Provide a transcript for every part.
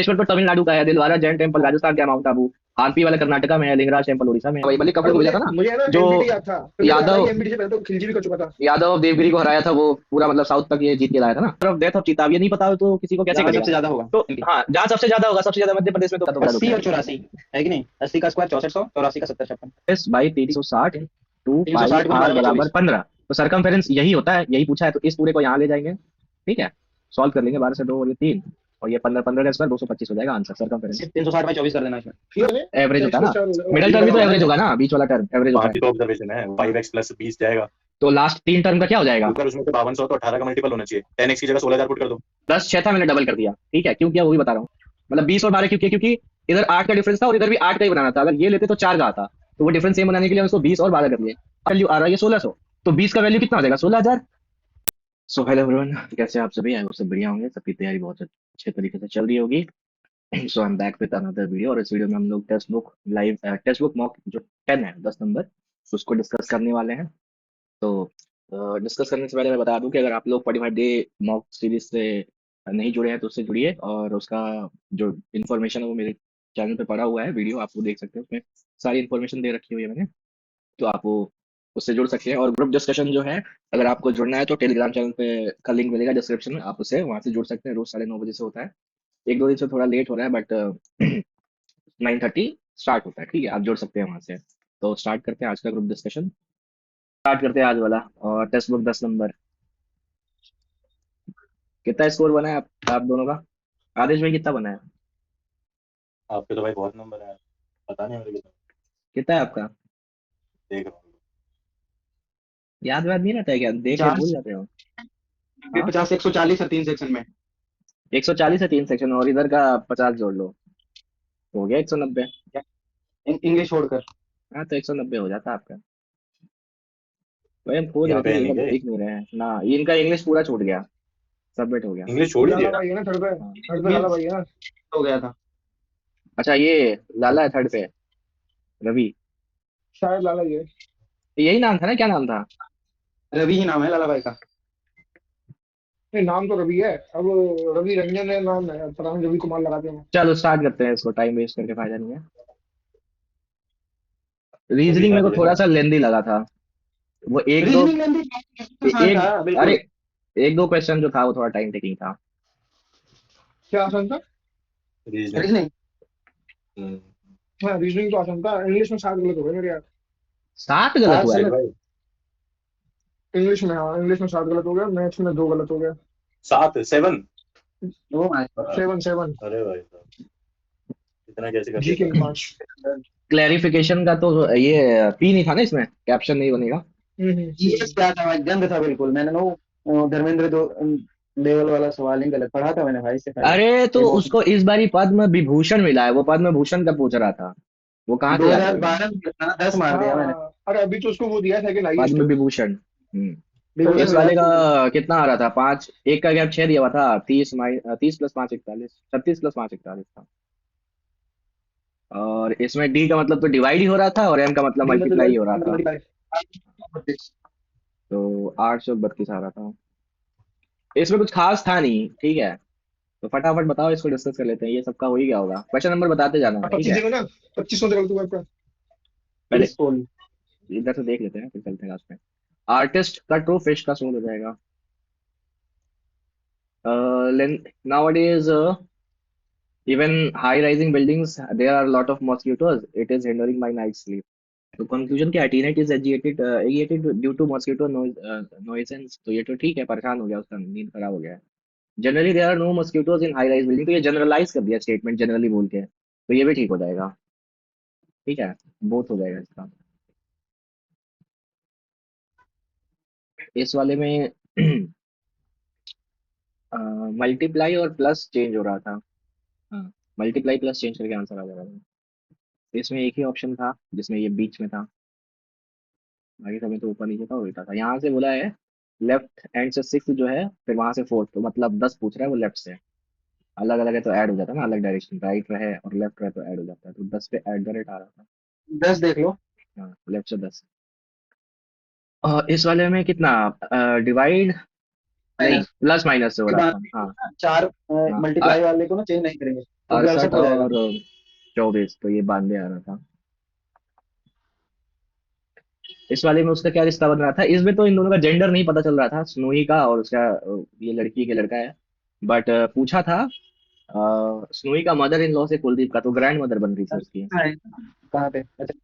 बागेश्वर तो तमिलनाडु का है, दिलवारा जैन टेम्पल राजस्थान का है, माउंट आबू हम्पी वाला कर्नाटका में है, लिंगराज टेम्पल उड़ीसा में है। वही मल्लिकार्जुन अरे को भेजा मुझे था ना, मुझे है ना जो एमबीडी याद था, फिर मेरे को याद यादव आई एमबीडी से पहले तो खिलजी भी कर चुका था। यादव और देवगिरी को हराया था, वो पूरा मतलब साउथ तक ये जीत के लाया था ना। तरफ डेथ ऑफ चिताब ये नहीं पता हो तो किसी को कैसे जहाँ करेगा। सबसे ज्यादा होगा तो MP। हाँ, जहाँ सबसे ज्यादा होगा, सबसे ज्यादा मध्य प्रदेश में तो बड़ा दुख 80 है। और 84 है कि नहीं? 80 का स्क्वायर 6400, 84 का 7056। 22 360 टू 360 पाई गुना आर 12 बाई बराबर 24। 15। तो सरकमफेरेंस यही होता है, यही पूछा है, तो इस पूरे को यहाँ ले जाएंगे। ठीक है, सॉल्व कर लेंगे, 12 से 2 और ये 3 और ये 15, 15 का स्क्वायर 225 हो जाएगा आंसर सरकमफेरेंस। सिर्फ 360 बाई 24 कर देना इसमें। ठीक है एवरेज होता है ना, 104 हो जाएगा, मिडिल ठीक टर्म भी तो होगा ना एवरेज इसमें? होगा ना, बीच वाला टर्म एवरेज होता पांच है। ही तो ऑब्जर्वेशन है, 5x प्लस 20 जाएगा। तो लास्ट 3 टर्म का क्या हो जाएगा। ऊपर उसमें तो 5200 तो 18 का मल्टीपल होना चाहिए, 10x की जगह 16000 पुट कर दो। 10 6 था, मैंने डबल कर दिया। ठीक है, क्यों किया वो भी बता रहा हूँ। मतलब 20 और 12 क्यों किया, क्योंकि इधर 8 का डिफरेंस था और इधर भी 8 का ही बनाना था। अगर ये लेते तो 4 का आता, तो वो डिफरेंस सेम बनाने के लिए उसको 20 और 12 कर दिए। वैल्यू आ रहा है ये 1600, तो 20 का वैल्यू कितना हो जाएगा 16000। सो हेलो एवरीवन, कैसे हैं आप सभी, आई होप सब बढ़िया होंगे, सबकी तैयारी बहुत अच्छे तरीके से चल रही होगी। So I am back with another video, और इस वीडियो में हम लोग textbook live textbook mock जो 10 है 10 नंबर, उसको डिस्कस करने वाले हैं। तो डिस्कस करने से पहले मैं बता दूं कि अगर आप लोग 45 डे मॉक सीरीज से नहीं जुड़े हैं तो उससे जुड़िए, और उसका जो इन्फॉर्मेशन है वो मेरे चैनल पे पड़ा हुआ है, वीडियो आप वो देख सकते हैं, उसमें सारी इन्फॉर्मेशन दे रखी हुई है मैंने। तो आप वो उससे जुड़ सकते हैं। और ग्रुप डिस्कशन जो है, अगर आपको जुड़ना है तो टेलीग्राम चैनल पे का लिंक मिलेगा डिस्क्रिप्शन में, आप उससे वहाँ से जुड़ सकते हैं। रोज 9:30 बजे से होता है, एक दो दिन से थोड़ा लेट हो रहा है, बट 9:30 स्टार्ट होता है। ठीक है, आप जुड़ सकते हैं वहाँ से। तो स्टार्ट करते हैं आज का ग्रुप डिस्कशन, स्टार्ट करते हैं आज वाला। और टेक्स्ट बुक 10 नंबर, कितना स्कोर बना है आप दोनों का। आदेश भाई कितना बना है। आपके तो भाई बहुत नंबर है, पता नहीं मेरे को, कितना है आपका, देख रहा हूँ। याद वाद नहीं रहता है क्या, देख के भूल 50, जाते हो। हाँ, 50 140 है 3 सेक्शन में। 140 है 3 सेक्शन, और इधर का 50 जोड़ लो, तो हो गया 190। इंग्लिश छोड़कर। हाँ, तो 190 हो जाता आपका। भाई हम खोज यहाँ रहे पे थे, है ये नहीं इधर क्या? दिख नहीं रहे हैं ना, इनका इंग्लिश पूरा छूट गया, सबमिट हो गया। इंग्लिश छोड़ ही लाला दिया। भाई है ना थर्ड पे, हाँ। थर्ड पे लाला भाई है ना। हो गया था। अच्छा, ये लाला है थर्ड पे, रवि, शायद लाला ही है। यही नाम था ना, क्या नाम था। रवि ही नाम है लाला भाई का। नहीं नाम तो रवि है, अब रवि रंजन है नाम है, पता नहीं रवि कुमार लगाते हैं। चलो स्टार्ट करते हैं, इसको टाइम वेस्ट करके फायदा नहीं है। तो रीजनिंग लिखना मेरे तो को ये थोड़ा ना। सा लेंदी लगा था, वो एक दो, रीजनिंग लेंदी आसान एक, था अरे बिल्कुल। एक दो क्वेश्चन जो था वो थोड़ा टाइम टेकिंग था। क्या आसान था। रीजनिंग। रीजनिंग हम्म। हाँ रीजनिंग तो आसान था, इंग्लिश में 7 गलत हो गए मेरे यार। 7 गलत सात हुआ से है। अरे भाई, इंग्लिश में, हाँ इंग्लिश में 7 गलत हो गया, मैथ्स में 2 गलत हो गया। 7 7। वो मैच। 7 7। अरे भाई साहब, इतना कैसे कर जी के देता। में 5। क्लैरिफिकेशन का तो ये पी नहीं था ना, इसमें कैप्शन नहीं बनेगा। जीएस क्या था भाई, गंद था बिल्कुल। मैंने धर्मेंद्र दो देवल वाला सवाल ही गलत पढ़ा था मैंने भाई से पहले। अरे तो ये वो उसको इस बारी पद्म विभूषण मिला है, वो पद्म भूषण का पूछ रहा था, वो कहाँ से याद करेगा। 2012 में था, 10 मार दिया मैंने। हाँ अरे अभी तो उसको वो दिया सेकंड हाईएस्ट। पद्म विभूषण। विभूषण इस मिला वाले का उसको। कितना आ रहा था, 5, एक का गैप 6 दिया हुआ था, 30 + 5 41, 36 + 5 41 था। और इसमें डी का मतलब तो डिवाइड ही हो रहा था, और एम का मतलब डी मतलब मल्टीप्लाई ही हो रहा था। मल्टीप्लाई। तो 832 आ रहा था, इसमें कुछ खास था नहीं। ठीक है, तो फटाफट बताओ, इसको डिस्कस कर लेते हैं, ये सबका हो ही गया होगा, क्वेश्चन नंबर बताते जाना, ठीक 25 है। देखो ना, 25 में गलत हुआ आपका। पहले पीसफुल। इधर से देख लेते हैं, फिर चलते हैं लास्ट में। आर्टिस्ट का ट्रू फिश का सोल हो जाएगा। Nowadays, even high rising buildings, there are a lot of mosquitoes. It is hindering my night sleep. तो कंक्लूजन क्या है, टीनेट इज एजिएटेड ड्यू टू मॉस्किटो नोइसेंस। तो ये तो ठीक है, परेशान हो गया, उसका नींद खराब हो गया है। Generally there are no mosquitoes in high rise building, तो ये जनरलाइज कर दिया स्टेटमेंट जनरली बोल के, तो ये भी ठीक हो जाएगा। ठीक है, बोथ हो जाएगा इसका। इस वाले में मल्टीप्लाई और प्लस चेंज हो रहा था। हाँ, मल्टीप्लाई प्लस चेंज करके आंसर आ जा रहा था। इसमें एक ही ऑप्शन था जिसमें ये बीच में था, बाकी सब में तो ऊपर नीचे था, उल्टा था। यहाँ से बोला है लेफ्ट हैंड से 6 जो है, फिर वहां से 4, तो मतलब 10 पूछ रहा है, वो लेफ्ट से। अलग अलग है तो ऐड हो जाता है ना, अलग डायरेक्शन, राइट रहे और लेफ्ट रहे तो ऐड हो जाता है, तो 10 पे @ आ रहा था। 10 देख लो। हाँ, लेफ्ट से 10। और इस वाले में कितना, डिवाइड नहीं, माइनस प्लस माइनस से हो के रहा बाद था। हाँ। चार हाँ मल्टीप्लाई वाले को ना चेंज नहीं करेंगे। तो 62 68 हो जाएगा। और 24, तो ये 92 आ रहा था। इस वाले में उसका क्या रिश्ता बन रहा था, इसमें तो इन दोनों का जेंडर नहीं पता चल रहा था, स्नोई का और उसका ये लड़की के लड़का है। बट पूछा था स्नोई का मदर इन लॉ से कुलदीप का, तो ग्रैंड मदर बन रही थी उसकी। हाँ, कहाँ पे? अच्छा।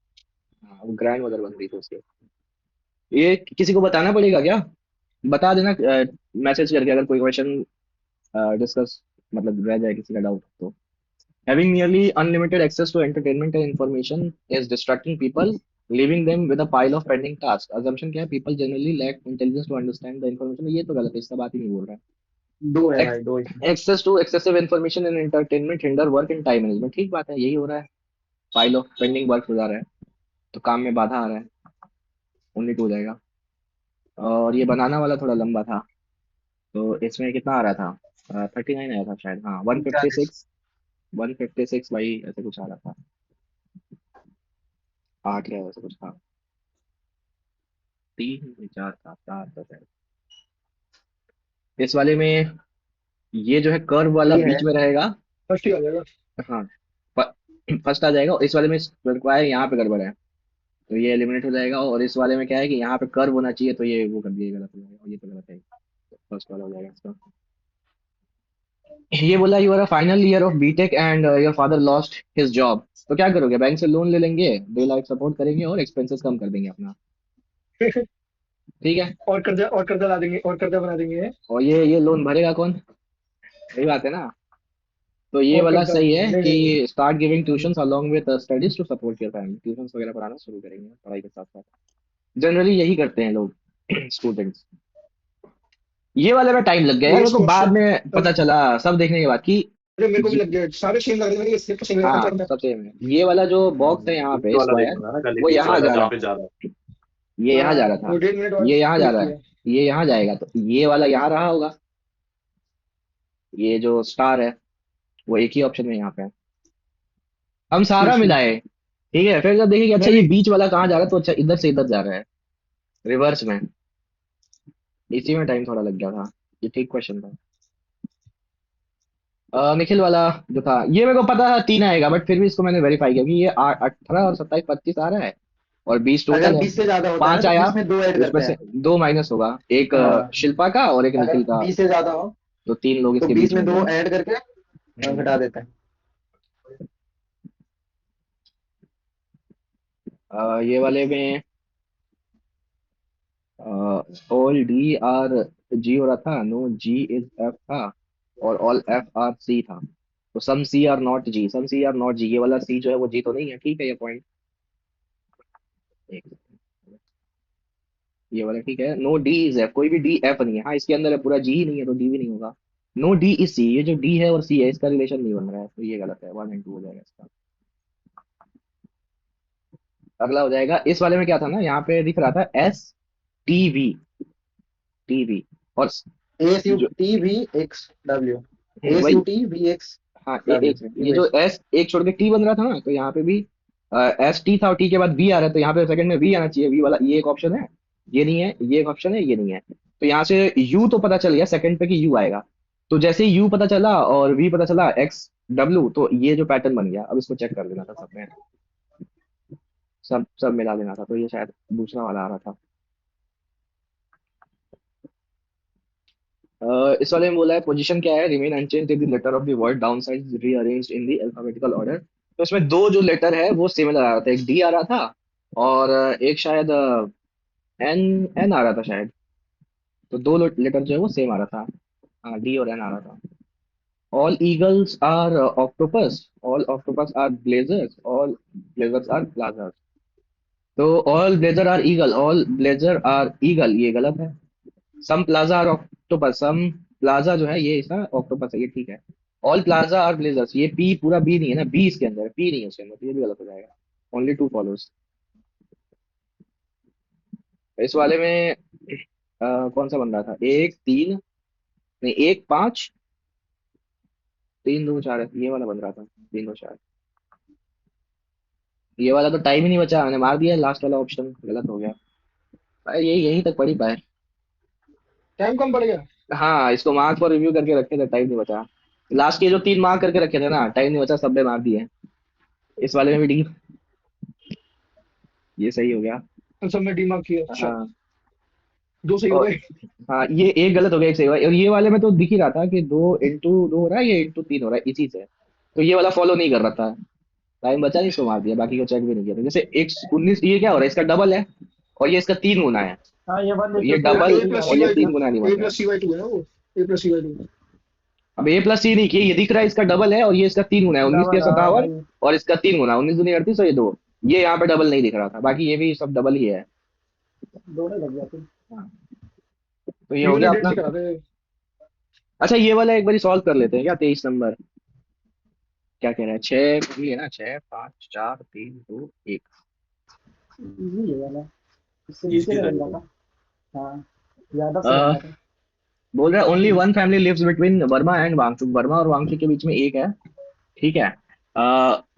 हाँ, वो ग्रैंड मदर बन रही थी उसकी। ये किसी को बताना पड़ेगा क्या? बता देना मैसेज करके, अगर कोई क्वेश्चन डिस्कस मतलब रह जाए किसी का डाउट तो। Having nearly unlimited access to entertainment and information is distracting people, leaving them with a pile of pending tasks. Assumption क्या है? People generally lack intelligence to understand the information. ये तो गलत है, इसका बात ही नहीं बोल रहा दो है है। भाई, दो ही। Access to excessive information and entertainment hinder work and time management. ठीक बात है, यही हो रहा है। Pile of pending work हो जा रहा है, तो काम में बाधा आ रहा है, only टू हो जाएगा। और ये बनाना वाला थोड़ा लंबा था, तो इसमें कितना आ रहा था? 39 आया था शायद, हाँ 39। 156। 156 भाई, ऐसे कुछ आ रहा था, 8 या ऐसे कुछ था, 3 4 था, 4 था शायद। इस वाले में ये जो है कर्व वाला ये है। बीच में रहेगा। फर्स्ट ही आ जाएगा। हाँ, फर्स्ट आ जाएगा। और इस वाले में क्या है, यहाँ पे गड़बड़ है, तो ये एलिमिनेट हो जाएगा। और इस वाले में क्या है कि यहाँ पे कर्व होना चाहिए, तो ये वो कर दिया, गलत हो जाएगा, और ये तो गलत है, फर्स्ट वाला हो जाएगा इसका। ये बोला you are a final year of BTech and your father lost his job, तो क्या करोगे? बैंक से लोन ले लेंगे, डे लाइफ सपोर्ट करेंगे और एक्सपेंसेस कम कर देंगे अपना। ठीक है। और कर्जा ला देंगे, और कर्जा बना देंगे। और ये लोन भरेगा कौन? सही बात है ना। तो ये और वाला कर्जा सही है नहीं कि नहीं। Start giving tuitions along with studies to support your family. Tuitions वगैरह पढ़ाना शुरू करेंगे पढ़ाई के साथ साथ। जनरली यही करते हैं लोग, स्टूडेंट्स। ये वाले में टाइम लग गया यार, ये मेरे को बाद सोशल। में पता चला सब देखने के बाद कि अरे मेरे को भी ये- लग गया, सारे सेम लग रहे थे, सिर्फ सेम लग हाँ रहा था। सब सेम है। ये वाला जो बॉक्स है यहाँ पे ये वाला स्क्वायर, देखना ना, खाली वो बीच यहाँ वाला जा रहा जहाँ है, पे जा रहा है। ये यहाँ जा हाँ, रहा वो था, 1.5 मिनट बाद ये यहाँ जा क्लिक रहा है, किया। ये यहाँ जाएगा, तो ये वाला यहाँ रहा होगा। ये जो स्टार है वो एक ही ऑप्शन में यहाँ पे है। हम सारा मिलाए, ठीक है। फिर जब देखें कि अच्छा मैं ये भी। बीच वाला कहाँ जा रहा है, तो अच्छा इधर से इधर जा रहा है, रिवर्स में। इसी में टाइम थोड़ा लग गया था। ये ठीक क्वेश्चन था। निखिल वाला जो था, ये मेरे को पता था 3 आएगा, बट फिर भी इसको मैंने वेरीफाई किया कि ये 18 और 27 25 आ रहा है, और 20 अगर टोटल है। 20 से ज्यादा होता है ना 5 तो आया, 20 में दो ऐड तो उसमें करते से हैं। 2 माइनस होगा, एक हाँ, शिल्पा का और एक अगर निखिल का। 20 से ज्यादा हो तो 3 लोग तो इसके 20 बीच में में हो दो जाएंगे। ऐड करके घटा देते हैं। ये वाले में ऑल डी आर जी हो रहा था, नो जी इज एफ था, और ऑल एफ आर सी था। तो some C are not G, some C are not G, ये वाला सी जो है वो जी तो नहीं है, ठीक है ये पॉइंट। ये वाला ठीक है। नो डी इज एफ, कोई भी डी एफ नहीं है। हाँ इसके अंदर है पूरा, जी ही नहीं है तो डी भी नहीं होगा। नो डी इज सी, ये जो डी है और सी है इसका रिलेशन नहीं बन रहा है, तो ये गलत है, 1 and 2 हो जाएगा इसका। अगला हो जाएगा, इस वाले में क्या था ना, यहाँ पे दिख रहा था S T V, T V. और एस यू जो T V x W. S U वही, टी वी एक्स हाँ एक, डब्ल्यू ये जो यूएस। एस एक छोड़ के टी बन रहा था ना, तो यहाँ पे भी एस टी था और टी के बाद वी आ रहा है, तो यहाँ पे सेकंड में वी आना चाहिए। वी वाला ये एक ऑप्शन है, ये नहीं है, ये एक ऑप्शन है, ये नहीं है। तो यहाँ से यू तो पता चल गया सेकंड पे कि यू आएगा। तो जैसे ही यू पता चला और वी पता चला, एक्स डब्ल्यू, तो ये जो पैटर्न बन गया। अब इसको चेक कर लेना था सब में, सब सब मिला लेना था, तो ये शायद दूसरा वाला आ रहा था। इस वाले में बोला है पोजीशन क्या है, remain unchange till the letter of the word down side rearranged in the alphabetical order. तो इसमें दो जो लेटर है वो सिमिलर आ रहा था, एक डी आ रहा था और एक शायद एन, एन आ रहा था शायद। तो दो लेटर जो है वो सेम आ रहा था, हाँ डी और एन आ रहा था। All eagles are octopus, all octopus are blazers, all blazers are plazas. तो all blazer are eagle, all blazer are eagle, ये गलत है। Some plaza are octopus, some plaza जो है ये इसका ऑक्टोपस है, ये ठीक है। ऑल प्लाजा आर ब्लेजर्स, ये पी पूरा बी नहीं है ना, बी इसके अंदर है, पी नहीं है उसके अंदर, तो ये भी गलत हो जाएगा। Only two follows. इस वाले में कौन सा बन रहा था, 1 3, नहीं 1 5, 3 2 4, ये वाला बन रहा था, 3 2 4। ये वाला तो टाइम ही नहीं बचा, मैंने मार दिया, लास्ट वाला ऑप्शन गलत हो गया भाई, यही यहीं तक पढ़ी पाए। टाइम कम पड़ गया। हाँ इसको मार्क पर रिव्यू करके रखे थे, टाइम नहीं बचा। लास्ट के जो 3 मार्क करके रखे थे ना, टाइम नहीं बचा, सब पे मार दिए। इस वाले में भी डी। ये सही हो गया। सब में डी मार्क किया, अच्छा। हाँ। 2 सही हो और गए। हाँ, ये एक गलत हो गया, एक सही हुआ। और ये वाले में तो दिख ही रहा था कि 2 इंटू 2 हो रहा है, ये इंटू 3 हो रहा है इसी से। तो ये वाला फॉलो नहीं कर रहा था। टाइम बचा नहीं, इसको मार दिया, बाकी को चेक भी नहीं किया था। जैसे 19, ये क्या हो रहा है, इसका डबल है और ये इसका 3 गुना है। हाँ ये वन तो ये ratio two double A three plus है। और सी ये वाई टू 3 गुना नहीं बन ए रहा है। प्लस सी वाई टू है ना वो। ए प्लस सी वाई टू। अब A+C नहीं किया, ये दिख रहा है इसका डबल है और ये इसका 3 गुना है, 19 के डबल, हाँ 57। भाई। और इसका 3 गुना, 19 दूनी 38, और ये 2। ये यहाँ पे डबल नहीं दिख रहा था, बाकी ये भी सब डबल ही है। दोनों लग जाते। हाँ, तो ये हो यूनिट गया डेट अपना। से करा दे। अच्छा, ये वाला एक बार सॉल्व कर लेते हैं क्या, 23 नंबर। क्या कह रहा है, 6 है ना, 6 5 4 3 2 1। इजी है वाला, इससे नीचे इसकी का बन जरूरत है। जाता। हाँ, यादव से बन जाता। बोल रहा है only one family lives between Verma and Wangchuk. Verma और वांगचुक के बीच में एक है, ठीक है।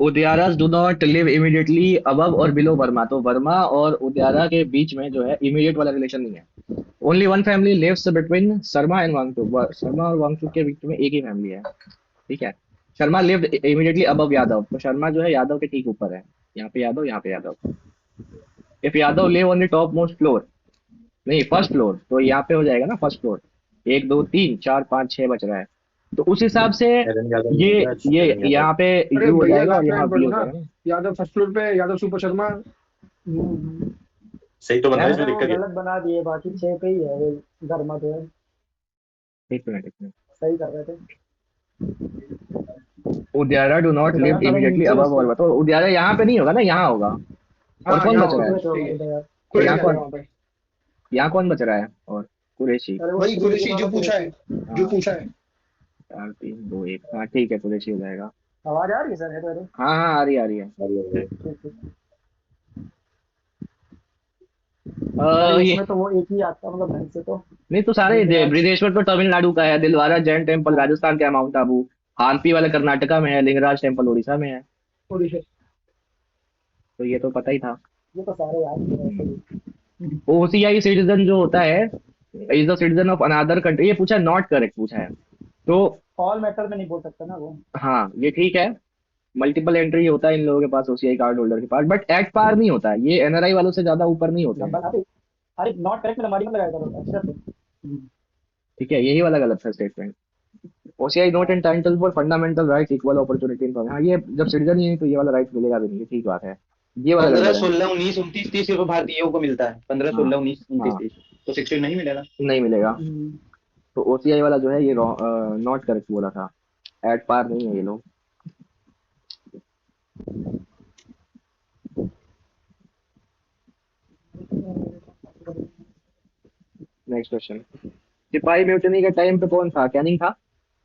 उदयारास do not live immediately above और बिलो वर्मा। तो वर्मा और उदयारा के बीच में जो है इमीडिएट वाला रिलेशन नहीं है। Only one family lives between Sharma and Wangchuk. Sharma और वांगचुक के बीच में एक ही फैमिली है, ठीक है। Sharma lived immediately above Yadav. तो शर्मा जो है यादव के ठीक ऊपर है। यहाँ पे यादव, यहाँ पे Yadav. If Yadav live on the top most floor, नहीं फर्स्ट फ्लोर, तो यहाँ पे हो जाएगा ना फर्स्ट फ्लोर। 1 2 3 4 5 6 बच रहा है। तो उस हिसाब से एरन यादव नहीं ये होगा, ये एरन यादव। यहाँ पे अरे यू हो भैया जाएगा और लास्ट यहाँ लाइन पढ़ बी लो हो ना। जाएगा ना। यादव फर्स्ट फ्लोर पे, यादव सुपर शर्मा। सही तो बन रहा है, क्या? इसमें मैंने वो दिक्कत क्या गलत बना दिए, बाकी 6 पे ही है वो। गर्मा जो है एक मिनट, एक मिनट। सही कर रहे थे। उद्यारा डू नॉट तो लिव गलत वाले इमीडिएटली नीचे अबव उसके। और, तो उद्यारा यहाँ पे नहीं होगा ना, यहाँ होगा। और हाँ कौन यहाँ बच होगा रहा है? फिर, कुरेश होगा ठीक है। इधर यार। कुरेश यहाँ आ जाएगा कौन, वहाँ पे। यहाँ कौन बच रहा है? और कुरैशी। अरे वो वही कुरेशी वाला जो पूछा कुरेशी। है। जो हाँ, पूछा है। 4 3 2 1, हाँ ठीक है, कुरैशी हो जाएगा। आवाज आ रही है सर? है तो अरे। हाँ हाँ, आ रही है, आ रही है। है? ठीक ठीक। अरे ये उसमें तो वो एक ही आता, मतलब ढंग से तो। नहीं तो सारे गिरिराज। बृहदेश्वर तो तमिलनाडु का है, दिलवारा जैन टेम्पल हाँ, राजस्थान का है, माउंट आबू। हम्पी वाला कर्नाटका में है, लिंगराज टेम्पल उड़ीसा में है। कुरेशी। तो ये तो पता ही था। ये तो सारे याद थे वैसे भी। ओसीआई सिटीजन जो होता है, is the citizen of another country. ये पूछा, नॉट करेक्ट पूछा है। तो ऑल मैटर में नहीं बोल सकता ना वो। हाँ, ये ठीक है। मल्टीपल एंट्री होता है इन लोगों के पास, ओसीआई कार्ड होल्डर के पास, बट एट पार नहीं होता है। ये एनआरआई वालों से ज्यादा ऊपर नहीं होते हैं। नंबर अरे। अरे नॉट करेक्ट में नंबर ही लगाया करो अक्षर से। ठीक है, यही वाला गलत है स्टेटमेंट। ओसीआई नॉट हाँ। Entitled for fundamental rights equal opportunity in. हाँ, ये जब सिटीजन ही नहीं तो ये वाला राइट मिलेगा भी नहीं, ये ठीक बात है। ये वाला 15 गड़बड़ है। 16 19 29 30 सिर्फ भारतीयों को मिलता है। 15 हाँ 16 19 29 हाँ, 30 तो 16 नहीं मिलेगा। नहीं मिलेगा। हम्म। तो ओसीआई वाला जो है ये नॉट करेक्ट बोला था। एट पार नहीं है ये लोग। Next question. सिपाही म्यूटनी के टाइम पे कौन था? कैनिंग था,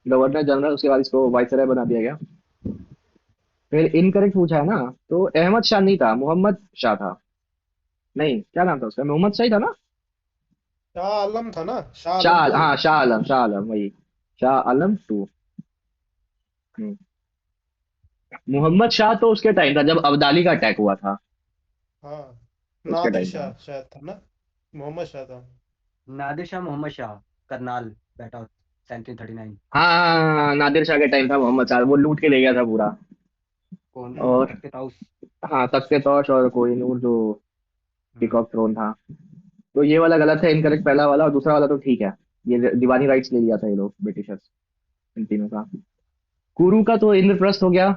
गवर्नर जनरल। उसके बाद इसको वाइसराय बना दिया गया। फिर इनकरेक्ट पूछा है ना, तो अहमद शाह नहीं था, मोहम्मद शाह था। नहीं, क्या नाम था उसका, मोहम्मद शाह ही था ना। शाह आलम था ना, शाह आलम टू। हाँ, शाह आलम, शाह आलम वही। शाह आलम 2। मोहम्मद शाह तो उसके टाइम था जब अब्दाली का अटैक हुआ था, हाँ उसके नादिर टाइम था। शाह शायद था ना। मोहम्मद शाह था। नादिर शाह मोहम्मद शाह करनाल बैठा 1739। हाँ हाँ, हाँ, हाँ, नादिर शाह के टाइम था मोहम्मद शाह, वो लूट के ले गया था पूरा। कौन? और तख्ते ताउस। हाँ, तख्ते तौश और कोहिनूर जो पीकॉक थ्रोन था। तो ये वाला गलत है, इनकरेक्ट पहला वाला, और दूसरा वाला तो ठीक है। ये दीवानी राइट्स ले लिया था ये लोग ब्रिटिशर्स, इन तीनों का। कुरु का तो इंद्रप्रस्थ हो गया।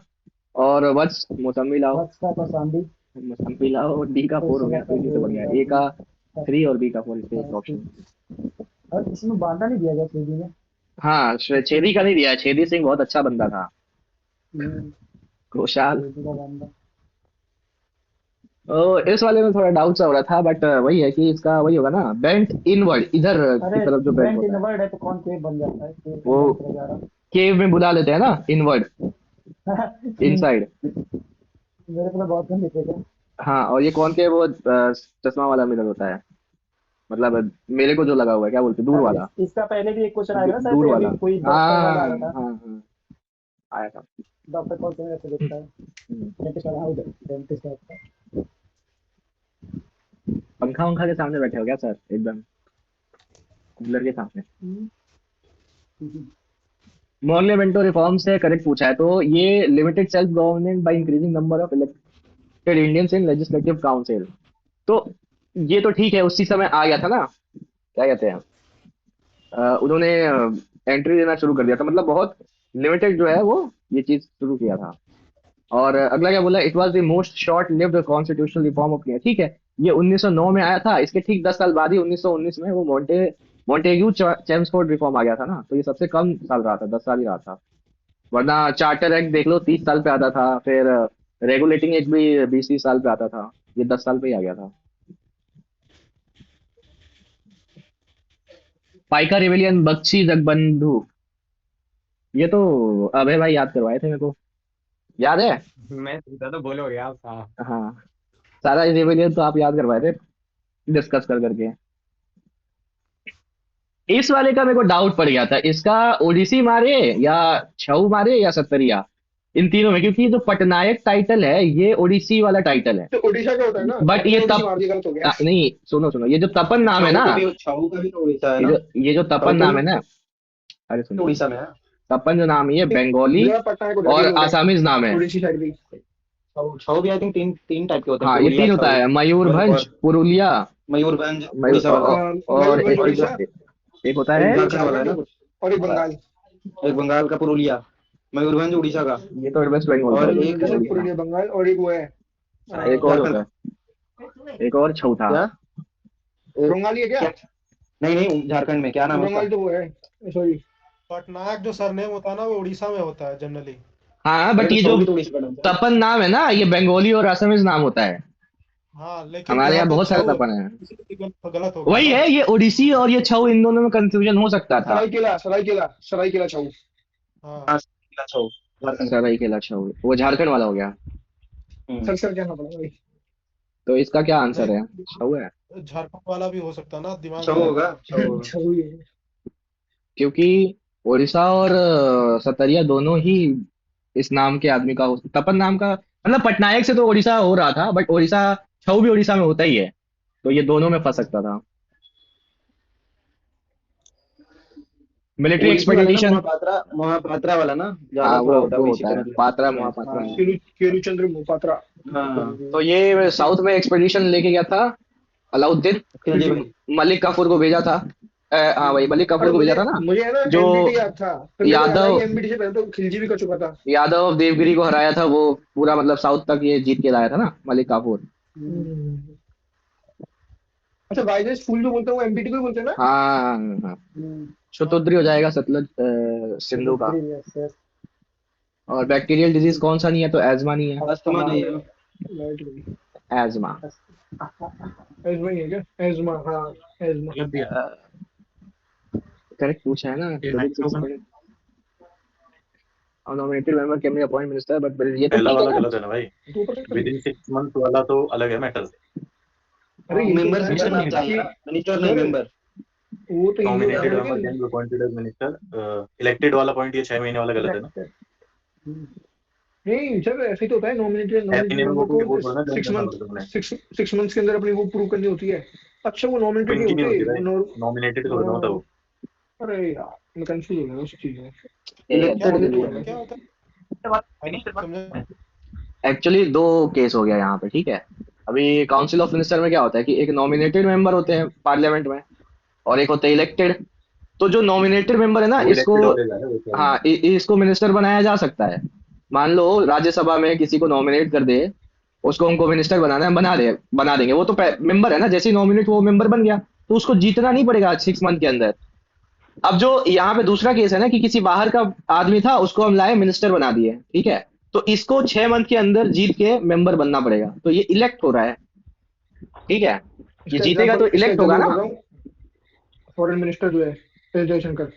और वत्स मौसमी लाओ। वत्स का पसंदी। मौसमी लाओ, डी का 4 हो गया, तो इसी से बढ़ गया। ए का 3 और बी का 4, इससे एक ऑप्शन। और इसमें बांधा नहीं दिया गया सीधी में। हाँ, छेदी का नहीं दिया है। छेदी सिंह बहुत अच्छा बंदा था। हम्म, खुशहाल। सीधी का बांधा। इस वाले में थोड़ा डाउट सा हो रहा था, बट वही है कि इसका वही होगा ना, बेंट इनवर्ड, इधर की अरे तरफ जो बेंट बेंट होता है। इनवर्ड है तो कौन केव बन जाता है? केव वो बन जा रहा। केव में बुला लेते हैं ना, इनवर्ड, इनसाइड। मेरे को तो बहुत कम दिखेगा। हाँ, और ये कौन के वो चश्मा वाला मिरर होता है, मतलब मेरे को जो लगा हुआ है, क्या बोलते हैं, दूर वाला। इसका पहले भी एक क्वेश्चन आएगा ना शायद दूर से, वाला। अभी कोई डॉक्टर वाला हाँ आया था। हाँ हाँ, आया था। डॉक्टर कौन से ऐसे दिखता है? हम्म। डेंटिस्ट वाला, हाँ डेंटिस्ट टाइप का। पंखा वंखा के सामने बैठे हो क्या सर, एकदम कूलर के सामने। हम्म। मॉर्लेमेंटो रिफॉर्म से करेक्ट पूछा है, तो ये limited self government by increasing number of elected Indians in legislative council. तो ये तो ठीक है, उसी समय आ गया था ना, क्या कहते हैं, उन्होंने एंट्री देना शुरू कर दिया था, मतलब बहुत लिमिटेड जो है वो ये चीज शुरू किया था। और अगला क्या बोला, it was the most short lived constitutional reform of India. ठीक है, ये 1909 में आया था, इसके ठीक 10 साल बाद ही 1919 में वो मॉन्टेग्यू चेम्सफोर्ड रिफॉर्म आ गया था ना, तो ये सबसे कम साल रहा था, 10 साल ही रहा था। वरना चार्टर एक्ट देख लो 30 साल पे आता था, फिर रेगुलेटिंग एक्ट भी 20-30 साल पे आता था, ये 10 साल पे ही आ गया था। पाइका रिवेलियन, बख्शी जगबंधु, ये तो अभय भाई याद करवाए थे मेरे को, याद है। मैं सीधा तो बोलोगे आप। हाँ। हाँ, सारा रिवेलियन तो आप याद करवाए थे डिस्कस कर करके। इस वाले का मेरे को डाउट पड़ गया था, इसका ओडिसी मारे या छऊ मारे या सत्तरिया, इन तीनों में, क्योंकि जो पटनायक टाइटल है ये ओडिसी वाला टाइटल है। तो ओडिशा का होता है ना, बट ये आपने ओडिसी तप मार दिया, गलत हो गया। नहीं, सुनो सुनो, ये जो तपन नाम है ना, छऊ का भी तो उड़ीसा है ये ना। जो तपन नाम है ना, अरे तो सुनो, उड़ीसा में है। तपन जो नाम है ये बंगाली मेरा पटना को और डरी हो रहा आसामीज नाम है, है। ओडिसी साइड भी। छऊ छऊ भी आई थिंक तीन तीन टाइप के होते हैं, हाँ, ये पुरुलिया तीन होता छऊ है, मयूरभंज, और पुरुलिया, मयूरभंज मयूर उड़ीसा वाला, और मयूरभंज एक उड़ीसा, एक होता एक है, झारखंड वाला है ना कुछ, और एक बंगाल। एक बंगाल का पुरुलिया, मयूरभंज उड़ीसा का, ये तो वेस्ट बंगाल का और है, एक मयूरभंज पूर्णिया बंगाल, और एक वो है एक और झारखंड। होता है, एक और छऊ था। क्या एक, बंगाली है क्या? क्या नहीं नहीं, झारखंड में क्या नाम है उसका? बंगाली तो वो है, सॉरी। पटनायक जो सरनेम होता है ना वो उड़ीसा में होता है जनरली। हाँ, अरे बट तो ये छऊ जो भी तो उड़ीसा का नाम था। तपन नाम है ना, ये बंगाली और असमीज नाम होता है। हाँ लेकिन हमारे यहाँ यहाँ पे बहुत सारे छऊ तपन है। इसलिए गलत हो गया वही ना। है, ये ओडिसी और ये छऊ, इन दोनों में कंफ्यूजन हो सकता था। सरायकेला छऊ। हाँ हाँ, छऊ झारखंड का। सरायकेला छऊ वो झारखंड वाला हो गया। सर कहना पड़ा भाई। तो इसका क्या आंसर है, नहीं, छऊ है, झारखंड वाला भी हो सकता ना, दिमाग छऊ में होगा, छऊ होगा। छऊ ही है। क्योंकि उड़ीसा और सतरिया दोनों ही इस नाम के आदमी का तपन नाम का, मतलब पटनायक से तो उड़ीसा हो रहा था, बट उड़ीसा, छऊ भी उड़ीसा में होता ही है, तो ये दोनों में फंस सकता था। मिलिट्री ओडिसी वाला ना एक्सपेडिशन, महापात्रा वाला ना, हाँ ज्यादा थोड़ा वो होता है वो ओडिसी होता का है मतलब पात्रा, उसमें। महापात्रा हाँ में। केलुचंद्र मोपात्रा। हाँ, तो ये साउथ में एक्सपेडिशन लेके गया था अलाउद्दीन, खिलजी भाई। मलिक काफूर को भेजा था। हाँ भाई, मलिक काफूर अरे को भेजा मुझे था ना, मुझे है ना जो एमबीटी याद था, फिर मेरे को याद आई यादव एमबीटी से पहले तो खिलजी भी कर चुका था। यादव देवगिरी को हराया था, वो पूरा मतलब साउथ तक ये जीत के लाया था ना मलिक काफूर। अच्छा, वाइजेस फूल जो बोलते हैं वो एमबीटी को ही बोलते हैं ना? हाँ हाँ, शतुद्री हो जाएगा सतलज सिंधु का। और बैक्टीरियल डिजीज कौन सा नहीं है, तो एजमा नहीं है, अस्थमा नहीं है। राइट भाई। एजमा। एजमा ही है क्या? एजमा, हाँ एजमा। करेक्ट पूछा है ना। और nominated member can be appoint minister, but ये तो पहला ठीक है वाला ना। गलत है ना भाई, 2% विद इन 6 मंथ वाला तो अलग है मैटर। अरे ये तो मेंबर होता है मिनिस्टर ना नाम चाहिए, मिनिस्टर नहीं सर, मेंबर। वो तो ये होता नॉमिनेटेड है member can be appointed as minister, elected वाला पॉइंट, ये 6 महीने वाला गलत है ना। नहीं सर, ऐसे ही तो होता है। 6 नॉमिनेटेड महीने में वो मेंबर को वो थोड़ा ना ज्वाइन सिक्स करना मंथ पड़ता है उन्हें, 6 मंथ्स के अंदर अपनी वो प्रूव करनी होती है। अच्छा, वो तो नॉमिनेटेड नहीं इनकी नहीं होते होती वो भाई, नॉमिनेटेड थोड़ा ना होता वो। अरे यार, मैं कंफ्यूज हो गया उस चीज में। इलेक्टेड के नॉमिनेटेड लिए। क्या होता है समझे। एक्चुअली दो केस हो गया यहाँ पे, ठीक है। अभी काउंसिल ऑफ मिनिस्टर में क्या होता है कि एक नॉमिनेटेड मेंबर होते हैं पार्लियामेंट में, और एक होते हैं इलेक्टेड। तो जो नॉमिनेटेड मेंबर है ना, वो इसको, इलेक्टेड वाले जा रहे हैं वो हाँ, इसको मिनिस्टर बनाया जा सकता है। मान लो राज्यसभा में किसी को नॉमिनेट कर दे, उसको हमको मिनिस्टर बनाना है, बना देंगे, वो तो मेंबर है ना, जैसे ही नॉमिनेट वो मेंबर बन गया, तो उसको जीतना नहीं पड़ेगा 6 मंथ के अंदर। अब जो यहाँ पे दूसरा केस है ना, कि किसी बाहर का आदमी था, उसको हम लाए मिनिस्टर बना दिए, ठीक है, तो इसको 6 मंथ के अंदर जीत के मेंबर बनना पड़ेगा, तो ये इलेक्ट हो रहा है, ठीक है, ये जीतेगा तो इलेक्ट होगा ना। फॉरेन मिनिस्टर जो है एस जयशंकर,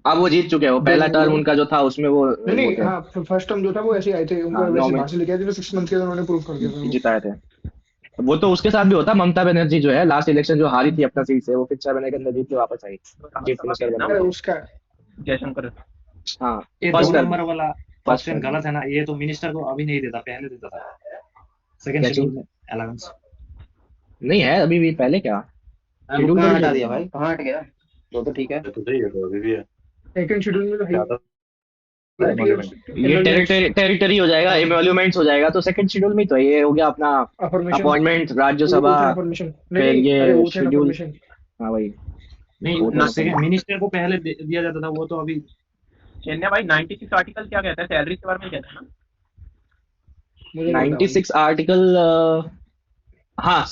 अब वो जीत चुके हैं, वो पहला टर्म उनका जो था उसमें वो नहीं थे, हाँ, फर्स्ट टर्म जो था वो ऐसे ही आए थे, उनको हाँ, वैसे बाहर से लेके आए थे, तो 6 मंथ के अंदर उन्होंने प्रूव कर दिया था वो। जिताए थे। वो तो उसके साथ भी होता, ममता बनर्जी जो है लास्ट इलेक्शन जो हारी थी अपना सीट से, वो फिर 6 महीने के अंदर जीत के वापस आई, चीफ मिनिस्टर अरे बनी। उसका जयशंकर। हाँ, ये फर्स्ट 2 नंबर वाला फर्स्ट ऑप्शन गलत है ना, ये तो मिनिस्टर को अभी नहीं देता, पहले देता था सेकंड क्या शेड्यूल चीज में अलाउंस। नहीं है अभी भी, पहले क्या शेड्यूल कहाँ में हटा भी दिया भाई, कहाँ हट गया? वो तो ठीक है। तो सही है, तो अभी भी है सेकंड शेड्यूल में तो है ही। ज्यादा ये टेरिटरी हो जाएगा, एमोल्यूमेंट्स हो जाएगा, तो सेकंड शेड्यूल में तो ये हो गया अपना अफर्मेशन अपॉइंटमेंट, राज्यसभा, अफर्मेशन फिर नहीं ये अरे ओथ एंड शेड्यूल। अफर्मेशन हाँ भाई, नहीं, वो तो सेकंड मिनिस्टर को पहले दिया जाता था, वो तो अभी चेन्नई भाई 96 आर्टिकल क्या कहता है, सैलरी के बारे में कहता है ना? मुझे नहीं पता 96 आर्टिकल, हाँ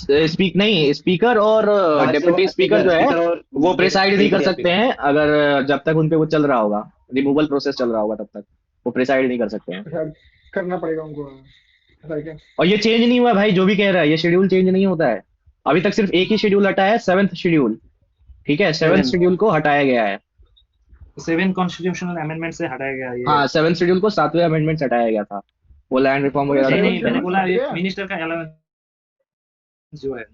नहीं, स्पीकर और डिप्टी स्पीकर जो है वो प्रिसाइड नहीं कर सकते हैं, अगर जब तक उनपे वो चल रहा होगा, रिमूवल प्रोसेस चल रहा होगा, तब तक वो प्रिसाइड नहीं कर सकते हैं। शायद करना पड़ेगा उनको ऐसा है क्या? और ये चेंज नहीं हुआ भाई, जो भी कह रहा है, ये शेड्यूल चेंज नहीं होता है। अभी तक सिर्फ एक ही शेड्यूल हटा है, 7th शेड्यूल, ठीक है, 7th शेड्यूल को हटाया गया है। 7 कॉन्स्टिट्यूशनल अमेंडमेंट से हटाया गया ये। हाँ, 7th शेड्यूल को 7वें अमेंडमेंट से हटाया गया था, वो लैंड रिफॉर्म वगैरह नहीं था। नहीं, मैंने बोला क्या? मिनिस्टर का अलाउंस जो है।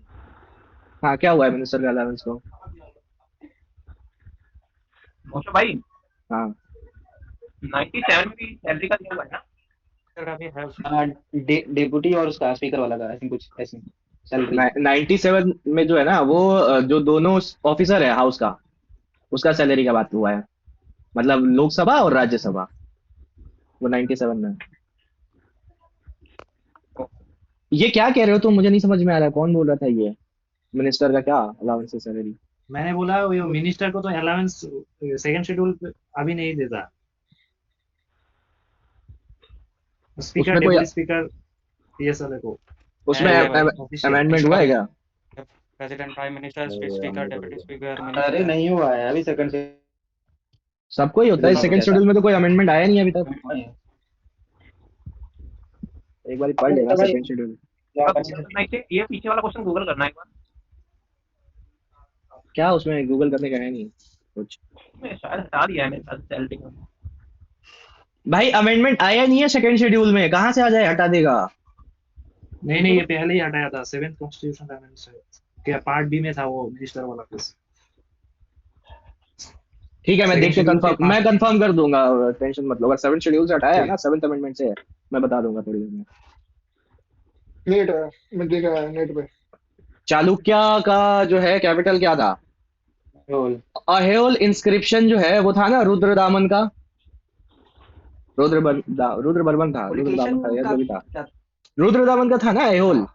हाँ, क्या हुआ है मिनिस्टर का अलाउंस को? मोशो भाई हाँ 97 में भी सैलरी का दिया हुआ है ना? डेप्यूटी और उसका स्पीकर वाला का आई थिंक कुछ ऐसे सैलरी 97 में जो है ना, वो जो दोनों ऑफिसर है हाउस का, उसका सैलरी का बात हुआ है, मतलब लोकसभा और राज्यसभा, वो 97 में। ये क्या कह रहे हो तुम? मुझे नहीं समझ में आ रहा है, कौन बोल रहा था ये मिनिस्टर का क्या अलाउंस है सैलरी? मैंने बोला वो मिनिस्टर को तो अलाउंस सेकंड शेड्यूल अभी नहीं देता। स्पीकर, उसमें कोई डिप्टी स्पीकर, ये सब को उसमें ऑफिशियल अमेंडमेंट हुआ है क्या? President, prime minister, speaker, deputy speaker, अरे मिनिस्टर। नहीं हुआ है अभी सेकंड से सबको ही होता है, सेकंड शेड्यूल में तो कोई अमेंडमेंट आया नहीं अभी तक। एक बार पढ़ लेना सेकंड शेड्यूल। ये पीछे वाला क्वेश्चन गूगल करना है एक बार। क्या उसमें गूगल करने का है नहीं कुछ मैं शायद हटा दिया है मेरे साथ सैलरी का। भाई, अमेंडमेंट आया नहीं है सेकंड शेड्यूल में, कहाँ से आ जाए, हटा देगा। नहीं नहीं, ये पहले ही हटाया था। 7th कॉन्स्टिट्यूशनल अमेंडमेंट क्या पार्ट बी में था वो मिनिस्टर वाला केस। ठीक है, मैं देख के Second schedule के कंफर्म, मैं कंफर्म कर दूंगा, टेंशन मत लो। अगर 7th शेड्यूल से हटाया है ना, 7th अमेंडमेंट से, मैं बता दूंगा थोड़ी देर में। नेट है, मैं देखा है नेट पे। चालुक्य का जो है कैपिटल क्या था? रोल अहेओल इंस्क्रिप्शन जो है वो था ना रुद्रदामन का, रुद्रबर्मन था, रुद्रदामन था या जो भी था, रुद्रदामन का था ना अहेओल।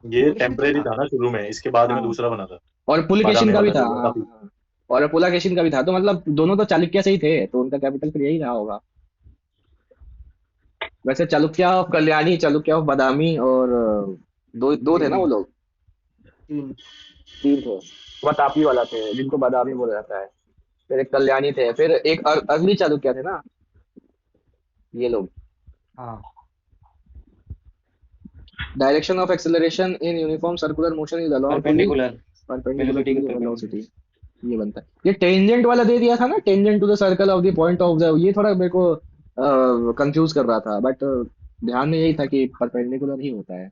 ये टेम्परेरी था ना शुरू में, इसके बाद में दूसरा बना था। और पुलकेशिन का भी था, बादामी वाला हाँ, और पुलकेशिन का भी था, तो मतलब दोनों तो चालुक्य से ही थे, तो उनका कैपिटल फिर यही रहा होगा। वैसे चालुक्य ऑफ कल्याणी, चालुक्य ऑफ बादामी, और दो थे ना वो लोग, तीन थे। वह वाला थे जिनको बादामी बोला जाता है, फिर एक कल्याणी थे, फिर एक अगली चालुक्य थे ना ये लोग। हाँ direction of acceleration in uniform circular motion is along perpendicular perpendicular to the velocity, ये बनता है। ये टेंजेंट वाला दे दिया था ना, tangent to the circle of the point of the, ये थोड़ा मेरे को कंफ्यूज कर रहा था, बट ध्यान में यही था कि परपेंडिकुलर ही होता है,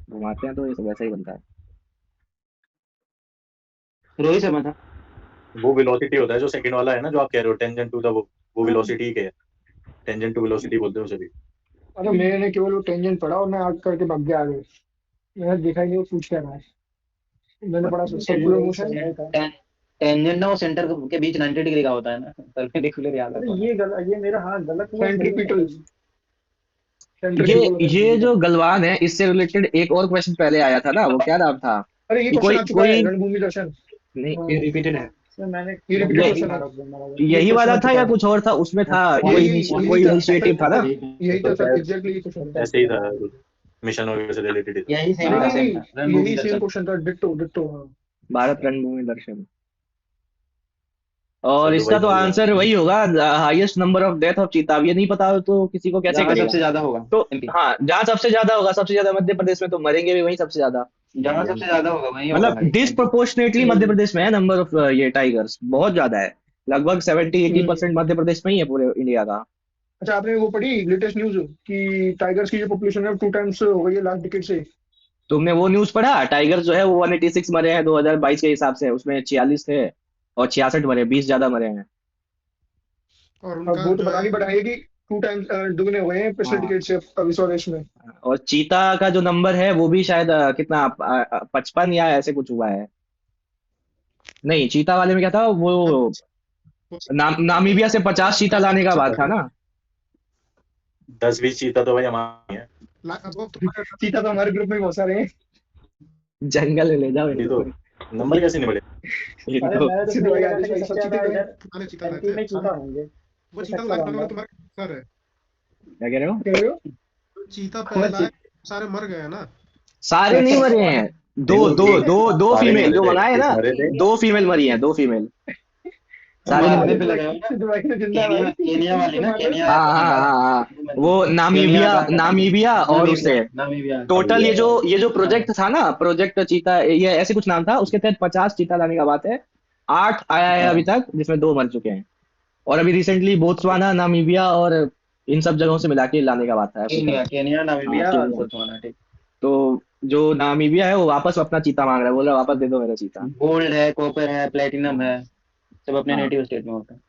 घुमाते हैं तो ये वैसा ही बनता है। रोहित शर्मा था। वो वेलोसिटी होता है जो सेकंड वाला है ना, जो आप कह रहे हो टेंजेंट टू द, वो वेलोसिटी के है, टेंजेंट टू वेलोसिटी बोलते हैं उसे भी। अरे मैंने केवल वो टेंजेंट पढ़ा और मैं आग करके भाग गया आगे। मैंने देखा ही नहीं वो पूछ क्या रहा है। मैंने पढ़ा सर्कुलर मोशन। टेंजेंट ना वो सेंटर के बीच 90 डिग्री का होता है ना, परपेंडिकुलर याद अरे है। ये गलत, ये मेरा हाथ गलत हुआ। सेंट्रीपिटल ये जो गलवान है, इससे रिलेटेड एक और क्वेश्चन पहले आया था ना, वो क्या नाम था? अरे ये कोई क्वेश्चन आ चुका है, कोई रणभूमि दर्शन। नहीं, ये रिपीटेड है। सर मैंने ये repeated ये- question है। यही वाला था या कुछ और था? उसमें था कोई इनिशिएटिव था ना? यही था सर, एग्जैक्टली ये क्वेश्चन था। ऐसे ही था, मिशन वगैरह से रिलेटेड। यही सेम नहीं था, नहीं सेम था। नहीं, यही सेम क्वेश्चन था, डिट्टो डिट्टो। हाँ भारत रणभूमि दर्शन। और चलो इसका भाई, तो बढ़िया। आंसर वही होगा, highest number of death of चीता। अब ये नहीं पता हो तो किसी को कैसे जहाँ करेगा? सबसे ज्यादा होगा तो MP, हाँ, जहाँ सबसे ज्यादा होगा, सबसे ज्यादा मध्य प्रदेश में, तो मरेंगे भी वहीं सबसे ज्यादा। जहाँ सबसे ज्यादा होगा वहीं होगा मतलब भाई। डिसप्रोपोर्शनेटली मध्य प्रदेश में है नंबर ऑफ ये टाइगर्स, बहुत ज्यादा है, लगभग 70-80% मध्य प्रदेश में ही है पूरे इंडिया का। अच्छा, आपने वो पढ़ी लेटेस्ट न्यूज कि टाइगर्स की जो पॉपुलेशन है 2 टाइम्स हो गई है लास्ट डिकेड से। तुमने वो न्यूज पढ़ा? टाइगर जो है वो 186 मरे हैं 2022 के हिसाब से, उसमें 46 थे और 66 मरे, 20 ज्यादा मरे हैं। और अब उनका वो तो जो बता नहीं है बढ़ाई कि 2 टाइम्स दुगने हुए हैं पिछले हाँ। डिकेड से अभी 100 रेस में। और चीता का जो नंबर है वो भी शायद कितना 55 या ऐसे कुछ हुआ है। नहीं, चीता वाले में क्या था वो, नामीबिया से 50 चीता लाने का बात था ना। 10-20 चीता तो भाई हमारे हैं। वो तुम्हारे चीता तो हमारे ग्रुप में बहुत सारे हैं। जंगल में ले जाओ ये इनको। तो नंबर कैसे नहीं बढ़े? अरे इनको मैं तो सिर्फ मुझे भाई लगा था कि सब सबसे चीते ज्यादा तो इधर तुम्हारे चीता हाँ। एमपी में रहते चीता होंगे। वो ये चीता सक्सेस लाने वाला होगा। तुम्हारा सर है। क्या कह रहे हो? कह रहे हो? चीता कौन पहला ची- है, सारे मर गए हैं ना। सारे नहीं मरे हैं, दो देखो, दो एक- दो दो सारे फीमेल मरे जो थे, मंगाए एक ना, मरे थे। 2 फीमेल मरी हैं, 2 फीमेल। सारे हमारे मरे पे हैं। लगा हुआ है ना, सिद्ध भाई ने जिंदा है केनिया भाई। केनिया वाली ना, केनिया हाँ हाँ हाँ हाँ, वो केनिया नामीबिया का नामीबिया और उससे नामीबिया टोटल ये जो प्रोजेक्ट था ना, प्रोजेक्ट चीता, ये ऐसे कुछ नाम था, उसके तहत 50 चीता लाने का बात है। 8 आया है अभी तक, जिसमें 2 मर चुके हैं। और अभी रिसेंटली बोत्सवाना, नामीबिया और इन सब जगहों से मिला के लाने का बात है अभी केनिया तक। केनिया नामीबिया हाँ, और केनिया। बोत्सवाना, ठीक। तो जो नामीबिया है वो वापस अपना चीता मांग रहा है, बोल रहा है वापस दे दो मेरा चीता। गोल्ड है, कॉपर है, प्लेटिनम है, सब अपने हाँ, नेटिव स्टेट में होता है।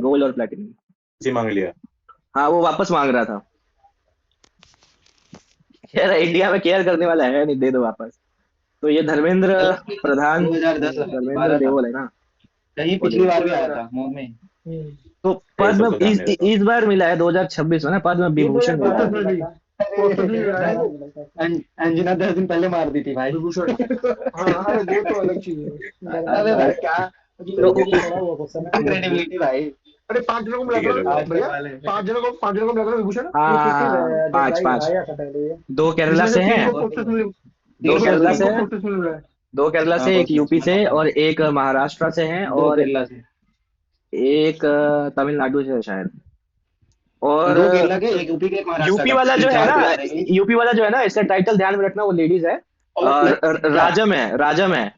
गोल्ड और प्लेटिनम। इसी मांग लिया। हाँ, वो वापस मांग रहा था। यार इंडिया में केयर करने वाला है नहीं, दे दो वापस। तो ये धर्मेंद्र प्रधान, 2010 धर्मेंद्र 12 था, देवल है ना। कहीं पिछली बार भी आया था मुंह में। तो यही पद्म सब तो ध्यान नहीं इस बार मिला है 2026 में ना, पद्म ये विभूषण मिला 2012 है। में मिला था। पोस्टर भी मिला है। 2012 में मिला था। अंजना 10 दिन पहले मार दी थी भाई। विभूषण। हाँ अरे वो तो अलग चीज है। अरे भाई क्या अभी तो ये थोड़ा हुआ क्वेश्चन है। क्रेडिबिलिटी भाई। अरे 5 जनों को मिला था ना आज भैया, वाले 5 जनों को मिला था ना विभूषण। हाँ ये किसी हाँ, पांच पांच, आया था पहले ये। 2 केरला जिसमें से से 3 हैं, को पोस्टर्स मिले, 2 केरला से 3 को हैं, पोस्टर्स मिल रहा है। 2 केरला हाँ, से, एक बहुत यूपी मस्त से था। और एक महाराष्ट्र से हैं, 2 और केरला से, एक तमिलनाडु से है शायद। और 2 केरला के, एक यूपी के, एक महाराष्ट्र यूपी का, वाला जो है 4 ना, प्लेयर है। यूपी वाला जो है ना, इसका टाइटल ध्यान में रखना, वो लेडीज है। राजम है, राजम है।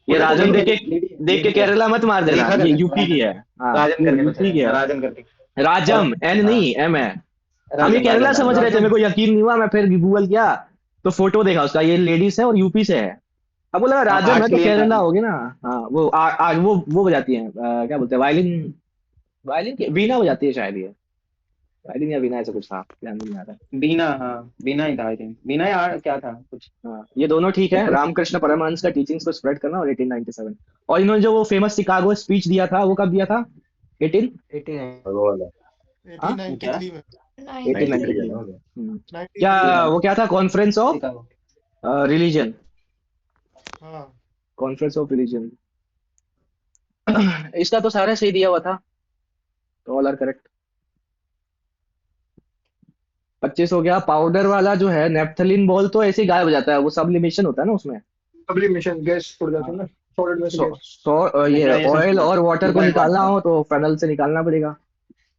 ये राजम देख के केरला मत मार देना, देखा ये करके यूपी की है। हाँ, राजन ये करके यूपी की है। राजन करके राजम, एन नहीं, एम है। हम ये राजन केरला राजन समझ रहे थे, राजम। मेरे को यकीन नहीं हुआ, मैं फिर गूगल किया तो फोटो देखा उसका, ये लेडीज है और यूपी से है। अब बोला राजम है तो actually केरला होगी ना। हाँ, वो वो बजाती है, क्या बोलते हैं, वायलिन, वायलिन की वीणा बजाती है शायद, ये वायलिन या वीणा ऐसा कुछ था, ध्यान नहीं आ रहा। बीना, हाँ बीना ही था, आई थिंक बीना या क्या था कुछ। हाँ, ये दोनों ठीक है। रामकृष्ण परमहंस का टीचिंग्स को स्प्रेड करना, और 1897। और इन्होंने जो वो फेमस शिकागो स्पीच दिया था, वो कब दिया था? 18 वो वाला 1893 में 1893 है ना वो। में। 93 क्या वो क्या था? Conference of Chicago. रिलीजन, हाँ कॉन्फ्रेंस ऑफ रिलीजन। इसका तो सारा सही दिया हुआ था, तो ऑल आर करेक्ट। 25 हो गया। पाउडर वाला जो है नेप्थलीन बॉल, तो ऐसे ही गायब हो जाता है, वो सब्लिमेशन होता है ना उसमें। सब्लिमेशन गैस उड़ जाती है ना, सॉलिड में से गैस। ये Neutralization ऑयल और वाटर को Neutralization निकालना हो तो फेनल से निकालना पड़ेगा।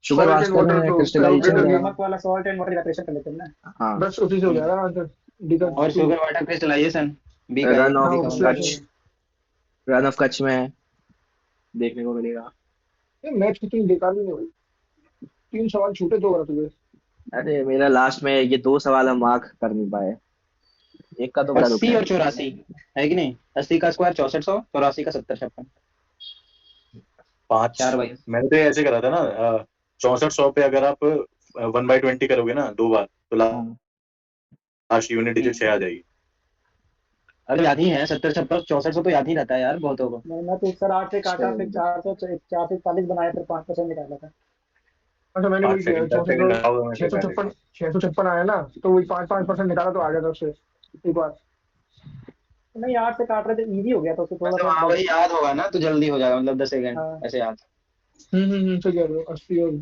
शुगर Salt and वास्टर water में तो क्रिस्टलाइजेशन evaporate हो हो जाएगा। नमक वाला सॉल्ट एंड वाटर इवेपोरेशन कर लेते हैं ना। हाँ, बस उसी से हो जाएगा आंसर। डी का और शुगर वाटर क्रिस्टलाइजेशन बी का रन हाँ, ऑफ उसमें कच्छ, रन ऑफ कच्छ में देखने को मिलेगा। ये मैच कितनी बेकार भी नहीं हुई। 3 सवाल छूटे, 2 गलत हुए। अरे मेरा लास्ट में ये 2 सवाल हम मार्क कर नहीं पाए, एक का तो बड़ा दुख 80 है। और 84 है कि नहीं? 80 का स्क्वायर 6400, 84 का 7056, 5 4 भाई। मैंने तो ये ऐसे करा था ना, 6400 पे अगर आप 1/20 करोगे ना 2 बार, तो लास्ट यूनिट डिजिट 6 आ जाएगी। अरे याद ही है, 70 56 6400 तो याद ही रहता है यार बहुतों को। मैं तो सर 8 से काटा, फिर 4 से 40 बनाया, फिर 5% निकाला था। अच्छा मैंने वही 5 किया, सेकंड 10 सेकंड लगाओगे मैं 656 आया ना, तो वही 5% निकाला तो आ गया था उससे एक बार। नहीं 8 से काट रहे थे, इजी हो गया था, उसको थोड़ा तो हाँ सा। वही याद होगा ना तो जल्दी हो जाएगा, मतलब 10 सेकंड हाँ। ऐसे याद। सही कह रहे हो। 80 और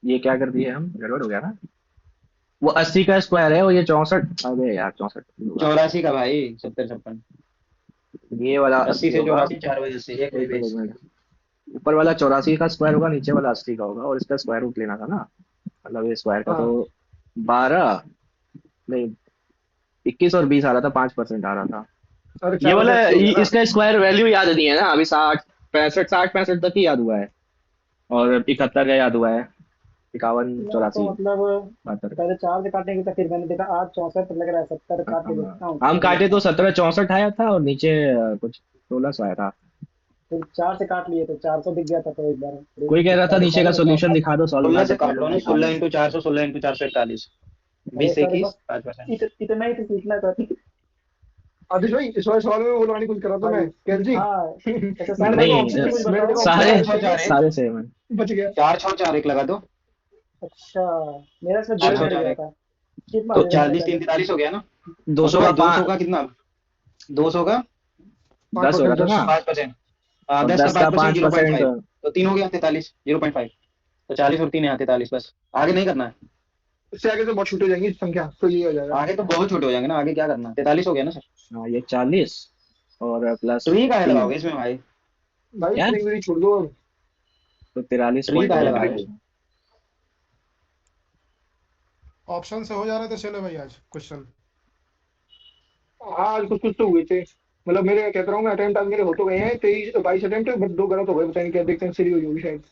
ये क्या कर दिए हम, गड़बड़ हो गया ना। वो 80 का स्क्वायर है और ये 64, अबे यार 64 84 का भाई 70 56, ये वाला 80 से होगा। 84 4 बजे से एक एक बेस। मिनट, ऊपर वाला 84 का स्क्वायर होगा, नीचे वाला 80 का होगा, और इसका स्क्वायर रूट लेना था ना, मतलब ये स्क्वायर का तो 12 नहीं 21 और 20 आ रहा था, 5% आ रहा था। अरे ये वाला 4 बजे इसका स्क्वायर वैल्यू याद नहीं है ना अभी, 60 65 तक ही याद हुआ है, और 71 का याद हुआ है, 51 तो 84 मतलब 72। पहले 4 से काटेंगे तो फिर मैंने देखा 8 64 लग रहा है, 70 काट के देखता हूँ। हम काटे तो 17 64 आया था, और नीचे कुछ 1600 आया था। फिर 4 से काट लिए तो 400 दिख गया था, तो एक बार कोई कह रहा था नीचे का सोल्यूशन दिखा दो, सॉल्व 16 से काट लो ना, 16 × 400, 16 × 441, 20 से 21 5%। इतना ही तो सीखना था। आदिश भाई इस वाले सवाल में वो वाली कुछ करा था मैं कैल जी हाँ ऐसे मैंने सारे देखो नहीं ऑप्शन कुछ मैंने देखो सारे ऑप्शन सारे सेम है। बच गया 4-6-4-1 लगा दो। अच्छा मेरा से चार दो छः कट चार गया एक। था चीप तो मार दिया मैंने 40 पहले 3 43 हो गया ना। 200 भाई का 200 का कितना? 200 का 10 होगा था ना 5%। और 10 का 10 का 5% 5%। 0.5। तो 3 हो गया 43 0.5। तो 40 और 3 यहाँ 43 बस। आगे नहीं करना है। इससे आगे तो बहुत छोटी हो जाएंगी संख्या तो ये हो जाएगा। आगे तो बहुत छोटे हो जाएंगे ना। आगे क्या करना है? 43 हो गया ना सर। हाँ ये 40 और प्लस ट्री का है 3 लगाओगे इसमें भाई? भाई क्या ट्रिक मेरी छोड़ दो अब। तो 43 ट्री का है लगा पॉइंट। रहे? ऑप्शन से हो जा रहे थे चलो भाई आज क्वेश्चन। आज कुछ कुछ तो हुए थे मतलब मेरे कहता रहा हूँ मैं अटेम्प्ट आज मेरे हो तो गए हैं 23 22 अटेम्प्ट बट 2 गलत हो गए पता नहीं क्या देखते हैं सीरी हुई होगी शायद।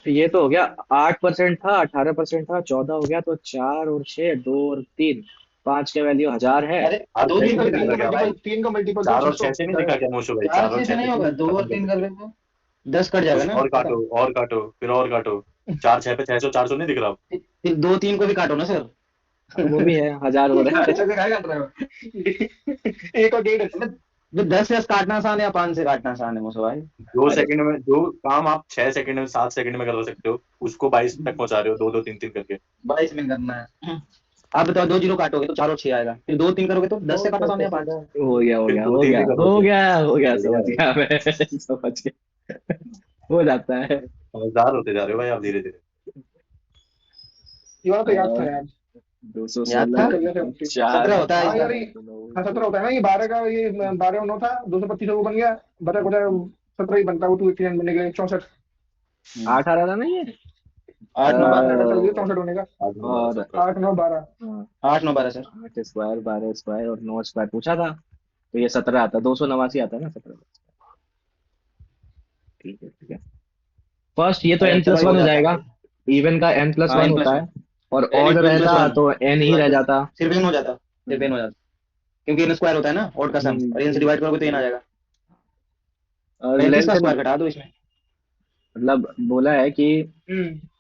ये तो हो गया 8% था 18% था 14 हो गया तो 4 और 6 2 और 3 5 का वैल्यू 1000 है। अरे हाँ, दो तीन तीन का कर नहीं रहे दिखा क्या हो भाई? भाई? 3 का मल्टीपल 4 और 6 से नहीं दिखा क्या मोशु भाई? 4 4 और 6 से 6 नहीं होगा। 2 और 3 कर रहे हो 10 कट जाएगा ना। और काटो और काटो फिर और काटो। 4 6 पे 600 400 नहीं दिख रहा? फिर 2 3 को भी काटो ना सर। वो भी है 1000 हो रहा है। अच्छा से क्या काट रहे हो? एक और डेढ़ जो 10 से काटना आसान है या 5 से काटना आसान है मुझे भाई? 2 अरे सेकंड में जो काम आप 6 सेकंड में 7 सेकंड में करवा सकते हो उसको 22 तक पहुंचा रहे हो 2 2 3 3 करके। 22 में करना है। आप बताओ 2 0 काटोगे तो 4 और 6 आएगा। फिर 2 3 करोगे तो 10 से काटना आसान है या 5? हो गया हो फिर गया 2 हो 3 गया भी कर हो दोगे। गया हो गया बढ़िया समझ है। गया मैं समझ गया हो जाता है। समझदार होते जा रहे हो भाई आप धीरे धीरे। ये वाला तो याद था और यार याद था? 216 कर लिया था 4 17 होता है हाँ इसका। यार ये हाँ 17 होता है ना ये 12 का ये 12 और 9 था 225 वो बन गया बता बता 17 ही बनता है वो 2 3 बनने के लिए 64 8 आ रहा था ना ये 8 9 हाँ 12 पता चल गया 64 होने का आज नहीं बता और सकता। 8 9 12 8 9 12 सर। 8 स्क्वायर 12 स्क्वायर और 9 स्क्वायर पूछा था तो ये 17 आता 289 आता है ना 17। ठीक है ठीक है। फर्स्ट ये तो n चलो प्लस ये हो 1 हो जाता जाएगा। है। इवन का n प्लस हाँ 1 n होता प्लस है और n odd into n plus रहता 1 तो n ही रह जाता। सिर्फ n हो जाता। सिर्फ n हो जाता क्योंकि n स्क्वायर होता है ना ऑड का सम और n से डिवाइड करोगे तो n आ जाएगा। 35 लेंथ का स्क्वायर घटा दो इसमें। मतलब बोला है कि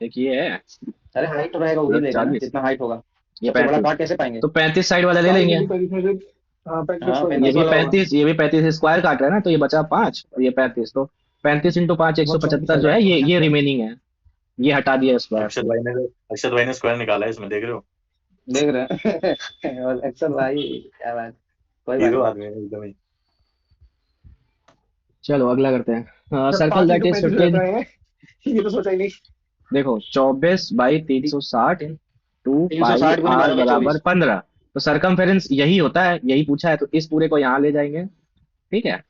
एक ये है अरे हाइट रहेगा वही मतलब देगा ना 40 जितना हाइट होगा। ये सबसे बड़ा 35 काट कैसे पाएंगे? तो 35 साइड वाला ले सारी लेंगे। की 35 में से हाँ 35 हाँ को ये 35 भी वाला होगा। 35 ये भी 35 स्क्वायर काट रहा है ना तो ये बचा 5 और ये 35 तो 35 इंटू 5 बहुत 175 जो है ये रिमेनिंग है ये हटा दिया स्क्वायर अक्षत भाई ने स्क्वायर निकाला है इसमें देख रहे हो? देख रहे हैं और अक्सर भाई क्या बात। कोई बात हीरो नहीं। आदमी है एकदम ही। चलो अगला करते हैं जब सर्कल 5 दैट इंटू इज 35 हो 15 जाता है ये तो सोचा ही नहीं देखो 24 बाई 360 2 पाई 360 गुने आर 12 बाई बराबर 24। 15 तो सरकमफेरेंस यही होता है यही पूछा है तो इस पूरे को यहाँ ले जाएंगे। ठीक है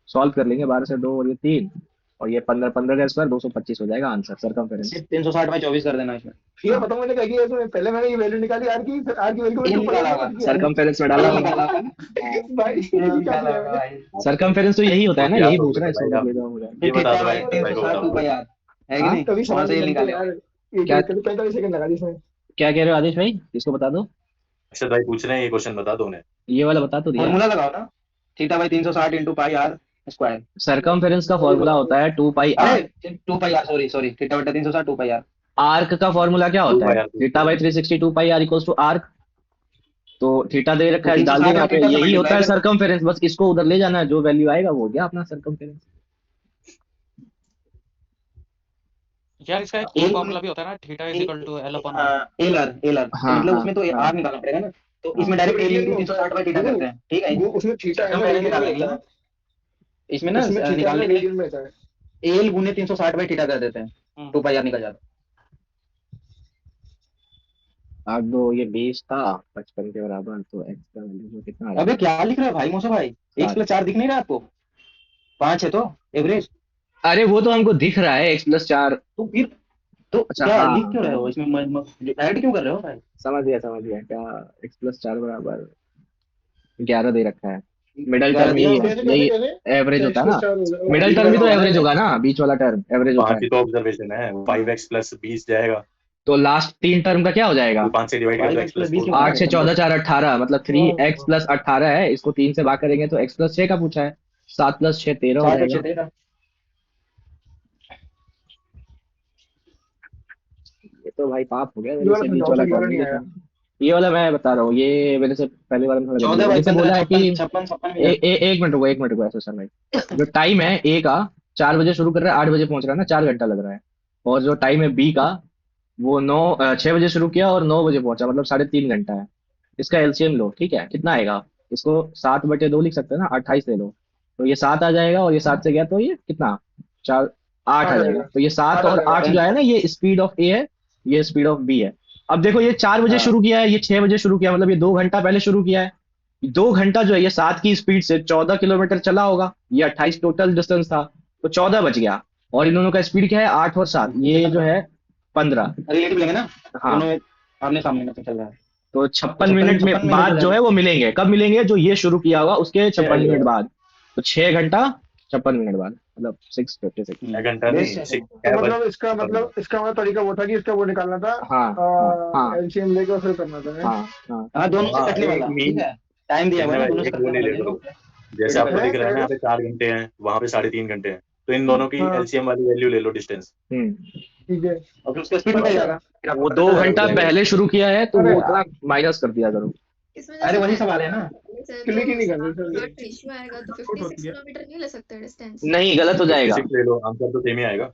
सॉल्व कर लेंगे 12 से 2 और ये 3 और ये 15 15 का स्क्वायर 225 हो जाएगा आंसर सरकमफेरेंस। सिर्फ 360 बाई 24 कर देना इसमें। ये बताऊं मैंने क्या किया इसमें पहले मैंने ये वैल्यू निकाली आर की फिर आर की वैल्यू ये को निकाला होगा। सरकमफेरेंस में डाला होगा। भाई ये ये क्या निकाला किया होगा मैंने भाई। सरकमफेरेंस तो यही होता है ना याद यही हो पूछ रहा है गया इसको भाई ले आप। जाओ मुझे। ये बता दो भाई भाई भाई को 360 बताओ। ऊपर यार है कि हाँ? नहीं? कभी कौन समझ से ये नहीं निकाले? यार ये क्या कभी 45 सेकंड लगा दी इसमें क्या कह रहे हो आदेश भाई इसको बता दो अक्षत भाई पूछ रहे हैं ये क्वेश्चन बता दो उन्हें। ये वाला बता तो दिया। फॉर्मूला लगाओ ना। Theta by 360 into pi R square. Circumference का फॉर्मूला होता है 2 पाई आर। अरे 2 pi R sorry sorry theta बटा 360 2 पाई आर। आर्क का फॉर्मूला क्या होता 2 पाई है R. Theta by 360 2 pi R equals to arc तो थीटा दे रखा तो है डाल 360 देंगे यहाँ बाई पे थीटा से यही होता है मल्टीप्लाई करो। सरकमफेरेंस बस इसको उधर ले जाना है जो वैल्यू आएगा वो हो गया अपना सरकमफेरेंस। यार इसका एक एक फॉर्मूला भी होता है ना theta is equal to L upon R. L R L R हाँ मतलब हाँ उसमें तो हाँ आर निकालना पड़ेगा ना। तो हाँ। इसमें डायरेक्ट एल रेडियन इंटू में होता 360 बाई थीटा है करते हैं ठीक है। वो उसमें थीटा है ना पहले रेडियन निकाल में लेंगे होता ना। है इसमें ना उसमें थीटा है ना निकालने के रेडियन में होता है लिए एल गुने 360 बाई थीटा कर देते हैं 2 पाई आर निकल जाता आठ दो ये 20 था 55 के बराबर तो एक्स का वैल्यू कितना आ है। अबे जाएगा क्या लिख रहा है भाई मौसा भाई? x सात। प्लस 4 दिख नहीं रहा आपको? 5 है तो एवरेज। अरे वो तो हमको दिख रहा है x प्लस 4। तो फिर तो अच्छा क्या हाँ लिख क्यों रहे हो इसमें? ऐड क्यों कर रहे हो भाई? समझ गया क्या x प्लस 4 बराबर 11 दे रखा है मिडल 11 टर्म दिया यही होगा। है कैसे कैसे यही कैसे एवरेज होता है ना मिडल बीच टर्म भी वाला तो होगा ना एवरेज एवरेज। होगा ना बीच वाला टर्म एवरेज होता 5 है ही तो ऑब्जर्वेशन है 5x प्लस 20 जाएगा। तो लास्ट 3 टर्म का क्या हो जाएगा तो 5 से डिवाइड कर दो 5x x प्लस प्लस 20 4। 8 से 14 4 18 मतलब 3x प्लस 18 है इसको 3 से भाग करेंगे तो x प्लस 6 का पूछा है 7 प्लस 6 13 हो 7 जाएगा। अच्छे थे ना। ये तो भाई पाप हो गया ये मेरे वाला से बीच समझाओ वाला सर ये वाला टर्म नहीं नहीं आया लिखा ये वाला मैं बता रहा हूँ, ये मेरे से पहले वाला में थोड़ा 14 गड़बड़ है। बाई जैसे 15 बोला है कि 56 56 एक मिनट रुको ऐसे सर भाई। जो टाइम है ए का 4 बजे शुरू कर रहा है, 8 बजे पहुंच रहा है ना, 4 घंटा लग रहा है। और जो टाइम है बी का, वो 6 बजे शुरू किया और 9 बजे पहुंचा, मतलब 3.5 घंटा है। इसका एलसीएम लो, ठीक है, कितना आएगा? इसको 7/2 लिख सकते हैं ना, 28 ले लो। तो ये 7 आ जाएगा, और ये 7 से गया तो ये कितना, 8 आ आठ आ जाएगा। जाएगा। तो ये 7 8 आ और जाएगा। 8 जो है ना, ये स्पीड ऑफ ए है, ये स्पीड ऑफ बी है। अब देखो, ये 4 बजे हाँ। शुरू किया है, ये 6 बजे शुरू किया, मतलब ये 2 घंटा पहले शुरू किया है। 2 घंटा जो है ये 7 की स्पीड से 14 किलोमीटर चला होगा। ये 28 टोटल डिस्टेंस था, तो 14 बच गया। और इन दोनों का स्पीड क्या है, 8 और 7, ये जो है 15। रिलेटिव लेंगे ना, हाँ, दोनों आमने सामने में चल रहा है। तो तो 56 56 मिनट में 56 मिनट हो बाद जो है जाएगा। वो मिलेंगे। कब मिलेंगे? जो ये शुरू किया होगा उसके 56 मिनट बाद। तो 6 घंटा 56 मिनट बाद, मतलब 6:56। 6 घंटा नहीं, बेस्ट। 6 तो मतलब इसका मतलब तरीका वो था कि इसका वो निकालना था, हाँ हाँ हाँ एलसीएम लेके और फिर करना था। हाँ हाँ हाँ, दोनों से हाँ, कटने एक वाला, मीन ठीक है। टाइम दिया हुआ है ना, दोनों से एक वो कटने ले वाला ले करो। देगा। जैसे आपको है दिख रहा है ना, यहाँ क्या? पे 4 घंटे हैं, वहां पे 3.5 घंटे हैं, तो इन दोनों की हाँ एलसीएम वाली वैल्यू ले लो, डिस्टेंस। ठीक है। और फिर उसका स्पीड बढ़ जाएगा, फिर आपको वो पता दो चल जाएगा घंटा उसका। पहले शुरू किया है, तो अरे वो उतना माइनस कर दिया करो। इसमें अरे जैसे वही सवाल है ना। क्लिक ही नहीं कर रही सर। अगर इश्यू आएगा तो 56 किलोमीटर नहीं ले सकते डिस्टेंस। नहीं, गलत हो जाएगा। 56 ले लो, आंसर तो सेम ही आएगा।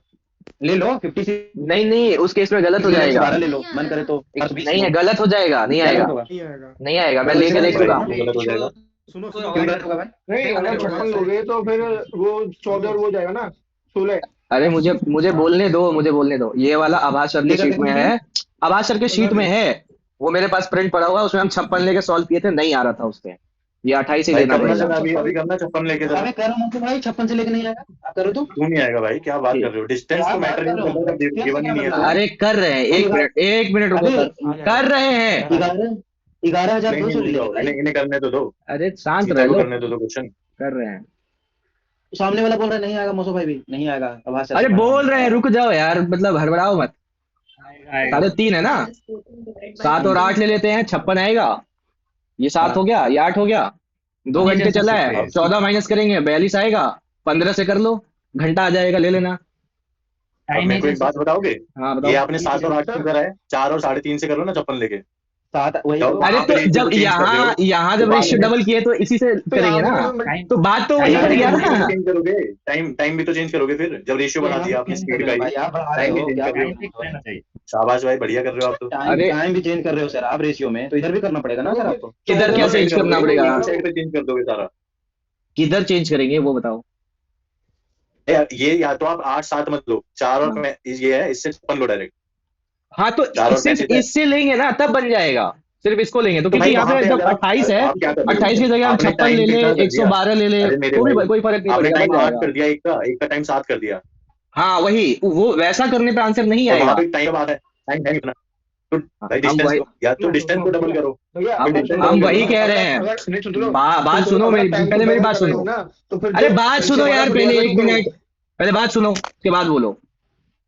ले लो 56 नहीं नहीं, उस केस में गलत हो जाएगा। 12 ले लो, मन करे तो 120 नहीं है, गलत हो जाएगा, नहीं आएगा, गलत होगा। नहीं आएगा। नहीं आएगा। मैं तो लेके इसमें देख भाई चुका क्यों हूँ। गलत हो जाएगा? सुनो क्यों सुनो गलत होगा भाई? नहीं, अगर 56 लोगे तो फिर वो 14 और वो जाएगा ना, 16। अरे मुझे मुझे बोलने दो, मुझे बोलने दो। ये वाला आभास सर की लेकर शीट देखो में फिर। है, आभास सर के शीट में है। वो मेरे पास प्रिंट पड़ा हुआ है, उसमें हम 56 लेके सॉल्व किए थे, नहीं आ रहा था उससे। ये 28 ही भाई लेना करना पड़ेगा। जरा, अभी करना 56 लेके जरा। अबे कह रहा हूँ तो भाई 56 से लेके नहीं आएगा, आप करो तो। क्यों नहीं आएगा भाई? क्या बात कर रहे हो? डिस्टेंस क्या तो बात मैटर कर नहीं रहे हो? करता, डिस्टेंस गिवन ही क्या नहीं है मतलब तो। अरे कर रहे हैं, एक मिनट रुको अबे सर, कर रहे हैं। 11,200 ले नहीं, लेंगे भाई। इन्हें करने तो दो, अरे शांत सीता रह को लो, करने तो दो क्वेश्चन। कर रहे हैं। सामने वाला बोल रहा है नहीं आएगा, मौसो भाई भी नहीं आएगा, आवाज से अरे पढ़ा बोल हूं। रहे हैं, रुक जाओ यार, मतलब हड़बड़ाओ मत। आएगा। 3.5 है ना, 7 और 8 ले लेते हैं, 56 आएगा। ये 7 हो गया, ये 8 हो गया। 2 घंटे कर चला सकते है, हैं। 14 माइनस करेंगे 42 आएगा। 15 से कर लो, घंटा आ जाएगा, ले लेना। अब टाइम मेरे को एक बात बताओगे? हाँ ये बताओ। आपने 7 और 8 क्यों करा है? 4 और 3.5 से करो ना 56 लेके। सात वही जाओ, तो। अरे वहां पे तो रेशियो जब को चेंज कर रहे हो, यहाँ तो जब बाद रेशियो में डबल किए तो इसी से तो करेंगे यहाँ ना। पे टाइम तो बात तो वही टाइम कर गया रेशियो ना। चेंज करोगे, टाइम भी तो चेंज करोगे फिर, जब रेशियो बना दिया आपने स्पीड का ही। भाई आप बढ़ा रहे टाइम भी हो, चेंज क्या कर रहे टाइम हो। फिक्स रहना चाहिए। शाबाश भाई, बढ़िया कर रहे हो आप तो। टाइम अरे टाइम भी चेंज कर रहे हो सर आप रेशियो में, तो इधर भी करना पड़ेगा ना सर आपको। किधर क्या दोनों चेंज साइड करना करोगे, पड़ेगा? एक साइड पे चेंज कर दोगे सारा। किधर चेंज करेंगे वो बताओ। ये या तो आप 8-7 मत लो, 4 और ये है, इससे 56 लो डायरेक्ट। हाँ तो 4 और सिर्फ 35 है। इससे लेंगे ना, तब बन जाएगा। सिर्फ इसको लेंगे तो, तो क्योंकि भाई यहाँ वहां पे पे जब अगर 28 है, आप क्या कर रहे 28 की हो? जगह हम आपने 56 टाइम ले ले, कितना कर दिया? 112 ले ले, अरे मेरे तो भी भाई, कोई फर्क नहीं आपने पड़ेगा, टाइम बन 8 जाएगा। कर दिया, एक का टाइम 7 कर दिया, हाँ वही, वो वैसा करने पे आंसर नहीं और वहां आएगा। पे टाइम आ रहा है, टाइम है कितना? तो भाई हम डिस्टेंस वही को, या तो डिस्टेंस को डबल करो, भैया फिर डिस्टेंस हम डबल वही करो ना। कह रहे हैं। अगर नहीं सुन लो, बात सुनो मेरी, टाइम को पहले मेरी डबल बात कर रहे सुनो। हो ना, तो फिर अरे जो बात एलसीएम सुनो आ रहा है, यार, तो पहले डिवाइड 1 बाय 2 मिनट, करो। पहले बात सुनो उसके बाद बोलो।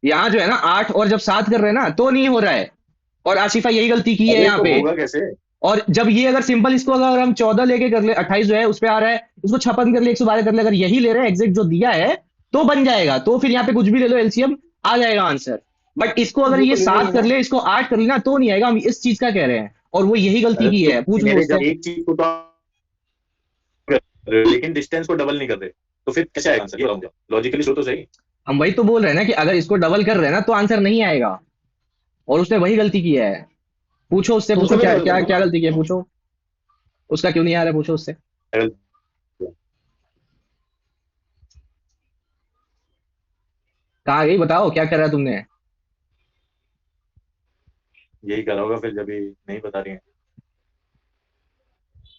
यहाँ जो है ना 8 और जब 7 कर रहे हैं ना, तो नहीं हो रहा है। और आशिफा यही गलती की है अरे यहाँ तो पे। होगा कैसे? और जब ये अगर सिंपल इसको अगर हम 14 लेके कर ले, 28 जो है उस पे आ रहा है, इसको 56 कर ले, 112 कर ले, अगर यही ले रहे हैं एग्जैक्ट जो दिया है, तो बन जाएगा। तो फिर यहाँ पे कुछ भी ले लो, एलसीएम आ जाएगा आंसर। बट इसको अगर वो ये तो ले 7 लेंगे कर ना। ले, इसको 8 कर लेना, तो नहीं आएगा। हम इस चीज का कह रहे हैं, और वो यही गलती अरे की तो है, पूछ लो मेरे उससे। जब एक चीज को तो कर रहे हो, लेकिन डिस्टेंस को डबल नहीं कर रहे, तो फिर कैसे आएगा आंसर? ये बताओ मुझे, लॉजिकली सोचो तो सही। हम वही तो बोल रहे हैं ना कि अगर इसको डबल कर रहे हैं ना, तो आंसर नहीं आएगा। और उसने वही गलती की है। पूछो उससे, तो पूछो उसको भी क्या डबल क्या करो क्या ना। गलती की है, पूछो उसका क्यों नहीं आ रहा है, पूछो उससे। कहाँ गई बताओ, क्या कर रहा है तुमने? यही करा होगा फिर, जब भी नहीं बता रही है।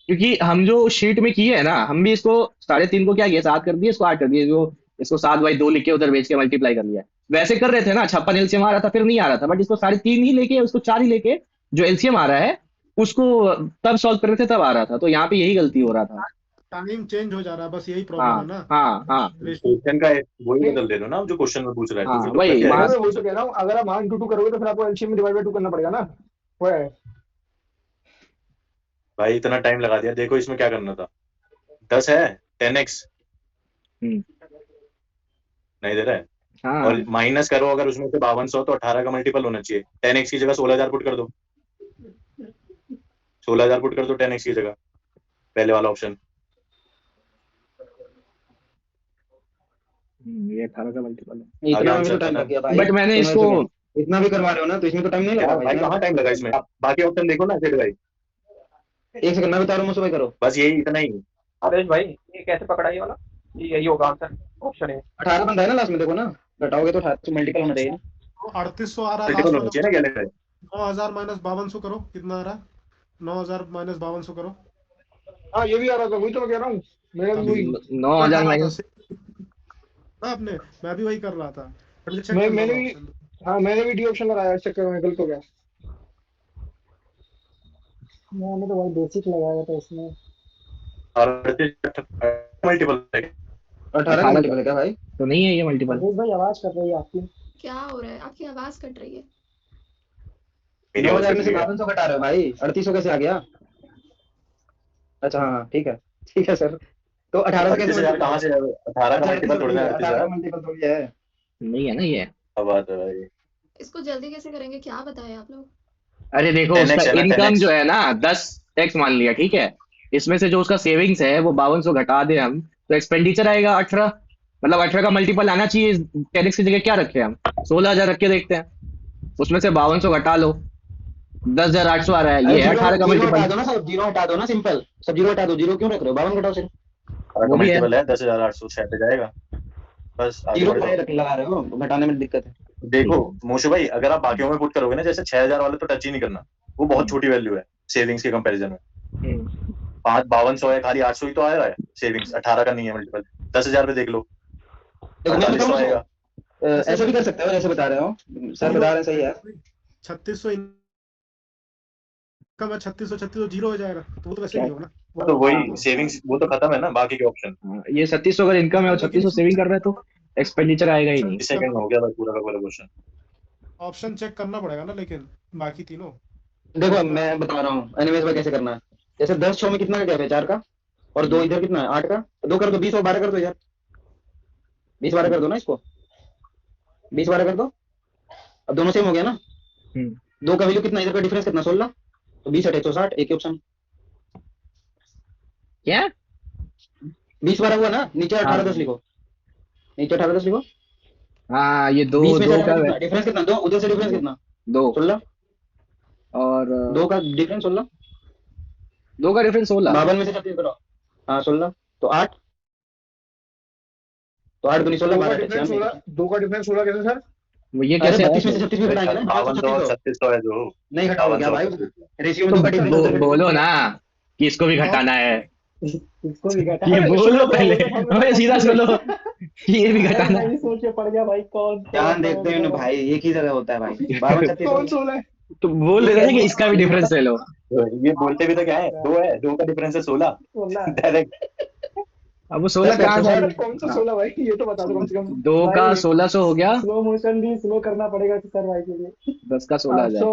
क्योंकि हम जो शीट में किए है ना, हम भी इसको 3.5 को क्या किया, 7 कर दिए, इसको 8 कर दिए, जो इसको 7/2 लिख के उधर भेज के मल्टीप्लाई कर लिया। वैसे कर रहे थे ना, 56 एलसीएम आ रहा था, फिर नहीं आ रहा था। बट इसको 3.5 ही लेके, उसको 4 ही लेके, जो एलसीएम आ रहा है उसको तब सॉल्व कर रहे थे, तब आ रहा था। तो यहाँ पे यही गलती हो रहा था। टाइमिंग चेंज हो जा रहा है, बस यही प्रॉब्लम हाँ है ना। हाँ हाँ क्वेश्चन का वही बदल दे दो ना, जो क्वेश्चन में पूछ रहा है, तो हाँ, फिर तो वही कट जाएगा। मैं वही तो कह रहा हूँ, अगर आप 1 2 करोगे तो फिर आपको एलसीएम में डिवाइड बाय 2 करना पड़ेगा ना। वो है। भाई इतना टाइम लगा दिया, देखो इसमें क्या करना था। 10 है, 10x हम्म, नहीं दे रहा है, हाँ और माइनस करो अगर उसमें से 5200, तो 18 का मल्टीपल होना चाहिए। 10x की जगह 16,000 पुट कर दो। 16,000 पुट कर दो 10x की जगह, पहले वाला ऑप्शन। ये 18 का मल्टीपल है, इतना में भी आंसर तो टाइम था लग गया भाई। बट मैंने सुनो इसको सुनो, इतना भी करवा रहे हो ना तो इसमें तो टाइम नहीं क्या लगा भाई, भाई। कहाँ टाइम लगा इसमें? आप बाकी ऑप्शन देखो ना सेठ भाई, एक सेकंड मैं बता रहा हूँ, मुझसे भाई करो। बस यही इतना ही। आदेश भाई ये कैसे पकड़ा ये वाला? ये यही होगा आंसर, ऑप्शन है। 18 बनता है ना लास्ट में, देखो ना घटाओगे तो 18 मल्टीपल होना चाहिए। 3800 आ रहा है मल्टीपल लास्ट होना चाहिए ना, क्या लिखा है? 9000 माइनस 5200 करो, कितना आ रहा है? 9000 माइनस 5200 करो। हाँ ये भी आ रहा था, वही तो मैं कह रहा हूँ, मेरा भी वही 9,000 माइनस ना आपने, मैं भी वही कर रहा था। पर चेक मैं कर मैंने लो भी ऑप्शन। हाँ मैंने भी डी ऑप्शन लगाया, इस चक्कर में गलत हो गया। मैंने तो भाई बेसिक लगाया था इसमें। और मल्टीपल है। 18 का मल्टीपल है क्या भाई? तो नहीं है ये मल्टीपल। आदेश भाई आवाज कर रही है आपकी। क्या हो रहा है? आपकी आवाज कट रही है। मेरी आवाज 9000 में कट से रही है। 5200 घटा रहे हो भाई, 3800 कैसे आ गया? अच्छा हाँ ठीक है, ठीक है सर। तो 18 से कैसे 38,000 कहाँ से? 18 का मल्टीपल थोड़ी ना 18 का मल्टीपल थोड़ी है। नहीं है ना ये। अब बात है भाई। इसको जल्दी कैसे करेंगे, क्या बताएं आप लोग? अरे देखो 10x उसका है ना, इनकम 10x। जो है ना 10x मान लिया, ठीक है। इसमें से जो उसका सेविंग्स है वो 5200 घटा दे हम, तो एक्सपेंडिचर आएगा 18। मतलब 18 का मल्टीपल आना चाहिए। 10x की जगह क्या रखे हम? 16,000 रख के देखते हैं। उसमें से 5200 घटा लो, 10,800 आ रहा है, ये है 18 का जीरो हटा मल्टीपल। दो ना सब, जीरो हटा दो ना, सिंपल सब जीरो हटा दो। जीरो क्यों रख रहे हो? 52 घटाओ सिर्फ। वो भी है। मल्टीपल है 10,800 6 पे जाएगा। बस आगे जीरो बढ़ जाओ। लगा रहे हो, घटाने में दिक्कत है। देखो मोशु भाई, अगर आप बाकियों में पुट करोगे ना, जैसे 6,000 वाले तो टच ही नहीं करना, वो बहुत छोटी वैल्यू है सेविंग्स के कंपैरिजन में। 5200 है, खाली 800 ही तो आ रहा है सेविंग्स, 18 का नहीं है मल्टीपल। 10,000 पे देख लो, देखो मैं 4800 बताऊं आएगा। ऐसे भी कर सकते हो जैसे बता रहे हो सर, बता रहे हैं सही है। 3600 इनकम है, 3600 जीरो हो जाएगा, तो वो तो वैसे क्या? ही होगा ना। तो वही सेविंग्स वो तो खत्म है ना, बाकी के ऑप्शन। ये 3600 अगर इनकम है और 3600 सेविंग कर रहे हैं तो एक्सपेंडिचर आएगा ही नहीं। इस सेकंड में हो गया भाई पूरा का पूरा क्वेश्चन। ऑप्शन चेक करना पड़ेगा ना, लेकिन बाकी तीनों। देखो मैं बता रहा हूँ एनिमेज में कैसे करना है। जैसे 10 6 में कितना का गैप है? 4 का, और 2 इधर कितना है? 8 का। 2 कर दो 20 और 12 कर दो यार, 20 12 कर दो ना इसको, 20 12 कर दो। अब दोनों सेम हो गया ना। 2 का वैल्यू कितना, इधर का डिफरेंस कितना? 16। तो 20 8 160, एक ही ऑप्शन। क्या 20 12 हुआ ना, नीचे 18 10 लिखो, नीचे 18 10 लिखो। हाँ ये 2 20 में से 2 का कितना डिफरेंस? कितना? 2 उधर से डिफरेंस कितना? 2 16। और 2 का डिफरेंस 16। 2 का डिफरेंस 16। 52 में से 36 करो। हाँ 16 तो 8, तो 8 दूनी 16 2 का 12 डिफरेंस 96। 16, 2 का डिफरेंस 16 कैसे सर? वो ये अरे कैसे है? 32 में से 36 भी घटाएंगे ना, 5200 और 3600 है जो। नहीं घटाओगे क्या भाई? रेशियो में तो 2 का डिफरेंस बोलो ना कि इसको भी घटाना है। इसको भी घटा। ये अरे, बोलो सुनो, पहले, बोलो, बोलो, हमें सीधा सुनो कि ये भी घटाना मैं है। भी सोच के पड़ गया भाई, कौन ध्यान देखते हैं भाई, एक ही जगह होता है भाई। 52 36 कौन 16 है? तो बोल देना कि इसका भी डिफरेंस ले लो। ये बोलते भी तो क्या है, 2 है, 2 का डिफरेंस है 16 बोलना। डायरेक्ट। अब वो 16 कहाँ से सर कौन सा 16 भाई, ये तो बता दो कम से कम। 2 का भाई, 1600 हो गया, स्लो मोशन भी स्लो करना पड़ेगा तो सर भाई के लिए। 10 का 16,000।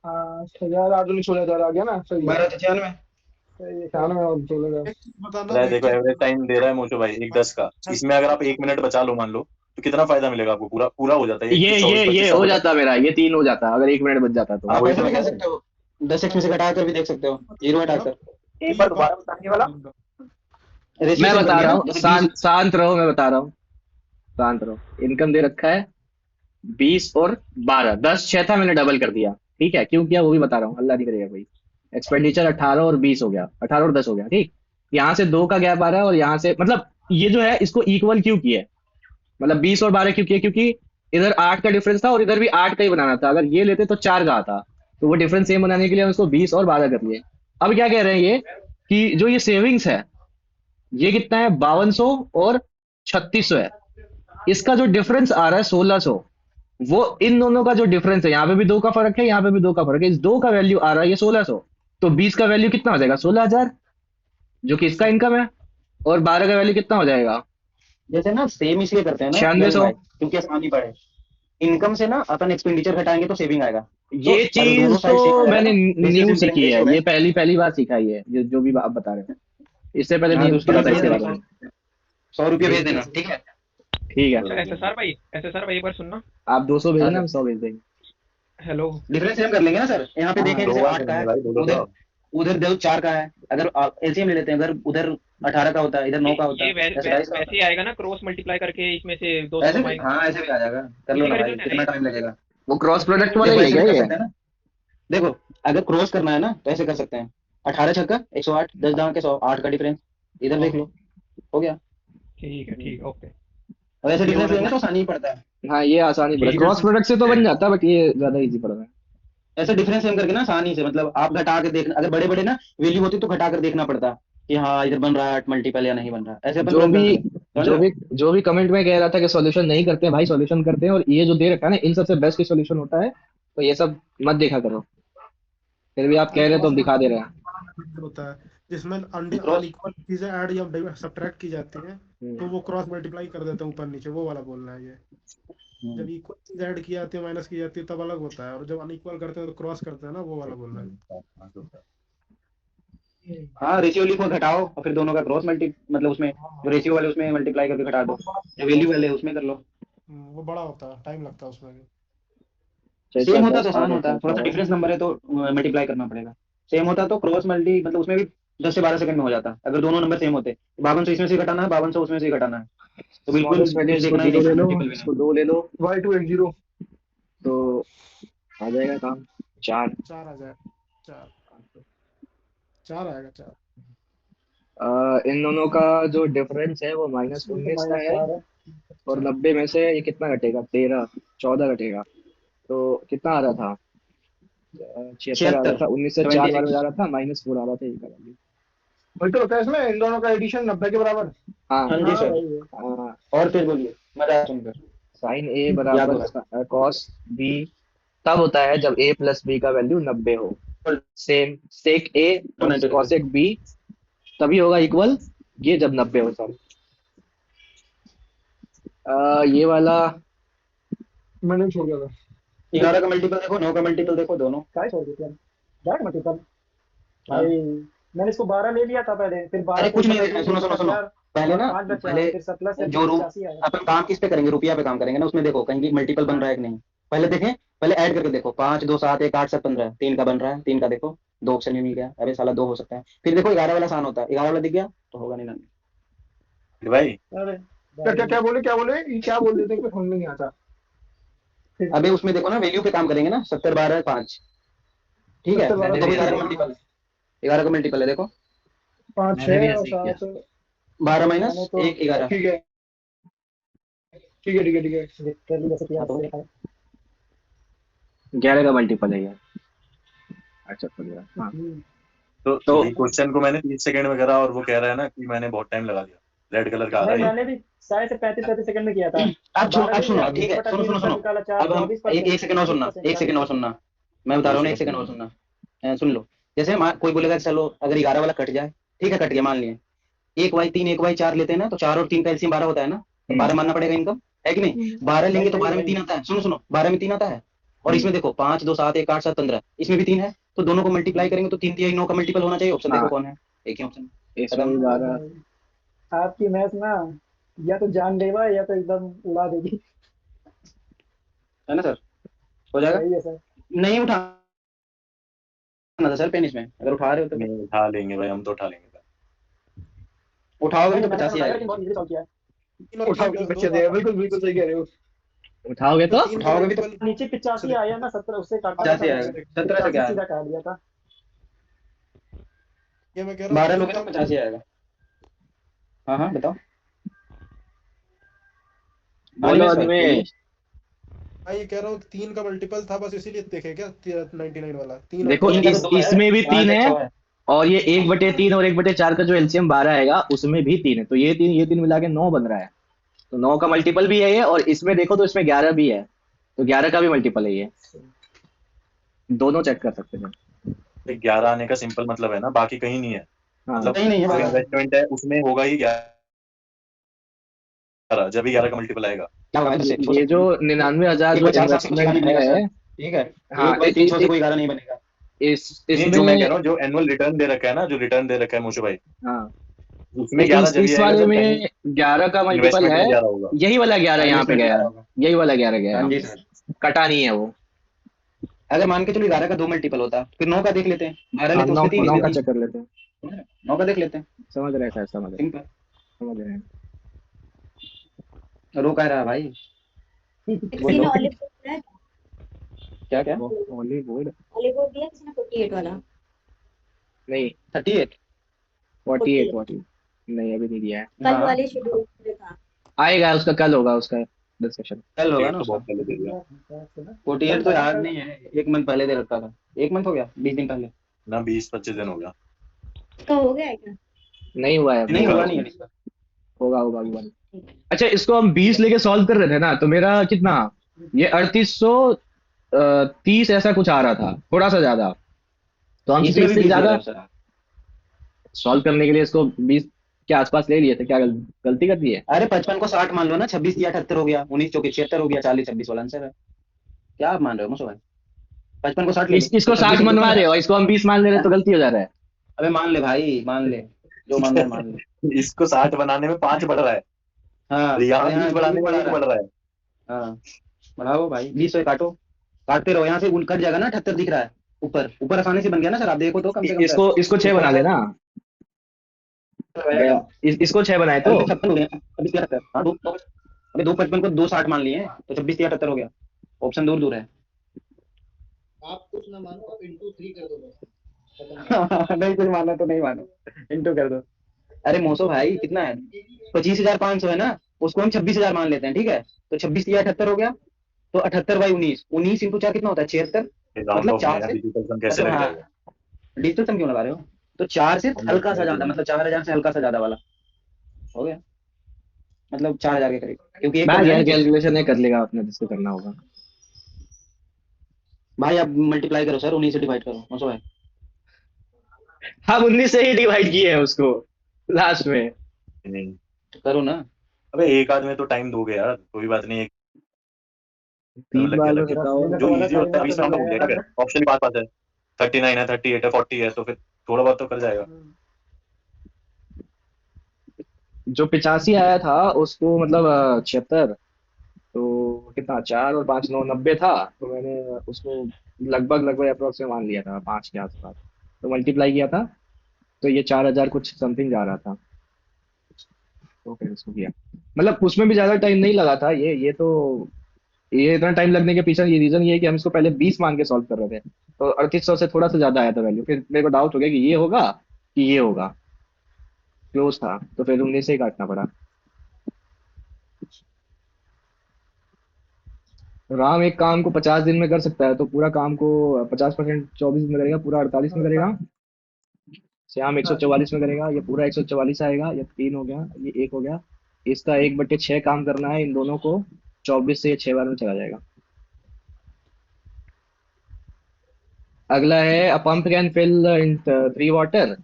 8,000 8 दूनी 16,000 आ गया ना, सही है। 12 96। सही है। 96 और 16,000। एक चीज बताना, है, देखो एवरेज टाइम दे रहा है मोशु भाई 1:10 का। इसमें अगर आप 1 मिनट बचा लो मान लो, तो कितना फायदा मिलेगा आपको? पूरा पूरा हो जाता है। ये हो जाता मेरा, ये 3 हो जाता अगर 1 मिनट बच जाता तो। आप ऐसे भी कर सकते हो, 10x में से घटा कर भी देख सकते हो, जीरो हटा कर। एक बार दोबारा बताने वाला। रेशियो मैं से बता बढ़ गया रहा ना, हूँ, जैसे शांत रहो, मैं बता रहा हूँ, शांत रहो। इनकम दे रखा है 20 और 12, 10 6 था, मैंने डबल कर दिया। ठीक है, क्यों किया वो भी बता रहा हूँ, अल्लाह नहीं करेगा कोई। एक्सपेंडिचर 18 और 20 हो गया, 18 और 10 हो गया। ठीक, यहाँ से 2 का गैप आ रहा है और यहाँ से, मतलब ये जो है इसको इक्वल क्यों किया है? मतलब 20 और 12 क्यों किया? क्योंकि इधर 8 का डिफरेंस था और इधर भी 8 का ही बनाना था। अगर ये लेते तो 4 का आता, तो वो डिफरेंस सेम बनाने के लिए हम इसको 20 और 12 कर लिए। अब क्या कह रहे हैं ये कि जो ये सेविंग्स है ये कितना है? 5200 और 3600 है। इसका जो डिफरेंस आ रहा है 1600, वो इन दोनों का जो डिफरेंस है, यहाँ पे भी 2 का फर्क है, यहाँ पे भी 2 का फर्क है। इस 2 का वैल्यू आ रहा है ये 1600, तो 20 का वैल्यू कितना हो जाएगा? 16,000, जो कि इसका इनकम है। और 12 का वैल्यू कितना हो जाएगा? जैसे ना सेम इसलिए करते हैं ना 9600। भाई, क्योंकि आसान ही पड़े। इनकम से ना अपन एक्सपेंडिचर घटाएंगे तो सेविंग आएगा। ये तो अगर दोनों चीज साइड सेम तो आएगा मैंने ना, न्यू रेशियो सीखी है, रेशियो ये पहली बार सीखा है ये जो भी आप बता रहे हैं। इससे पहले हाँ, नहीं तो उसके पता लिए था इसके भेज बारे में। देना, 100 रुपये भेज देना, ठीक है। ठीक है, एसएसआर भाई एक बार सुनना। आप 200 भेजना, हाँ, हम 100 भेज देंगे। हेलो। डिफरेंस सेम कर लेंगे ना सर। यहाँ पे देखें दो जैसे बार 8 का है, भाई, बोलो उधर तो। उधर देखो 4 का है, अगर एलसीएम ले लेते हैं, अगर उधर 18 का होता है, इधर 9 का होता ये है, ऐसे 22 का वैसे ही आएगा ना, क्रॉस मल्टीप्लाई करके इसमें से 2 होता है। ऐसे भी, कमाएंगे। हाँ ऐसे भी आ जाएगा, कर लो इसी ना का भाई, रिजल्ट है कितना ना टाइम लगेगा। वो क्रॉस प्रोडक्ट वाला देखो ही है ऐसे क्या भी कर ये? सकते हैं ना, देखो अगर क्रॉस करना है ना तो ऐसे कर सकते हैं, 18 छक्का 108, 10 दांव के 100, 8 का डिफरेंस, इधर देख लो, हो गया। ठीक ओके। और ऐसे ये डिफरेंस वाला लेंगे तो आसानी ही पड़ता है, हाँ ये आसानी पड़ा, क्रॉस प्रोडक्ट से तो बन जाता है, बट ये ज्यादा इजी पड़ रहा है। ऐसे डिफरेंस सेम करके ना आसानी से, मतलब आप घटा के देखना, अगर बड़े बड़े ना वैल्यू होती तो घटा कर देखना पड़ता कि हाँ इधर बन रहा है 8 मल्टीपल या नहीं बन रहा, ऐसे अपन जो तुरंत भी कर लेते, समझ रहे हो? जो भी कमेंट में कह रहा था कि सॉल्यूशन नहीं करते हैं, भाई सॉल्यूशन करते हैं, और ये जो दे रखा है ना इन सबसे बेस्ट सॉल्यूशन होता है, तो ये सब मत देखा करो। फिर भी आप कह रहे हैं तो हम दिखा दे रहे हैं। होता है जिसमें क्रॉस अनइक्वल चीजें ऐड या सब्ट्रैक्ट की जाती हैं, तो वो क्रॉस मल्टीप्लाई कर देते हैं ऊपर नीचे, वो वाला बोलना है ये। जब इक्वल चीज ऐड की जाती है माइनस की जाती है तब अलग होता है, और जब अनइक्वल करते हैं तो क्रॉस करते हैं ना, वो वाला बोलना है। हाँ रेशियो लिखो, घटाओ और फिर दोनों का क्रॉस मल्टी, मतलब उसमें जो रेशियो वाले उसमें मल्टीप्लाई करके घटा दो, जो वैल्यू वाले उसमें कर लो। वो बड़ा होता है, टाइम लगता है उसमें भी। सेम होता तो आसान होता, थोड़ा सा डिफरेंस नंबर है तो मल्टीप्लाई करना पड़ेगा। सेम होता तो क्रॉस मल्टी, मतलब उसमें भी 10 से 12 सेकंड में हो जाता, अगर दोनों नंबर सेम होते। 5200 इसमें से घटाना है, 5200 उसमें से घटाना है, तो बिल्कुल स्मॉलेस्ट वैल्यू कुछ इसको देखना ही 0 ले नहीं, लो, मल्टीपल भी इसको 2 ले लो, Y210 तो आ जाएगा काम 4। 4 आ जाए, 4 4 आएगा 4। इन दोनों का जो डिफरेंस है वो -19 का है, -4 है। और 90 में से ये कितना घटेगा? 13 14 घटेगा, तो कितना आ रहा था? 76 आ रहा 76 था, 19 से 4 बार में 76। जा रहा था, -4 आ रहा था, ये का वैल्यू। वही तो होता है इसमें, इन दोनों का एडिशन 90 के बराबर। हाँ हाँ जी हाँ सर, वही है। हाँ, और फिर बोलिए, मजा आया सुनकर, साइन ए याद हो बराबर कॉस बी तब होता है जब a प्लस बी का वैल्यू 90 हो। रहा सेम सेक ए और 90 डिग्री। कॉसेक बी तभी होगा इक्वल, ये जब 90 हो सब। ये वाला मैंने छोड़ दिया था। 11 का मल्टीपल देखो, 9 का मल्टीपल देखो, दोनों। क्या छोड़ दिया डायरेक्ट मल्टीपल? हाँ। भाई मैंने इसको 12 ले लिया था पहले, फिर 12 अरे को कुछ नहीं ऊपर देखना, रख सुनो दिया, सुनो सुनो, यार पहले ना, 5 बचा, पहले फिर 17 से जो 85 आया। अपन काम किस पे करेंगे, रुपया पे काम करेंगे ना, उसमें देखो कहीं की मल्टीपल बन रहा है कि नहीं, पहले देखें, पहले ऐड करके देखो, 5 2 7 1 8 7 15, 3 का बन रहा है, 3 का देखो, 2 ऑप्शन में मिल गया, अरे साला 2 हो सकता है, फिर देखो 11 वाला आसान होता है, 11 वाला दिख गया तो होगा नहीं ना। भाई अरे क्या क्या क्या बोले ये क्या बोल देते हैं, कुछ समझ में नहीं आता। अबे उसमें देखो ना, वैल्यू पे काम करेंगे ना, 70 12 5, ठीक है, 70 12 देखो 11 का मल्टीपल, 11 का मल्टीपल है, देखो 5 मैंने भी 6 और ऐसे ही 7। 12 माइनस मैंने तो 1 11। ठीक है ठीक है ठीक है ठीक है। लिटरली जैसे कि आपसे लिखा है। 11 का मल्टीपल है ये। अच्छा चलिए, हाँ तो ये क्वेश्चन को मैंने 30 सेकंड में करा और वो कह रहा है ना कि मैंने बहुत टाइम लगा दिया, रेड कलर का आ रहा नहीं है। मैंने भी शायद से 35 सेकंड में किया था। अब सुनो, ठीक है, सुनो सुनो सुनो, निकाला अब हम 4 एक सेकंड और सुनना, एक सेकंड और सुनना, मैं बता रहा हूँ ना, एक सेकंड और सुनना, सुन लो। जैसे कोई बोलेगा कि चलो अगर 11 वाला कट जाए, ठीक है कट गया, मान लिए 1y3 1y4 लेते हैं ना, तो 4 और 3 का एलसीएम 12 होता है ना, तो 12 मानना पड़ेगा इनकम, है कि नहीं? 12 लेंगे तो 12 में 3 आता है, सुनो सुनो, 12 में 3 आता है, और इसमें देखो 5 2 7 1 8 7 15, इसमें भी 3 है, तो दोनों को मल्टीप्लाई करेंगे तो 3 3 9 का मल्टीपल होना चाहिए, ऑप्शन देखो कौन है, एक ही ऑप्शन। इसमें भी 12। आपकी मैथ ना या तो जानलेवा है या तो एकदम उड़ा देगी। है ना सर, हो जाएगा? सही है सर। नहीं उठाना था सर पेन, इसमें अगर उठा रहे हो तो नहीं उठा लेंगे भाई, हम तो उठा लेंगे। उठाओगे तो मैंने 85 बताया आएगा। कि बहुत इजीली सॉल्व किया है। उठाओ के बच्चे दे, बिल्कुल सही कह रहे हो। उठाओगे तो उठाओगे भी तो नीचे 85 आया ना, 17 उससे काटा 85 आएगा, 17 से क्या सीधा है, काट दिया था। ये मैं कह रहा 12 हूँ लोगे तो 85 आएगा। हाँ हाँ बताओ, बोलो सर, अनिमेश। मैं ये कह रहा हूँ 3 का मल्टीपल था, बस इसीलिए देखे क्या 99 वाला 3 देखो इसमें भी 3 है, और ये 1/3 और 1/4 का जो एलसीएम 12 आएगा उसमें भी 3 है, तो ये 3 मिला के 9 बन रहा है, तो 9 का मल्टीपल भी है ये, और इसमें देखो तो इसमें 11 भी है, तो 11 का भी मल्टीपल है ये, दोनों चेक कर सकते हैं। 11 आने का सिंपल मतलब है ना, बाकी कहीं नहीं है, हाँ मतलब नहीं है, इन्वेस्टमेंट है उसमें होगा ही 11, जब भी 11 का मल्टीपल आएगा। ये जो 99,000 जो इन्वेस्टमेंट है, ठीक है, हाँ 1/300 से कोई 11 नहीं बनेगा। नहीं जो मैं कह इसमें, रहा हूँ, जो एनुअल रिटर्न दे रखा है ना, जो रिटर्न दे रखा है मोशो भाई, हाँ उसमें 11 जब इस वाले में 11 का मल्टीपल इन्वेस्टमेंट है, में 11 होगा। यही वाला 11 यहाँ पे गया, यही वाला 11 गया, हाँ जी सर, कटा नहीं है वो। अगर मान के चलो 11 का 2 मल्टीपल होता फिर 9 का देख लेते हैं, 12 हाँ लेते 9 उसमें 3 9 का इसमें चेक कर लेते हैं। 3, 9 का देख लेते हैं, समझ रहे हैं सर, समझ रहे हैं, सिंपल। समझ रहे हैं। रो क्या रहा भाई, किसी बोलो ने ऑलिव बोर्ड दिया है? क्या क्या हॉलीवुड ऑलिव बोर्ड दिया किसी ने 48 वाला? नहीं, 38। 48 40 नहीं अभी नहीं दिया है। कल हाँ वाले शेड्यूल में था। आएगा उसका, कल होगा उसका डिस्कशन। कल होगा डेट ना तो उसका। बहुत पहले दे दिया 48 तो याद नहीं है, 1 मंथ पहले दे रखा था। 1 मंथ हो गया, 20 दिन पहले। ना, 20-25 दिन हो गया। तो हो गया है क्या? नहीं हुआ है अभी, नहीं कल हुआ होगा। नहीं है इसका। होगा होगा होगा। अच्छा इसको हम 20 लेके सॉल्व कर रहे थे ना, तो मेरा कितना, ये 3830 ऐसा कुछ आ रहा था, थोड़ा सा ज्यादा। तो हम इसमें भी इससे 20 ले ज्यादा रहे हो सर। सॉल्व करने के लिए इसको 20 के आसपास ले लिए थे, क्या गलती कर दी है? अरे 55 को 60 मान लो ना, 26 या 78 हो गया, 19 चौके 76 हो गया, 40 26 वाला आंसर है। क्या आप मान रहे हो मुझे भाई? 55 को 60 ले ली इसको तो 60 26 इंटू मनवा 3 रहे है। हो, इसको हम 20 मान ले रहे हैं तो गलती हो जा रहा है। अबे मान ले भाई, मान ले, जो मानना है मान ले। इसको 60 बनाने में 5 बढ़ रहा है, हाँ और यहाँ और यहाँ 20 बढ़ाने में बढ़ा 1 रहा है। बढ़ रहा है। हाँ बढ़ाओ भाई, 20 से काटो, काटते रहो, यहाँ से उल कट जाएगा ना, 78 दिख रहा है ऊपर, ऊपर आसानी से बन गया ना सर, आप देखो तो कम से कम सर। इसको 6 बना लेना, इसको 6 बनाए तो। अभी 56 हो गया, 26 73। हाँ अभी 255 को 260 मान लिए हैं, तो 26 73 हो गया। ऑप्शन दूर दूर है। आप कुछ ना मानो, आप इंटू 3 कर दो बस। नहीं कुछ मानो तो नहीं मानो, इंटू कर दो। अरे मोसो भाई कितना है, 25,500 है ना, उसको हम 26,000 मान लेते हैं, ठीक है। तो 26 या 78 हो गया, तो 78 बाई 19, 19 इंटू 4 कितना होता है, 76। राउंड मतलब ऑफ 4 में से, डिजिटल सम कैसे मतलब लग हाँ जाएगा? डिजिटल सम क्यों लगा रहे हो, तो 4 से हल्का सा ज्यादा, मतलब 4,000 से हल्का सा ज्यादा वाला हो गया, मतलब 4,000 के करीब, क्योंकि एक तो मैं है यार ना कि कैलकुलेशन नहीं कर लेगा आपने, जिसको करना होगा। भाई आप मल्टीप्लाई करो सर, 19 से डिवाइड करो मोसो भाई। हम 19 से ही डिवाइड किए हैं उसको लास्ट में। नहीं, करो ना। अबे एक आध में तो टाइम दोगे यार, कोई बात नहीं, एक 3 बार में लग गया। बताओ। जो इजी होता है 20 राउंड हो गया, ठीक है, ऑप्शन भी पास है, 39 है, 38 है, 40 है, तो फिर थोड़ा बहुत तो कर जाएगा। जो 85 आया था उसको मतलब 76, तो कितना, 4 और 5 9 90 था, तो मैंने उसको लगभग लगभग अप्रोक्स में मान लिया था 5 के आसपास, तो मल्टीप्लाई किया था, तो ये 4000 कुछ समथिंग जा रहा था, तो फिर इसको किया। मतलब उसमें भी ज्यादा टाइम नहीं लगा था, ये इतना टाइम लगने के पीछे ये रीजन ये है कि हम इसको पहले 20 मान के सॉल्व कर रहे थे, तो 3800 से थोड़ा सा ज्यादा आया था वैल्यू, फिर मेरे को डाउट हो गया कि ये होगा कि ये होगा, क्लोज था, तो फिर 19 से ही काटना पड़ा। राम एक काम को 50 दिन में कर सकता है, तो पूरा काम को 50% 24 दिन में करेगा, पूरा 48 में करेगा। श्याम 144 में करेगा, ये पूरा 144 आएगा, ये 3 हो गया, ये 1 हो गया, इसका 1/6 काम करना है इन दोनों को, 24 से ये 6 बार में चला जाएगा। अगला है a pump can fill in 3 water,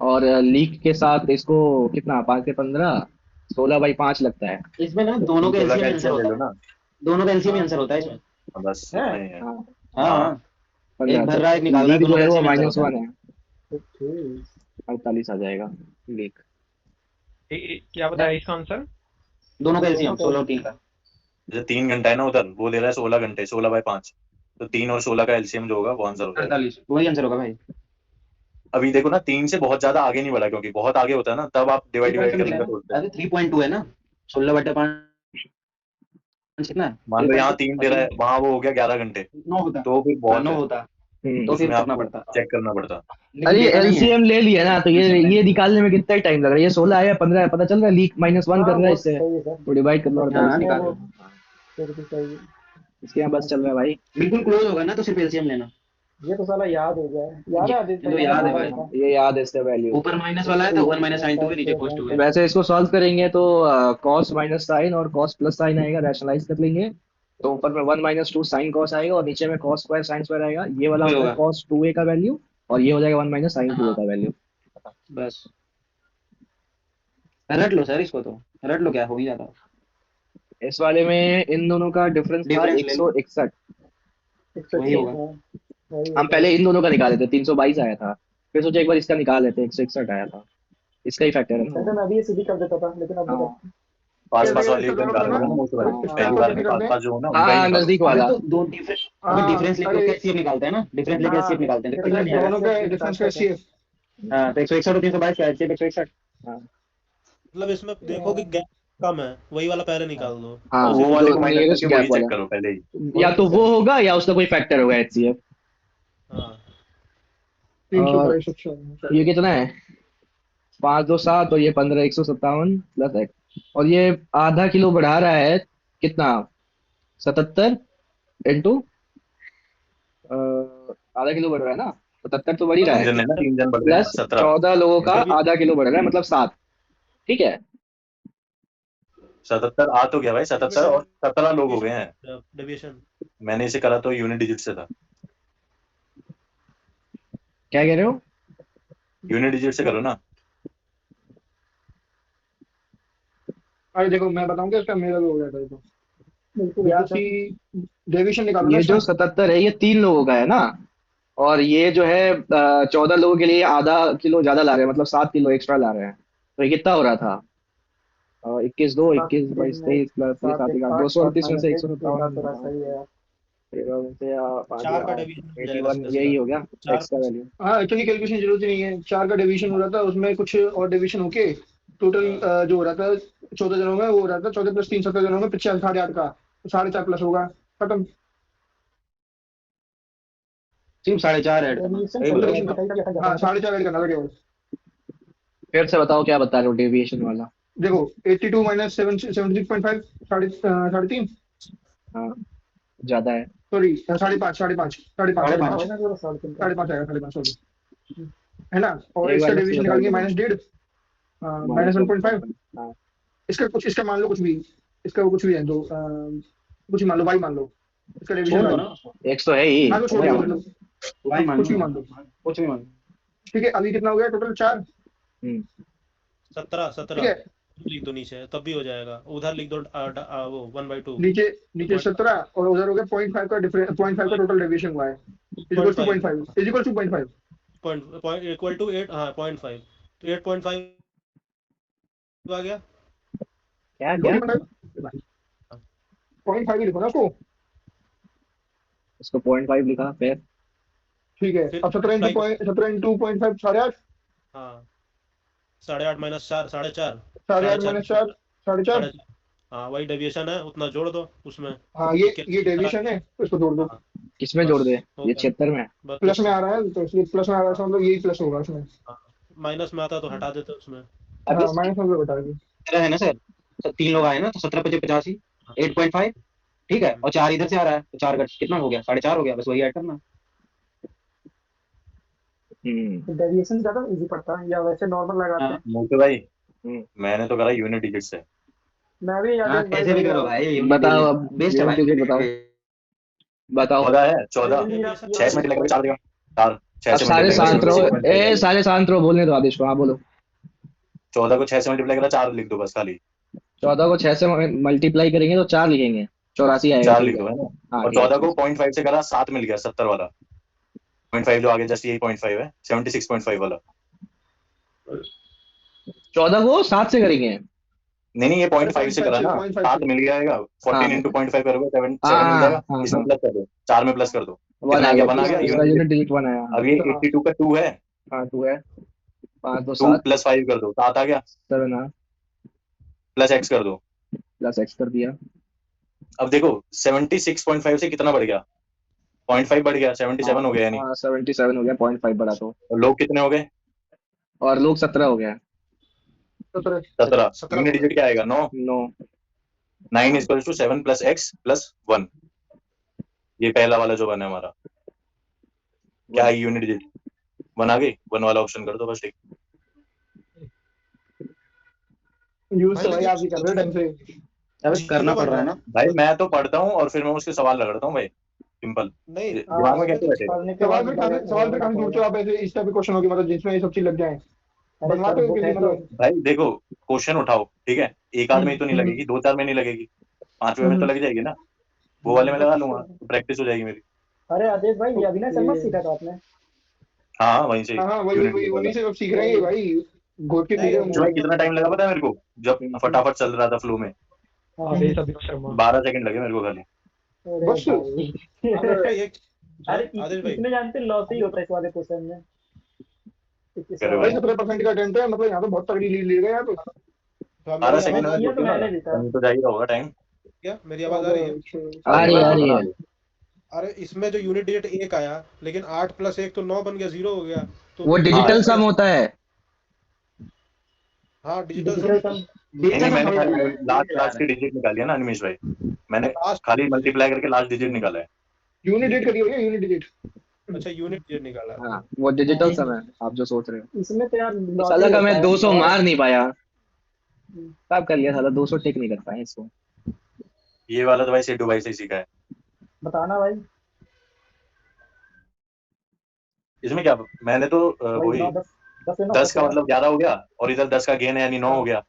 और लीक के साथ इसको कितना, 5 से 15 16/5 लगता है। इसमें ना दोनों का 16 का एलसीएम आंसर LCM ले होता लो है, ना। दोनों का एलसीएम आंसर होता है इसमें। हाँ, बस है? इतना ही है। हाँ हाँ हाँ, हाँ, 15, एक भर तो रहा है, एक निकाल रहा है, लीक दोनों जो का है वो एलसीएम आंसर होता है। -1 है, 48 आ जाएगा लीक। क्या बताया इसका आंसर? दोनों का एलसीएम 16 और 3 का। जैसे 3 घंटा है ना उधर, वो ले रहा है 16 घंटे, 16/5, तो 3 और 16 का एलसीएम जो होगा वो आंसर हो जाएगा। 48 वही आंसर होगा भाई। अभी देखो ना, 3 से बहुत ज्यादा आगे नहीं बढ़ा, क्योंकि बहुत आगे होता है ना, तब आप डिवाइड करने का सोचते हैं। अरे 3.2 है ना, 16/5 कितना है? मान लो यहाँ 3 दे रहा है, वहां वो हो गया 11 घंटे, 9 होता, तो फिर बहुत 9 है, होता, तो फिर उसमें करना आपको पड़ता, चेक करना पड़ता। लेकिन अरे देता नहीं है। एलसीएम ले लिया ना, तो ये निकालने में कितना टाइम लग रहा है, ये 16 है या 15 है, पता चल रहा है, लीक -1 कर रहा है इससे, सही है सर। तो डिवाइड कर लो हाँ 48 निकाल में। लो, फिर भी सही है। इसके यहाँ बस चल रहा है भाई। बिल्कुल क्लोज होगा ना, तो सिर्फ एलसीएम लेना। ये तो साला याद हो गया है, याद है आदित्य तो का याद है नाम भाई, था। ये याद है इसका वैल्यू। ऊपर माइनस वाला है तो ऊपर माइनस साइन 2 है, नीचे कोस 2 है। वैसे इसको सॉल्व करेंगे तो कॉस माइनस साइन और कॉस प्लस साइन आएगा, रैशनलाइज कर लेंगे, तो ऊपर में 1 - 2 साइन कॉस आएगा, और नीचे में कॉस स्क्वायर साइन स्क्वायर आएगा, ये वाला वही होता है होगा। कॉस 2a का वैल्यू, और ये हो जाएगा 1 - साइन 2a का वैल्यू। बस रट लो सर, इसको तो रट लो, क्या हो ही जाता। इस वाले में इन दोनों का डिफरेंस था डिफरेंस ले लो, 161, वही होगा। हम पहले इन दोनों का निकाले थे, 322 आया था, फिर सोचे एक बार इसका निकाल लेते, 161 आया था, इसका ही फैक्टर है ना। मैं अभी ये सीधी कर देता था, लेकिन अब हाँ, पास कैसे वाली एकदम सत्रह निकालोगे ना ना मोस्ट वाली, इसको पहली बार में कैसे पास करते हैं? पास जो हो ना उनका ही हाँ निकालो। नजदीक अबे वाला। तो दो डिफरेंस, अबे हाँ डिफरेंस लेके अरे उसका एचसीएफ निकालते हैं ना, डिफरेंस लेके एचसीएफ निकालते हैं, देखो अच्छा, कितना क्या है। दोनों का डिफरेंस का एचसीएफ। हाँ तो 161 और 322 का एचसीएफ 161। मतलब इसमें देखो कि गैप कम है, वही वाला पहले निकाल दो। हाँ वो वाले जो को माइनस नियरेस्ट करके वही गैप चेक वाला, करो पहले ही। या तो वो होगा या उसका कोई फैक्टर होगा एचसीएफ। हाँ 322 अच्छा। ये कितना है? 5 2 7 और ये 15 157 प्लस एक्स, और ये आधा किलो बढ़ा रहा है कितना? 77 इंटू आधा किलो बढ़ रहा है ना, 77 तो बढ़ ही रहा मतलब है, तीन जन है ना, 3 जन बढ़ गए ना, प्लस 17। 14 लोगों का डेविएशन आधा किलो बढ़ रहा है, मतलब 7। ठीक है 77 आ तो गया भाई, 77 और 17 लोग हो गए हैं। डेविएशन मैंने इसे करा तो यूनिट डिजिट से था। क्या कह रहे हो? यूनिट डिजिट से करो ना। अरे देखो मैं बताऊंगा इसका, मेरा भी हो गया था ये तो। बिल्कुल 82 डेविएशन निकालो ना ये जो इसका। 77 है ये 3 लोगों का है ना, और ये जो है 14 लोगों के लिए आधा किलो ज्यादा ला रहे हैं, मतलब 7 किलो एक्स्ट्रा ला रहे हैं। तो ये कितना हो रहा था? 21 2 21 22 23 प्लस ये 7 238 में से 157 सही है। 13 में से 5 4 का डेविएशन हो जाएगा 81, इसका। यही हो गया चार एक्स का वैल्यू। हाँ एक्चुअली कैलकुलेशन जरूरत ही नहीं है, 4 का डिवीजन हो रहा था, उसमें कुछ और डिवीजन होके टोटल जो हो रहा था 14 जनों में, वो हो रहा था 14 + 3 17 जनों में 50 8.5 का, तो 4.5 प्लस होगा, खत्म। सिर्फ 4.5 ऐड करना, डेविएशन सही बोला। हाँ 4.5 ऐड करना था केवल। फिर से बताओ क्या बता रहे हो डेविएशन वाला? देखो 82 - 76.5 3.5 हाँ ज्यादा है। सॉरी 5.5 5.5 साढ़े 5.5 पाँच। 5.5 आएगा 5.5 सॉरी, है ना। और एक इसका बार डिवीजन निकाल के -1.5 -1.5। हाँ इसका कुछ, इसका मान लो कुछ भी, इसका वो कुछ भी है तो कुछ ही मान लो, y मान लो, इसका छोड़ डिवीजन दो y। ना उसको, एक तो है ही। हाँ तो छोड़ दो मतलब, भाई मान कुछ भी लो, मान लो। कुछ भी मान लो। ठीक है अभी कितना हो गया टोटल? 4। 17 ठीक 17 है लिख दो नीचे, तब भी हो जाएगा। उधर लिख दो वो 1/2 नीचे नीचे 17 और उधर हो गया 0.5 का डिफरेंस, 0.5 का टोटल डेविएशन हुआ है, equal to 0.5 equal to 0.5 point equal to 8, हाँ 0.5, तो 8.5 आ गया। क्या क्या 0.5 ही लिखो ना उसको। इसको 0.5 लिखा फिर। ठीक है फिर अब 17 × 2.5 8.5, हाँ 8.5 - 4 4.5 8.5 - 4 4.5। हाँ वही डेविएशन है, उतना जोड़ दो उसमें। हाँ ये डेविएशन है, इसको जोड़ दो। हाँ, किसमें जोड़ दे? ये 76 में। बस प्लस में आ रहा है तो इसलिए प्लस में आ रहा है, मतलब यही प्लस होगा उसमें। माइनस में आता तो हटा देते उसमें। हाँ माइनस में बता दी। तेरा है ना सर, 3 लोग आए ना, तो 17 × 85 8.5, ठीक है, और 4 इधर से आ रहा है, तो 4 का कितना हो गया? 4.5 हो गया, बस वही ऐड करना। डेविएशन ज्यादा इजी पड़ता है या वैसे नॉर्मल लगाते हैं? मोटे भाई मैंने तो करा यूनिट डिजिट से। मैं भी हाँ यादेश भाई कैसे भी वही करो वाला। भाई, बताओ अब बेस्ट है यूनिट भाई। डिजिट बताओ 14 है 14, मेरा 6 से मल्टीप्लाई करके 4 देगा, 4 6 अब से सारे मल्टीप्लाई शांत करा रहो, 76.5। सारे शांत रहो, बोलने दो आदेश को। हाँ बोलो। 14 को 6 से मल्टीप्लाई करा 4 लिख दो बस खाली, 14 को 6 से मल्टीप्लाई करेंगे तो 4 लिखेंगे, 84 आएगा। 4 ठीक लिख है दो है ना। हाँ और ठीक है। 14 को 0.5 से करा 7 मिल गया, 70 वाला 0.5 जो आगे जस्ट यही 0.5 है, 76.5 वाला। 14 को 7 से करेंगे। नहीं ये 0.5 से करा ना, 0.5 7 मिल जाएगा, 14 × 0.5 करोगे 7 मिल जाएगा। इसमें प्लस कर दो, 4 में प्लस कर दो, 1 कितना आ आ गया? गया। 1 आ गया। इसका यूनिट डिजिट 1 आया। अब ये 82 का 2 है, हाँ 2 है। 5 2 2 7 + 5 कर दो, 7 आ गया, 7 हाँ, प्लस x कर दो। प्लस एक्स कर दिया। अब देखो 76.5 से कितना बढ़ गया? 0.5 बढ़ गया, 77 हो गया यानी। हाँ 77 हो गया, 0.5 बढ़ा तो। और लोग कितने हो गए? और लोग 17 हो गया। 17। यूनिट डिजिट क्या आएगा? 9। 9 9 = 7 + x + 1। ये पहला वाला जो बना है हमारा, क्या है यूनिट डिजिट? 1 आ गई, 1 वाला ऑप्शन कर दो बस। ठीक, यूज तो भाई आप ही कर रहे हो ढंग से। अबे करना पड़ रहा है ना भाई मैं तो पढ़ता हूँ और फिर मैं उसके सवाल रगड़ता हूँ भाई, सिंपल। नहीं दिमाग में कैसे बैठेगा? पढ़ने के सवाल बाद पे कहाँ ढूंढते हो आप ऐसे? इस टाइप के क्वेश्चन होगी मतलब जिसमें ये सब चीज लग जाए, बनवाते हो कि मतलब? भाई देखो क्वेश्चन उठाओ, ठीक है, एक आध में तो नहीं लगेगी, 2 4 में नहीं लगेगी, 5वें में तो लग जाएगी ना। वो वाले में लगा लूंगा, प्रैक्टिस हो जाएगी मेरी। अरे आदेश भाई, ये अविनाश शर्मा सीखा था आपने? हाँ वहीं से हाँ यूनिट वही वहीं से अब सीख रहे हैं भाई। घोट के पीछे जो कितना टाइम लगा पता है मेरे को, जब फटाफट चल रहा था फ्लो में, हाँ बेस अभिनव शर्मा 12 सेकंड लगे मेरे को खाली। अरे बस। भाई। अरे अरे इसमें जानते लॉस ही होता है इस वाले क्वेश्चन में। करे भाई भाई 17% का अटेम्प्ट है, मतलब यहाँ तो बहुत तगड़ी लीड ले गया यहाँ तो। 12 सेकंड में किया तो मैंने भी था। कहीं तो जा ही रहा होगा टाइम। क्या मेरी आवाज आ रही है? आ रही है, आ रही है। अरे इसमें जो यूनिट डिजिट 1 आया, लेकिन 8 + 1 तो 9 बन गया, 0 हो गया। तो वो डिजिटल सम होता है। हाँ डिजिटल डिजिटल सम। सम नहीं मैंने खाली लास्ट की डिजिट निकाली है ना अनिमेश भाई, मैंने खाली मल्टीप्लाई करके लास्ट डिजिट निकाला है। यूनिट डेट करी होगी, यूनिट डेट। अच्छा यूनिट डिजिट निकाला। हाँ वो डिजिटल सम है, आप जो सोच रहे हो। इसमें तो यार loss साला ही का होता मैं है। 200 मार नहीं पाया, तब कर लिया साला 200 टिक नहीं कर पाए इसको। ये वाला तो भाई सेडू भाई से ही सीखा है। बताना भाई। इसमें क्या मैंने तो वही 10 का मतलब 11 हो गया, और इधर 10 का गेन है यानी 9 हो गया।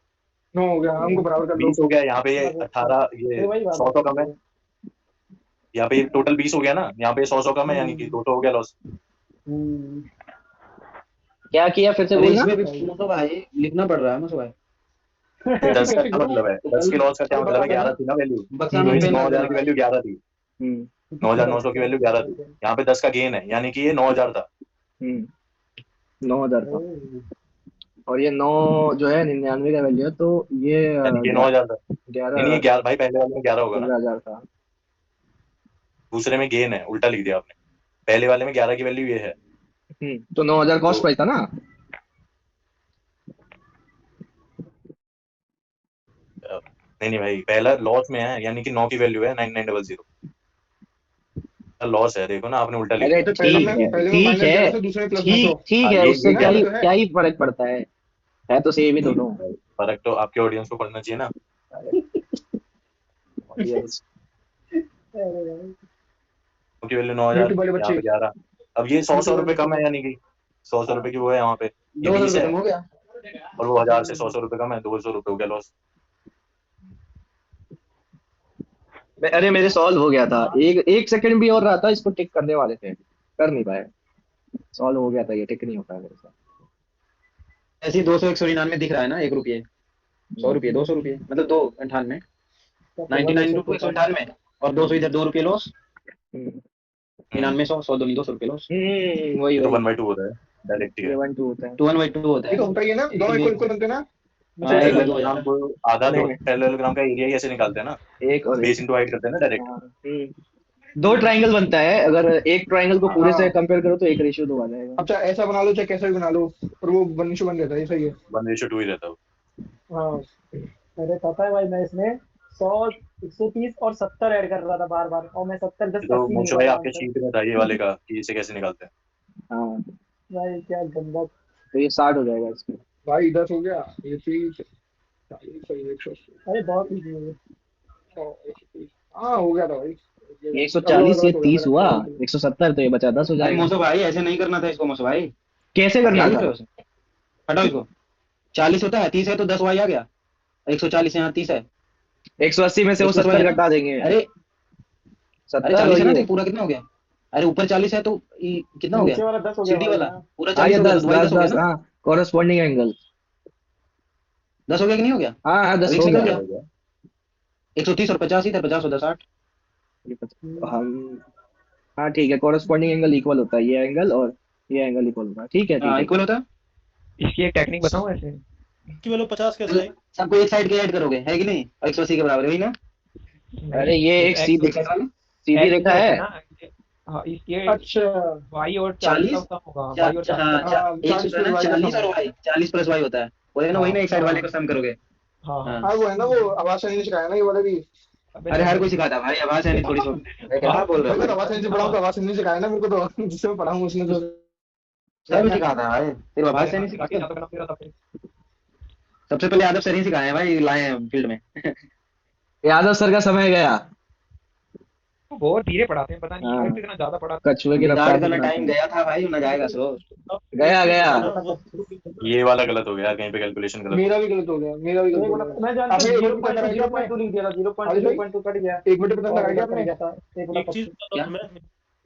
9 हो गया, हमको बराबर कर लो। 20 हो गया, यहाँ पे ये 18 ये 100 तो कम है, यहाँ पे टोटल 20 हो गया ना, यहाँ पे 100 कम है यानी कि 200 हो गया लॉस। क्या किया फिर से अरे बोलना। इसमें भी तो भाई लिखना पड़ रहा है मुझे भाई। 10 का क्या मतलब है, 10 की लॉस का क्या मतलब है, 11 थी ना वैल्यू, 9,000 की वैल्यू 11 थी, 9,900 की वैल्यू 11 थी, यहाँ पे 10 का गेन है यानी कि ये 9,000 था। 9,000 था, और ये 9 जो है 99 का वैल्यू है, तो ये यानी कि 9,000 था। 11 नहीं ये 11 भाई, पहले वाले में 11 होगा ना, 11,000 था। दूसरे में गेन है, उल्टा लिख दिया आपने, पहले वाले में 11 की वैल्यू ये है। तो 9,000 कॉस्ट प्राइस था ना। नहीं भाई पहला लॉस में है यानी कि 9 की वैल्यू है 9900, लॉस है, देखो ना आपने उल्टा लिख अरे दिया। ठीक है, ठीक है, उससे क्या ही फर्क पड़ता है तो सेम ही दोनों। फर्क तो आपके ऑडियंस को पड़ना चाहिए ना। की वैल्यू 9,000, यहाँ पे 11, अब ये 100 रुपए कम है यानी कि 100 रुपए की वो है यहाँ पे, ये 20 है और वो 1000 से 100 रुपए कम है, 200 रुपए हो गया लॉस। अरे मेरे सॉल्व हो गया था, एक सेकंड भी और रहा था, इसको टिक करने वाले थे, कर नहीं पाए। सॉल्व हो गया था, ये टिक नहीं होता मेरे साथ। ऐसे 200 199 दिख रहा है ना, 1 रुपये 100 रुपये 200 रुपये मतलब 298 99 टू 198 और 200 इधर 2 रुपये लॉस, 99 100 100 2 200 रुपये लॉस। वही तो 1/2 होता है डायरेक्ट, ही 1/2 होता है, 2/2 होता है। ठीक होता है ना, दोनों इक्वल बनते हैं ना। पैरेललोग्राम को आधा पैरेललोग्राम का एरिया ऐसे निकालते हैं ना, एक और बेस इनटू हाइट करते हैं ना डायरेक्ट। 2 ट्रायंगल बनता है, अगर एक ट्रायंगल को पूरे से कंपेयर करो तो 1:2 आ जाएगा। अच्छा ऐसा बना लो चाहे कैसा भी बना लो, और वो 1:1 बन जाता है, सही है। 1:2 ही रहता है। हाँ अरे पता है भाई, मैं इसमें 100 130 और 70 ऐड कर रहा था बार बार, और मैं 70 10 तो 80 मुझे भाई आपके शीट में था ये वाले का कि इसे कैसे निकालते हैं। हाँ भाई क्या गंदा। तो ये 60 हो जाएगा इसमें भाई 10 हो गया, ये 30 40 180। अरे बहुत इजी है। हाँ हो गया था भाई, 140 ये 30 हुआ, 170 तो ये बचा 10 हो अरे जाएगा। मोसो भाई ऐसे नहीं करना था इसको मोसो भाई। कैसे करना था? हटाओ इसको, 40 होता है 30 है तो 10 वाई आ गया, 140 यहाँ 30 है, 180 में से वो 70 घटा देंगे। अरे 70 40 है ना, वही है। तो पूरा कितना हो गया? अरे ऊपर 40 है तो कितना हो नीचे गया? वाला 10 हो गया सीडी वाला पूरा हाँ 40 ये हो गया, 10 तो वाई 10 हो गया 10 ना? हाँ, कॉरेस्पॉन्डिंग एंगल 10 हो गया कि नहीं हो गया? हाँ 10 हो गया। 130 और 50 इधर 50 और 10 60। हम हाँ ठीक है, कॉरेस्पॉन्डिंग एंगल इक्वल होता है, ये एंगल और ये एंगल इक्वल होता है। ठीक है हाँ इक्वल होता है। इसकी एक टेक्निक बताऊं ऐसे कि बोलो 50 कैसे है? सबको एक साइड के ऐड करोगे है कि नहीं, 180 के बराबर वही ना? अरे ये एक सीधी रेखा है। हाँ इसके अच्छा वाई और 40 का कम होगा, वाई और 40 और वाई 40 प्लस वाई होता है, वही ना, वही ना, एक साइड वाले को सम करोगे। हाँ वो है ना, वो आवाज नहीं सिखाया ना ये वाला भी। अरे हर कोई सिखाता भाई, आवाज है नहीं थोड़ी सी क्या बोल रहे हो? आवाज से पढ़ाऊं तो आवाज नहीं सिखाया ना मेरे को, तो जिससे मैं पढ़ाऊं उसने तो सब सिखाता है भाई, तेरे आवाज से नहीं सिखाता। सबसे पहले यादव सर ही सिखाए हैं भाई, लाए हैं फील्ड में। यादव सर का समय गया, बहुत धीरे पढ़ाते हैं, पता नहीं क्यों इतना ज्यादा पढ़ाते कछुए की रफ्तार का टाइम गया था भाई, ना जाएगा सो गया ये वाला गलत हो गया कहीं पे, कैलकुलेशन गलत। मेरा भी गलत हो गया, मेरा भी गलत हो गया। मैं जानता हूं 0.2 लिख दिया था, 0.2 कट गया। 1 मिनट पता लगा क्या आपने? एक चीज बताओ मैं,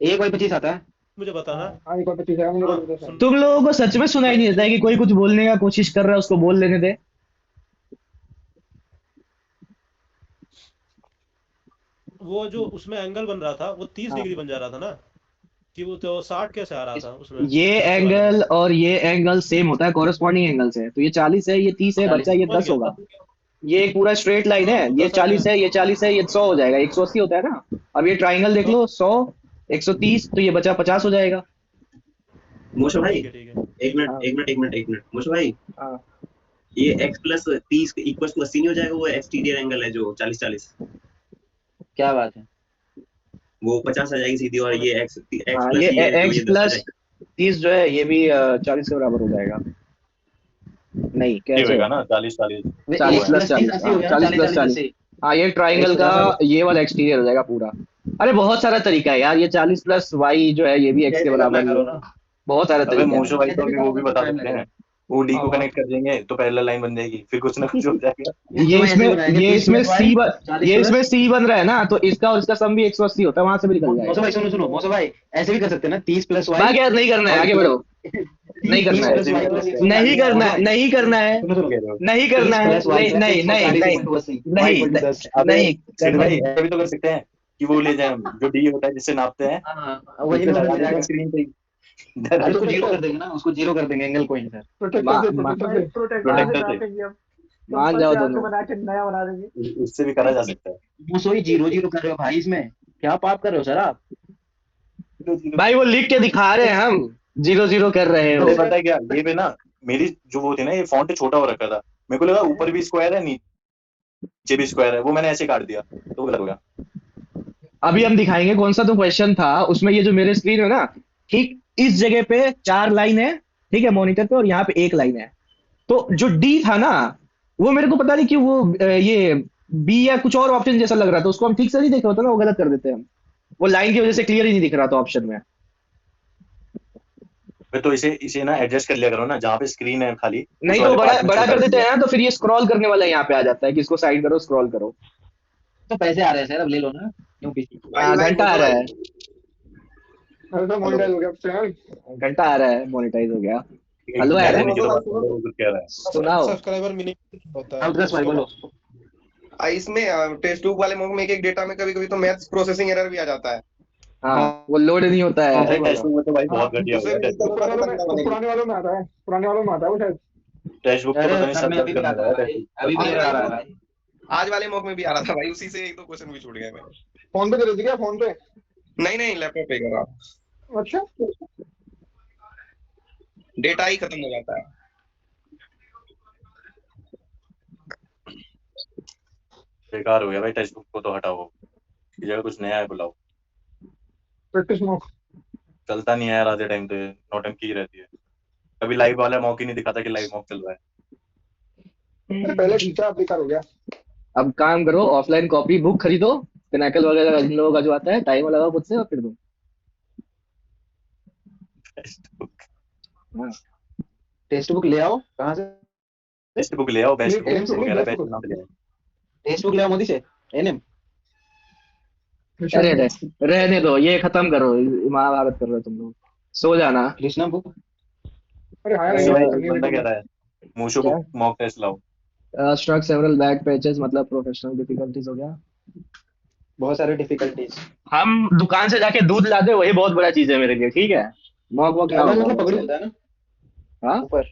1/25 आता है मुझे बताना। हाँ एक और 25 है मुझे हाँ, बता दो। तुम लोगों को सच में सुनाई नहीं देता है कि कोई कुछ बोलने का कोशिश कर रहा है, उसको बोल लेने दे। वो जो उसमें एंगल बन रहा था वो 30 डिग्री बन जा रहा था ना, कि वो तो 60 कैसे आ रहा था उसमें ये दूसरे वाले एंगल में। और ये एंगल सेम होता है, कॉरेस्पॉन्डिंग एंगल्स है। तो ये 40 है, ये 30 है, बच्चा ये समझ 10 गया होगा। 10 ये एक पूरा स्ट्रेट लाइन है, तो ये 10 आ 40 गया। है, ये 40 है, ये 100 हो जाएगा। 180 होता है ना। अब ये ट्राइंगल देख हाँ, लो, 100 130, तो ये बचा 50 हो जाएगा। मोशो भाई, ठीक है। एक मिनट हाँ एक मिनट एक मिनट एक मिनट मोशो भाई, हाँ ये x प्लस 30 इक्वल टू 80 नहीं हो जाएगा? वो एक्सटीरियर एंगल है जो 40-40, क्या बात है? वो 50 आ जाएगी सीधी, और ये x x हाँ, प्लस ये ये जो x ये 10 आ प्लस जाएगा। 30 जो है ये भी 40 के बराबर हो जाएगा। नहीं, ये कैसे? होएगा ना 40-40 40 1 प्लस प्लस 30 40, 80 हो हाँ गया ना, 40 40 प्लस 40 40। 80। हाँ, ये ट्राइंगल का ये वाला एक्सटीरियर हो जाएगा पूरा। अरे बहुत सारा तरीका है यार, ये 40 प्लस वाई जो है ये भी x के कैसे करना बराबर है ही करो है। ना। बहुत सारे अबे तरीके हैं। मोशो भाई तो कैसे भी अभी वो करो भी तो बता टाइम सकते लगेगा। हैं। वो डी हाँ को हाँ कनेक्ट कर देंगे तो पैरेलल लाइन बन जाएगी, फिर कुछ ना कुछ हो जाएगा। ये इसको ऐसे इसमें बनाएंगे ये 30 इसमें प्लस सी y 40 ये इसमें प्लस। सी बन रहा है ना, तो इसका और इसका सम भी 180 होता है, वहां से भी निकल मौसम जाएगा। भाई सुनो मौसम भाई, ऐसे भी कर सकते हैं ना 30 प्लस y बाकी यार नहीं करना है, और आगे प्लस बढ़ो। नहीं करना 30 है, प्लस ऐसे भी y कर प्लस सकते हैं। नहीं 140। करना मौसम है, भाई नहीं करना है, सुनो सुनो कह रहे हो। नहीं करना 30 है, प्लस y नहीं प्लस नहीं नहीं 140 नहीं इक्वल टू 80 y नहीं इक्वल टू 10। अबे नहीं सिड करना भाई है। ऐसा भी तो कर सकते हैं कि वो ले जाए हम, जो डी होता है जिससे नापते हैं, हाँ उस वही पे नंबर लगा मिल देते हैं जाएगा। स्क्रीन पे ही। अरे उसको डायरेक्ट जीरो कर देंगे ना, उसको जीरो कर देंगे, एंगल कोई नहीं सर। मा, प्रोटेक्टर से मा, प्रोटेक्टर भाई से प्रोटेक्टर से मान प्रोटेक्टर से नापेंगे अब, मान सिंपल जाओ से आर्क दोनों। बना के नया बना देंगे। उससे भी करा जा सकता है। वो सोई जीरो जीरो कर रहे हो भाई, इसमें क्या पाप कर रहे हो सर आप? भाई वो लिख के दिखा रहे हैं हम, 0 0 कर रहे अरे हो। पता है क्या, ये पे ना मेरी जो वो थी ना, ये फॉन्ट छोटा हो रखा था, मेरे को लगा ऊपर भी स्क्वायर है नीचे भी स्क्वायर है, वो मैंने ऐसे काट दिया तो गलत हो गया। अभी हम दिखाएंगे कौन सा तो क्वेश्चन था उसमें। ये जो मेरे स्क्रीन है ना, ठीक इस जगह पे 4 लाइन है, ठीक है मॉनिटर पे, और यहाँ पे 1 लाइन है। तो जो डी था ना, वो मेरे को पता नहीं क्यों वो ये बी या कुछ और ऑप्शन जैसा लग रहा था, उसको हम ठीक से नहीं देख रहे होते ना, वो गलत कर देते हैं हम। वो लाइन की वजह से क्लियर ही नहीं दिख रहा था ऑप्शन में। फिर तो इसे इसे ना एडजस्ट कर लिया करो ना, जहाँ पे स्क्रीन है खाली उस नहीं तो वाले बड़ा पार्ट में बड़ा छोटा कर कर देते दिया। हैं ना, तो फिर ये स्क्रॉल करने वाला यहाँ पे आ जाता है कि इसको साइड करो, स्क्रॉल करो। तो पैसे आ रहे हैं सर, अब ले लो ना, क्यों पीछे। हाँ, घंटा आ रहा है, अरे तो मोनेटाइज हो गया चैनल। घंटा आ रहा है, मोनेटाइज हो गया। एक हेलो पहले यार, नहीं करवा सकते, वो कुछ कह रहा है। सुनाओ। सब्सक्राइबर मिनिमम होता है अब 10 भाई उसके बोलो। बाद। इसमें टेक्स्ट बुक वाले मॉक में एक डेटा में कभी कभी तो मैथ्स प्रोसेसिंग एरर भी आ जाता है। हाँ, वो लोड नहीं होता है। अरे टेक्स्ट बुक में तो भाई बहुत घटिया हो उसे गया भी टेक्स्ट बुक। दिक्कत होता है, तो पुराने वालों में आता है, पुराने वालों में आता है वो शायद। टेक्स्ट बुक तो अरे पता नहीं सर सब में दर्द अभी भी करने आता लगा है है भाई, टेक्स्ट बुक। अभी भी आज आ वाले रहा है मॉक भाई। आज वाले मॉक में भी आ रहा था भाई, उसी से एक दो क्वेश्चन भी छूट गए मैं। फोन पे दे देती क्या, फोन पे? नहीं नहीं, लैपटॉप पे कर रहा, अच्छा डेटा ही खत्म हो जाता है। बेकार हो गया भाई, टेक्स्ट बुक को तो हटाओ, इस जगह कुछ नया है बुलाओ। Practice mock. चलता नहीं है यार, आधे टाइम पे नौटंकी ही रहती है। कभी लाइव वाला मॉक ही नहीं दिखाता कि लाइव मॉक चल रहा है। अरे पहले खींचा, अब बेकार हो गया। अब काम करो, ऑफलाइन कॉपी बुक खरीदो, पिनाकल वगैरह इन लोगों का जो आता है, टाइमर लगाओ खुद से और फिर दो। हाँ, टेक्स्ट बुक ले आओ, कहाँ से? टेक्स्ट बुक ले आओ, बेस्ट बुक टेक्स्ट बुक वगैरह बेस्ट बेस्ट बुक। नाम से ले आओ। टेक्स्ट बुक ले आओ मोदी से, एनएम। अरे रहने दो, ये खत्म करो, महाभारत कर रहे हो तुम लोग, सो जाना। कृष्णा बुक। अरे हाँ नहीं यार, भाई, करनी बंदा है कह रहा है मूशो क्या? बुक मॉक टेस्ट लाओ। स्ट्रक सेवरल बैक पैचेस, मतलब प्रोफेशनल डिफिकल्टीज हो गया। बहुत सारे डिफिकल्टीज। हम दुकान से जाके दूध ला दे, वही बहुत बड़ा चीज है मेरे लिए, ठीक है? मॉक वॉक ना टैबन हो। मतलब पगड़ी होता है ना हाँ, ऊपर।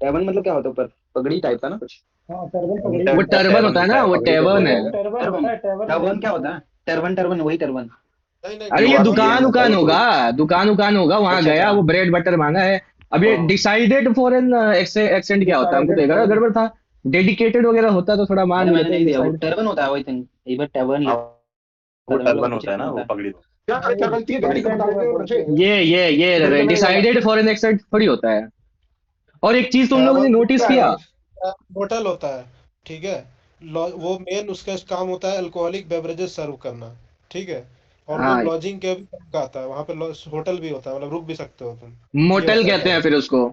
टैबन मतलब क्या होता है ऊपर? पगड़ी टाइप का ना कुछ। हाँ टर्बन पगड़ी। वो टर्बन होता है ना, वो टैबन है। टर्बन होता है, टर्बन क्या होता है? टर्बन टर्बन वही टर्बन। नहीं नहीं, अरे ये युवा दुकान उकान होगा, दुकान उकान होगा, वहां अच्छा, गया, अच्छा। वो ब्रेड बटर मांगा है। अब ये हाँ। डिसाइडेड फॉर एन एक्सेंट क्या होता है, हमको देखा गड़बड़ था। डेडिकेटेड वगैरह होता तो थोड़ा मान अरे मैंने लेते। नहीं दिया, वो डिसाइड टर्बन होता है वही थिंग। एक बार टर्बन हाँ, वो टर्बन होता है ना, वो पगड़ी। क्या क्या गलती है, गाड़ी का बता देते हो बच्चे। ये डिसाइडेड फॉर एन एक्सेंट थोड़ी होता है। और एक चीज तुम लोगों ने नोटिस किया, होटल होता है, ठीक है। वो मेन उसका काम होता है अल्कोहलिक बेवरेजेस सर्व करना, ठीक है। और वो हाँ, लॉजिंग के भी काम का आता है, वहाँ पे होटल भी होता है, मतलब रुक भी सकते हो तुम। मोटल कहते हैं फिर उसको।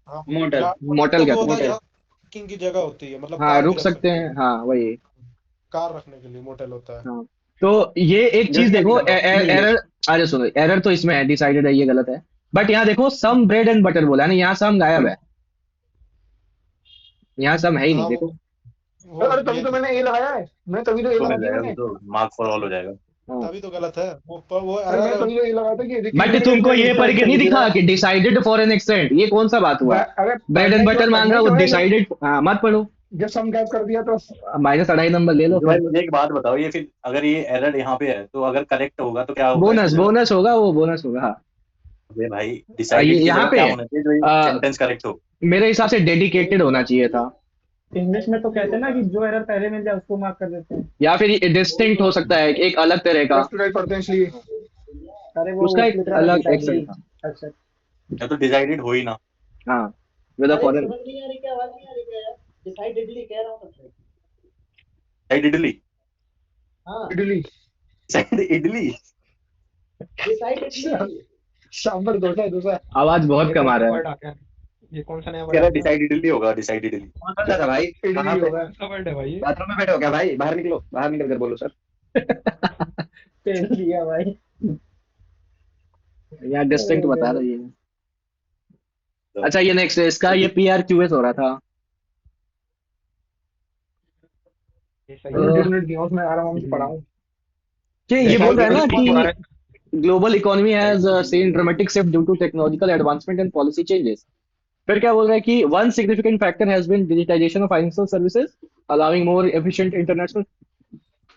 हाँ, मोटल। मोटल कहते होता है हैं। जहाँ पार्किंग की जगह होती है, मतलब हाँ, कार भी रुक रख सकते हैं, हाँ वही। कार रखने के लिए मोटल होता है। हाँ, तो ये एक चीज देखो, एरर, अरे सुनो, एरर तो इसमें है, डिसाइडेड है, ये गलत है। बट यहाँ देखो सम ब्रेड एंड बटर बोला है ना, यहाँ सम गायब है, यहाँ सम है ही नहीं, हाँ, देखो। अरे तभी तो मैंने ए लगाया है, मैं तभी तो ए तो लगा मिल दिया जाएगा, मैंने। तो मार्क फॉर ऑल हो जाएगा। तभी तो गलत है वो अरे मैं तभी तो ए लगाया था कि बट तुमको ये पढ़ के नहीं दिखा कि डिसाइडेड फॉर एन एक्सटेंट, ये कौन सा बात हुआ? अगर ब्रेड एंड बटर मांग रहा, वो डिसाइडेड, हाँ मत पढ़ो, जब सम गैप कर दिया तो -2.5 नंबर ले लो। भाई मुझे एक बात बताओ, ये फिर अगर ये एरर यहाँ पे है तो अगर करेक्ट होगा तो क्या होगा? बोनस, बोनस होगा, वो बोनस होगा। हाँ अरे भाई डिसाइडेड यहाँ पे क्या होना चाहिए जो सेंटेंस करेक्ट हो? मेरे हिसाब से डेडिकेटेड होना चाहिए था, इंग्लिश में तो कहते हैं ना कि जो एरर पहले मिल जाए उसको मार्क कर देते हैं। या फिर डिस्टिंक्ट हो सकता है, एक अलग तरह का, पढ़ते हैं इसलिए। अरे वो उसका एक literal अलग decided। एक्सेंट था। अच्छा या तो डिसाइडेड हो ही ना। हाँ विद अ फॉरेन, समझ नहीं आ रही, क्या आवाज नहीं आ रही क्या यार? डिसाइडेडली कह रहा हूँ सबसे। साइड इडली, हाँ इडली, साइड इडली, डिसाइडेडली। सांभर डोसा, डोसा। आवाज बहुत कम आ रहा है। ये कौन सा नया कह रहा डिसाइड इडली होगा, डिसाइड इडली। कौन सा था भाई? कहाँ पे? वर्ड है भाई ये। बाथरूम में बैठे हो क्या भाई? बाहर निकलो, बाहर निकल कर बोलो सर। पेन लिया भाई। यहाँ डिस्टिंक्ट बता रही है। अच्छा ये नेक्स्ट है, इसका ये PRQS हो रहा था। ये सही उसमें आराम से पढ़ाऊं। कि ये बोल रहा है ना कि global economy has seen dramatic shift due to technological advancement and policy changes. फिर क्या बोल रहा है कि one significant factor has been digitisation of financial services allowing more efficient international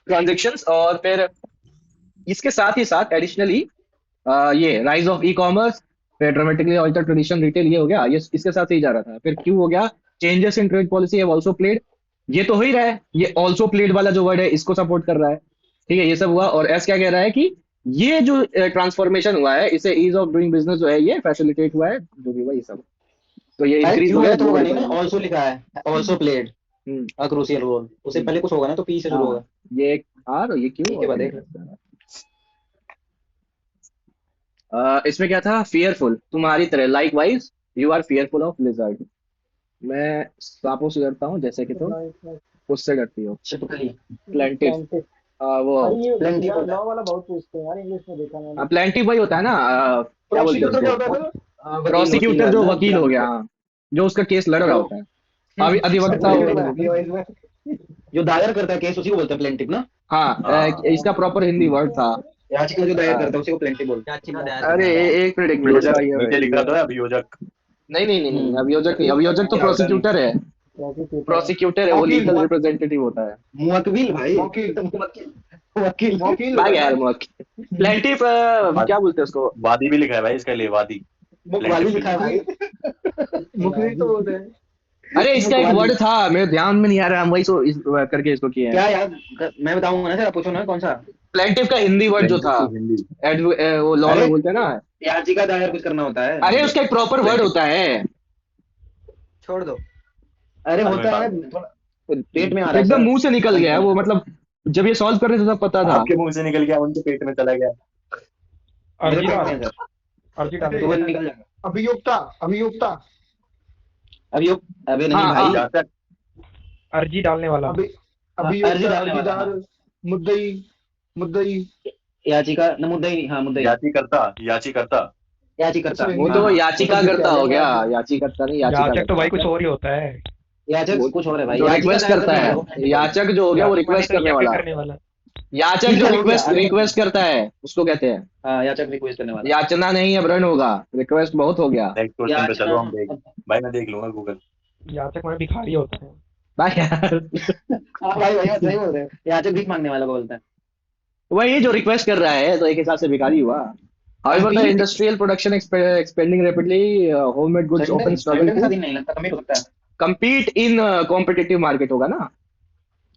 transactions. और फिर इसके साथ ही साथ एडिशनली ये राइज ऑफ ई कॉमर्स, फिर ड्रामेटिकली ऑल्टर ट्रेडिशन रिटेल, ये हो गया, ये इसके साथ ही जा रहा था। फिर क्यू हो गया, changes in trade policy have also played, ये तो हो ही रहा है, ये ऑल्सो प्लेड वाला जो वर्ड है इसको सपोर्ट कर रहा है, ठीक है, ये सब हुआ। और एस क्या कह रहा है कि ये जो ट्रांसफॉर्मेशन हुआ है, इसे ईज ऑफ डूइंग बिजनेस जो है ये फैसिलिटेट हुआ है, जो भी हुआ ये सब, तो ये इंक्रीज हो गया। तो होगा नहीं ना, ऑल्सो लिखा है, also played a crucial role, उससे पहले कुछ होगा ना, तो पी से शुरू होगा। ये एक आर और ये क्यू के बाद एक इसमें क्या था, फियरफुल, तुम्हारी तरह, likewise you are fearful of lizard, मैं सांपों से डरता हूँ जैसे कि तुम उससे डरती हो। प्लेंटिव, वो लॉ वाला बहुत पूछते हैं यार, इंग्लिश में देखा मैंने। प्लेंटिव वही होता है ना, क्या बोलते हैं उसको, प्रोसिक्यूटर जो वकील हो गया, हाँ, जो उसका केस लड़ रहा होता है, अभी अधिवक्ता जो दायर करता है केस, उसी को बोलते हैं प्लेंटिव ना। हाँ इसका प्रॉपर हिंदी वर्ड था, याचिका जो दायर करता है उसी को प्लेंटिव बोलते हैं। अरे एक मिनट नीचे लिखा तो है अभियोजक। नहीं, अभियोजक नहीं, अभियोजक तो प्रोसिक्यूटर है, प्रोसिक्यूटर है, वो लीगल रिप्रेजेंटेटिव होता है। मुवक्किल भाई, वकील भाई यार, प्लेंटिव क्या बोलते हैं उसको, वादी भी लिखा है भाई इसके लिए, वादी वाली लिखा है भाई। मुकरी तो बोलते हैं। अरे इसका एक वर्ड था, मेरे ध्यान में नहीं आ रहा, हम वही करके इसको किए हैं। क्या यार, मैं बताऊंगा ना सर, आप पूछो ना कौन सा। प्लेंटिव का हिंदी वर्ड जो था, वो लॉ में बोलते हैं ना, याचिका दायर कुछ करना होता है। अरे उसका एक प्रॉपर वर्ड होता है, छोड़ दो। अरे होता है, पेट में आ रहा है, एकदम मुंह से निकल गया है वो, मतलब जब ये सॉल्व कर रहे थे तब पता था। आपके मुंह से निकल गया, उनके पेट में चला गया। अभियोक्ता, अभियोक्ता, अबे नहीं भाई, अर्जी डालने वाला, अर्जीदार, मुद्दई, मुद्दई, याचिका न, मुद्दई, हाँ मुद्दई, याचिकर्ता, वो तो याचिका करता हो गया, याचिकर्ता नहीं, याचक तो भाई कुछ और ही होता है, याचक कुछ और है भाई, रिक्वेस्ट करता है, याचक जो हो गया वो रिक्वेस्ट करने वाला, याचक जो रिक्वेस्ट करता है उसको कहते हैं, हाँ याचक रिक्वेस्ट करने वाला। याचना नहीं अब रन होगा, रिक्वेस्ट बहुत हो गया। नेक्स्ट क्वेश्चन पे चलो, हम देख भाई, मैं देख लूंगा गूगल। याचक में भिखारी होता है भाई यार। हाँ भाई भैया सही बोल रहे हैं, याचक भीख मांगने वाला को बोलता है। वही जो रिक्वेस्ट कर रहा है, तो एक हिसाब से भिखारी हुआ। However, the industrial production expanding rapidly, homemade goods often struggle to compete in competitive market होगा ना।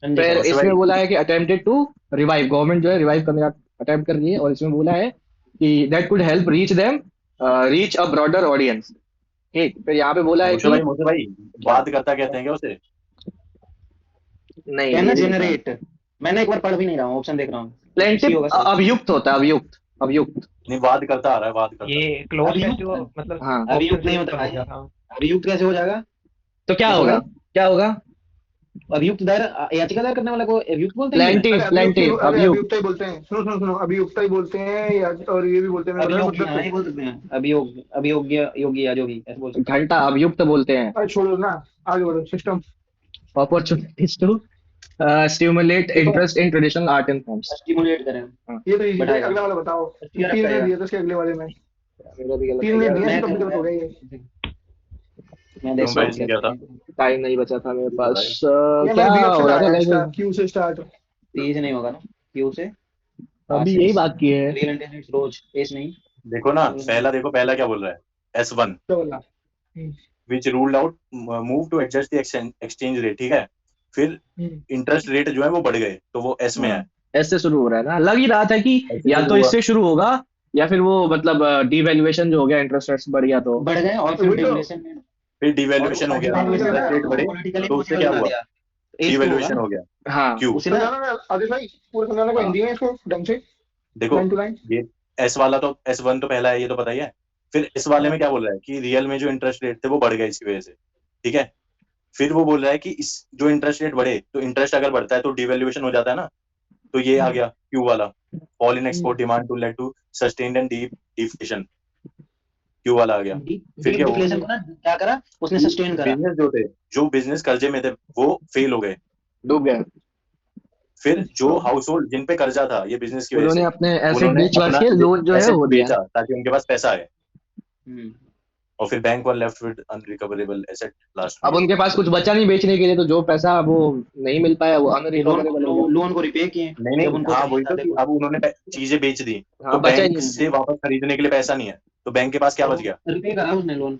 फिर इसमें बोला है कि attempted to revive, गवर्नमेंट जो है रिवाइव करने का अटेम्प्ट कर रही है, और इसमें बोला है कि that could help reach them, reach a broader audience। ठीक, फिर यहाँ पे बोला है कि भाई बात करता कहते हैं क्या उसे? नहीं, जनरेट, मैंने एक बार पढ़ भी नहीं रहा हूँ, ऑप्शन देख रहा हूँ। प्लेंटिव अभियुक्त होता है, अभियुक्त नहीं, वाद करता आ रहा है, वाद करता। ये क्लोज में जो मतलब, हाँ अभियुक्त नहीं होता भाई, अभियुक्त कैसे हो जाएगा? तो क्या होगा, क्या होगा? अभियुक्त दायर याचिका दायर करने वाला को अभियुक्त बोलते हैं क्या? प्लेंटिफ अरे अभियुक्त ही प्लेंटिफ अरे अभियुक्त अभियुक्त ही बोलते हैं। सुनो सुनो सुनो, अभियुक्त ही बोलते हैं या और ये भी बोलते हैं, मैं बता रहा हूँ अभियोगी, मतलब हाँ ये बोल सकते हैं, अभियोग अभियोग्य योगी या जोगी ऐसे बोल सकते घंटा अभियुक्त बोलते हैं। अरे छोड़ो ना, आगे बढ़ो। System opportunities to stimulate interest in traditional art and forms. हैं, स्टिमुलेट करें। ये तो इजी है। बढ़ाएगा। अगला वाला बताओ। अच्छा, 3 मिनट रखेगा। दिए थे इसके अगले वाले में, मेरा भी गलत 3 हो मिनट गया। दिए, मैं इसका कंप्लीट हो गया ये। मैं क्यों देखता भाई हूँ इसमें क्या था? टाइम नहीं बचा था मेरे पास। ये क्या मैंने बी ऑप्शन हो रहा था लगाया इसका, लेकिन क्यू से स्टार्ट। तेज नहीं होगा ना क्यू से अभी यही बाकी है। रियल इंटेलिजेंस रोज एस नहीं देखो ना, पहला क्या बोल रहा है, S1 क्या बोला? Which ruled out move to adjust the exchange rate, ठीक है। फिर इंटरेस्ट रेट जो है वो बढ़ गए, तो वो S में है। ऐसे शुरू हो रहा है ना, लग ही रहा था कि या तो इससे शुरू होगा या फिर वो मतलब डिवैल्यूएशन जो हो गया, इंटरेस्ट रेट्स बढ़ गया तो बढ़ गए और फिर वही तो। डिवैल्यूएशन में फिर डिवैल्यूएशन हो गया, इंटरेस्ट रेट बढ़े, तो उससे क्या हुआ, डिवैल्यूएशन हो गया। हाँ क्यों? उसे ना समझाना ना आदिल भाई, पूरा समझाना को हिंदी में इसको ढंग से, देखो लाइन टू लाइन। ये S वाला तो S1 तो पहला है, ये तो पता ही है। फिर इस वाले में क्या बोल रहा है कि रियल में जो इंटरेस्ट रेट थे वो बढ़ गए इसी वजह से, ठीक है। फिर वो बोल रहा है कि इस जो इंटरेस्ट रेट बढ़े, तो इंटरेस्ट अगर बढ़ता है तो डिवैल्यूएशन हो जाता है ना, तो ये आ गया क्यू वाला, fall in export demand to led to sustained and deep deflation, Q वाला आ गया। फिर क्या हुआ, डिफ्लेशन को ना क्या करा उसने सस्टेन करा। बिजनेस जो बिजनेस कर्जे में थे वो फेल हो गए। डूब गए। फिर जो हाउस होल्ड जिन पे कर्जा था ये बिजनेस की वजह उन्होंने से, अपने एसेट उन्होंने बेच अपना के लोन जो है asset वो दिया। बेचा ताकि उनके पास पैसा आए, और फिर bank were left with unrecoverable asset last अब में। उनके पास कुछ बचा नहीं बेचने के लिए, तो जो पैसा वो नहीं मिल पाया वो अनरिकवरेबल हो गया। लोन को रिपे किए नहीं जब उनको हाँ वही तो कि अब उन्होंने चीजें बेच दी, हाँ, तो बचा ही बैंक नहीं। से वापस खरीदने के लिए पैसा नहीं है, तो बैंक के पास क्या बच गया, रिपे करा उसने लोन।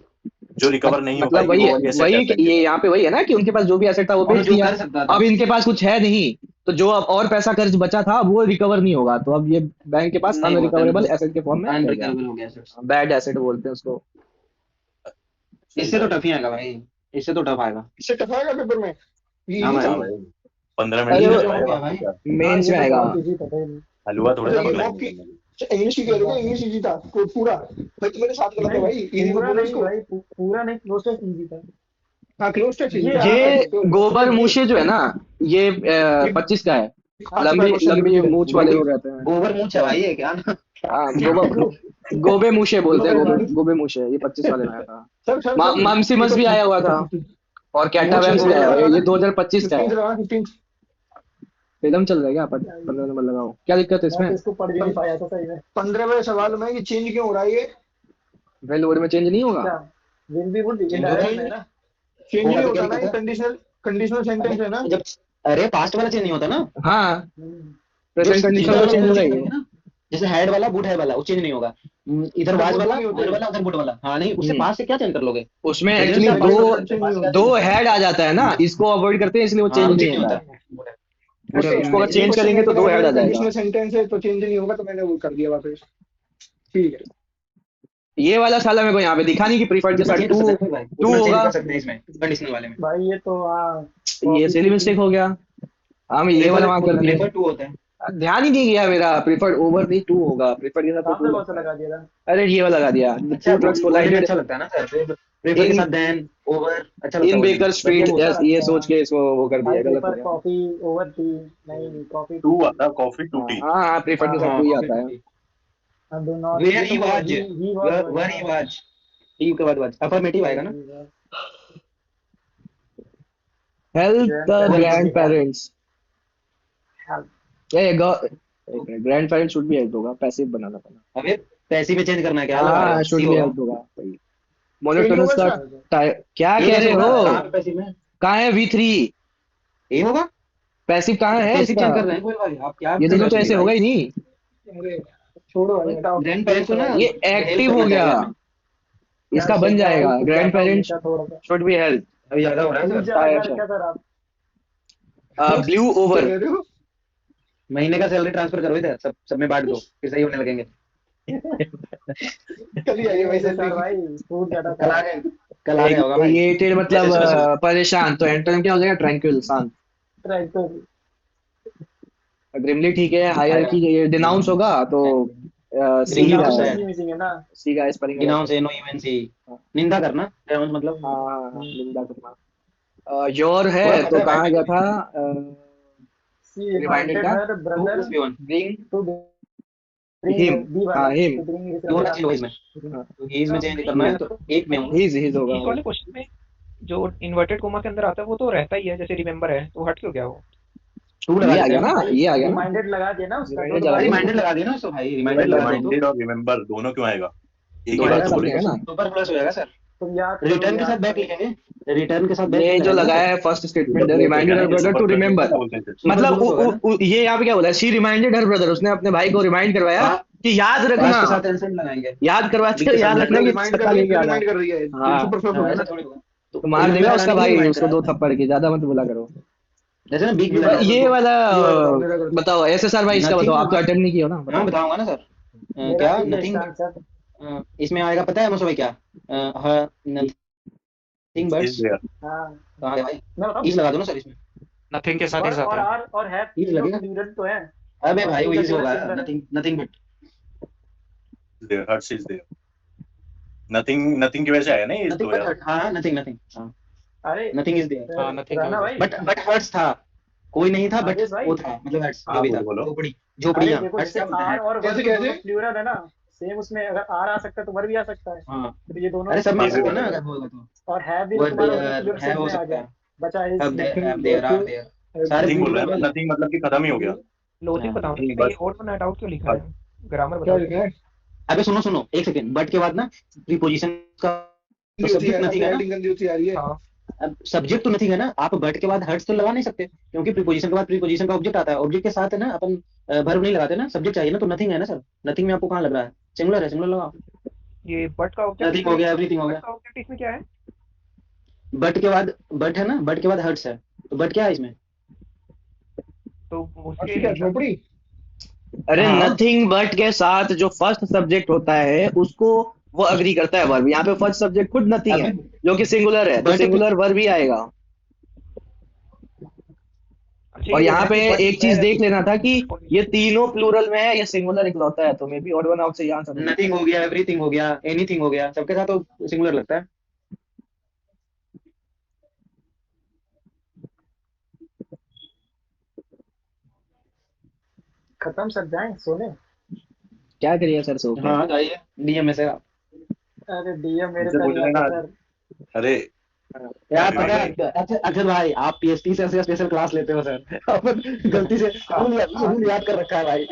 जो रिकवर नहीं हो मतलब पाएगी वही वो वाली asset है वही बैंक के ये यहाँ पे वही है ना कि उनके पास जो भी एसेट था वो और बेच जो दिया। कर सकता था अब इनके पास कुछ है नहीं, तो जो अब और पैसा कर्ज बचा था वो रिकवर नहीं होगा, तो अब ये बैंक के पास नहीं होता, अनरिकवरेबल एसेट के फॉर्म में अनरिकवरेबल हो गया सर। बैड एसेट बोलते हैं उसको। इससे तो टफ ही आएगा भाई, इससे तो टफ आएगा। इससे टफ आएगा पेपर में। ये हाँ easy भाई। था। 15 अरे मिनट वो- में भाई। मेंस में आएगा। हलवा थोड़ा सा अच्छा, ये पकड़ा mock की इंग्लिश की कह रहे हो, इंग्लिश इजी था पूरा भाई, तुम्हारे साथ गलत है भाई, इजी पूरा बोलो नहीं इसको। भाई, पूरा नहीं, क्लोज टू इजी था। हाँ क्लोज टच इजी ये था। ये गोबर मूछे जो है ना, ये 25 का है। लंबी मूछ वाले लोग रहते हैं। गोबर मूछ है भाई, ये क्या ना। हाँ गोबे मूछे बोलते हैं, गोबे मूछे। ये 25 वाले में आया था। सर मामसिमस भी आया हुआ था और कैटावेम्स भी आया हुआ है। ये 2025 का है। 15 फिल्म चल रहा है क्या? 15 नंबर लगाओ, क्या दिक्कत है इसमें? इसको पढ़ भी नहीं पाया था सही में। 15वें सवाल में ये चेंज क्यों हो रहा है, ये वेल वर्ड में चेंज नहीं होगा। क्या विल बी वुड चेंज नहीं होता ना, ये कंडीशनल सेंटेंस है ना। जब अरे पास्ट वाला चेंज नहीं होता ना। हाँ प्रेजेंट कंडीशन में चेंज हो जाएगी। जैसे हेड वाला बूट है वाला वो चेंज नहीं होगा। इधर वाज वाला हेड वाला उधर बूट वाला। हाँ नहीं उससे पास से क्या चेंज कर लोगे? उसमें एक्चुअली दो हेड आ जाता है ना, इसको अवॉइड करते हैं इसलिए वो चेंज नहीं होता। उसको अगर चेंज करेंगे तो दो हेड आ जाएगा। कंडीशनल सेंटेंस है तो चेंज नहीं होगा, तो मैंने वो कर दिया वापस। ठीक है, ये वाला साला मेरे को यहाँ पे दिखा नहीं कि प्रीफर्ड के साथ टू होगा इसमें कंडीशनल वाले में भाई। ये तो हाँ ये सिली मिस्टेक हो गया। हाँ मैं ये वाला वहाँ कर दिया, टू होता है। ध्यान ही नहीं गया मेरा। प्रीफर्ड ओवर नहीं टू होगा, प्रीफर्ड के साथ आपने टू। कौन सा लगा दिया था? अरे ये वाला लगा दिया। टू ट्रक्स कोलाइडेड अच्छा लगता है ना सर, प्रेफर के साथ देन ओवर अच्छा लगता है। इन बेकर स्ट्रीट, यस ये सोच के इसको वो कर दिया, गलत हो गया। कॉफी ओवर टी नहीं, कॉफी टू आता, कॉफी टू टी। हाँ हाँ प्रीफर्ड के साथ टू ही आता है। Where he was, where he was, tea के बाद वाज अफर्मेटिव आएगा ना। Help the grandparents. Grandparents should be help होगा, पैसिव बनाना पड़ा। अबे पैसिव में चेंज करना है क्या? हाँ शुड बी हेल्प होगा। मोनोटोनस का क्या कह रहे हो? पैसिव में कहाँ है V3? ए होगा। पैसिव कहाँ है पैसिव इसका? चेंज कर रहे हैं कोई भाई, आप क्या ये दोनों तो ऐसे होगा ही नहीं। छोड़ो ग्रैंड पेरेंट्स को ना ये एक्टिव हो गया, इसका बन जाएगा। Grand parents should be help. अभी ज्यादा हो रहा है सर। Blue over. महीने का सैलरी ट्रांसफर करो इधर, सब में बांट दो, फिर सही होने लगेंगे। कल ही आइए वैसे भाई फूड ज्यादा कल आ गए, कल आ गया होगा भाई। इरिटेटेड मतलब परेशान, तो एंटोनिम क्या हो जाएगा? ट्रैंक्विल, शांत। ग्रिमली ठीक है। हायरार्की ये डिनाउंस होगा तो सी का स्पेलिंग डिनाउंस NOUNC निंदा करना, डिनाउंस मतलब हां निंदा करना। योर है पूरा पता तो है कहाँ भाई गया था सी रिमाइंडेड रिमाइंडेड का her brother bring to bring him B वाला हाँ हिम टू ब्रिंग टू होना चाहिए इसमें, तो ही में चेंज करना है तो एक में होगा। हीज होगा इस वाले क्वेश्चन में जो इन्वर्टेड कोमा के अंदर आता है वो तो रहता ही है, जैसे रिमेम्बर है, तो हट क्यों गया वो? टू ये लगा आ देते गया हैं ना, ना, ये आ गया ना, रिमाइंडेड लगा दिया ना उसका, तो रिमाइंडेड दोबारा लगा दिया रिमाइंडर ना। लगा दिया ना उसको भाई, भाई रिमाइंडर लगा दो रिमाइंडेड और रिमेम्बर दोनों क्यों आएगा? एक तो ही आएगा बात तो सब सब बोली है ना। ना। सुपर प्लस हो जाएगा सर। तुम याद करो रिटर्न के साथ याद बैक करो लिखेंगे, रिटर्न के साथ बैक ये जो लगाएंगे ना लगाया सर। है फर्स्ट स्टेटमेंट सुपर प्लस हो रिमाइंडेड गया हर ना, ये brother super two plus remember, क्या बोलते हैं फिर? सुपर मतलब प्लस होगा ना, ये यहाँ पे क्या बोला है, शी रिमाइंडेड हर ब्रदर, उसने अपने भाई को रिमाइंड करवाया कि याद पास रखना, के साथ एंसेंट लगाएंगे, याद बिग करवाते के साथ याद बैक रखना वो कि लगाएंगे। रिमाइंड कर छक्का रही लेके है, आ रहा है। रिमाइंड कर रही है, हाँ सुपर फ्लॉप हो हाँ गया ऐसा ना। थोड़ी होगा, तो मार इनमें देगा लगानी उसका नहीं भाई, रिमाइंड उसको करानी 2 है। थप्पड़ के, ज्यादा मत बोला करो। जैसे ना बिग ये लगाया बताओ ये तुम, वाला ये वाला बताओ मेरा कर दो। बताओ SSR भाई, इसका बताओ, नथिंग, आप तो अटेम्प्ट नहीं किए हो ना, हाँ बताओ। बताऊंगा ना सर। मेरा क्या ठीक है नथिंग, इसका आंसर। इसमें आएगा पता है मुझे भाई क्या, नथिंग इज बर्ड्स देयर। हाँ कहाँ गया भाई, मैं बताऊँ, इज लगा दो ना सर इसमें, नथिंग के साथ बट इज आता और है। आर और हैव इज तीनों लगेगा। प्लूरल तो है, अबे और भाई वो इज इज होगा, सिंगुलर है। Nothing nothing but, there hurts is there. Nothing nothing की वजह से आया ना ये इज नथिंग तो बट यार। हर्ट, हाँ नथिंग नथिंग, हाँ अरे नथिंग इज देयर, हाँ नथिंग की राणा वजह भाई, से। बट हर्ट्स था, कोई नहीं था बट आदेश भाई, वो था, मतलब हर्ट्स जो हाँ भी बोलो था, बोलो। झोपड़ी अरे झोपड़ियाँ, देखो हर्ट्स जैसे क्या बोलते आर हैं। और वर कैसे तो दोनों कैसे? प्लूरल है ना, सेम उसमें अगर आर आ सकता है तो वर भी आ सकता है, हाँ तो ये दोनों अरे सब में आ ये भी वो सकते हो हैं ना गए। अगर होगा तो, और हैव भी तो वर्ड तुम्हारा उसमें देयर प्लूरल है सेंस हो में आ सकता गया, है, बचा is. Have nothing there are but there, सारे नथिंग बोल रहा है प्लूरल ना, है। नथिंग मतलब कि खत्म ही हो गया। लॉजिक बताओ ना, नहीं इसमें ये बस ओड वन नाइट आउट क्यों लिखा है? ग्रामर क्या बताओ लिखा इसमें। है? अबे सुनो सुनो एक सेकंड, बट के बाद ना प्रीपोजिशन का, तो होती है, सब्जेक्ट अपनी नथिंग है ना, राइटिंग गंदी होती आ रही है। हाँ अब सब्जेक्ट तो नथिंग है ना, आप बट के बाद हर्ट्स तो लगा नहीं सकते, क्योंकि प्रीपोजिशन के बाद प्रीपोजिशन का ऑब्जेक्ट आता है, ऑब्जेक्ट के साथ है ना अपन वर्ब नहीं लगाते ना, सब्जेक्ट चाहिए ना, तो नथिंग है ना सर, नथिंग में आपको कहाँ लग रहा है, सिंगुलर है, सिंगुलर लगाओ, ये बट का ऑब्जेक्ट नथिंग हो गया, एवरीथिंग हो बट गया, का ऑब्जेक्ट इसमें क्या है? बट के बाद, बट है ना, बट के बाद हर्ट्स है, तो बट क्या है इसमें, तो और उसके क्या झोपड़ी? अरे हाँ नथिंग बट के साथ जो फर्स्ट सब्जेक्ट होता है उसको वो अग्री करता है वर्ब, यहाँ पे फर्स्ट सब्जेक्ट खुद नथिंग अबे है जो कि सिंगुलर है, तो बट सिंगुलर वर्ब ही आएगा। अच्छा और ये बोल यहाँ रहे पे हैं कि बट एक चीज देख लेना था कि ये तीनों प्लूरल में है, ये सिंगुलर इकलौता है, तो may be odd one out से ये आंसर हो सकता नथिंग हो गया, एवरीथिंग हो गया, एनीथिंग हो गया, सबके साथ तो सिंगुलर लगता है। खत्म सर, जाएं सोने। है। क्या करिए सर सो के? हाँ जाइए डीएम में से आप। अरे डीएम मेरे मुझसे पे पूछ नहीं लेना आता आज। सर। अरे यार अरे पता भाई है, अच्छा अक्षर भाई आप पीएचडी से स्पेशल क्लास लेते हो सर, अपन गलती से रूल याद कर रखा है भाई।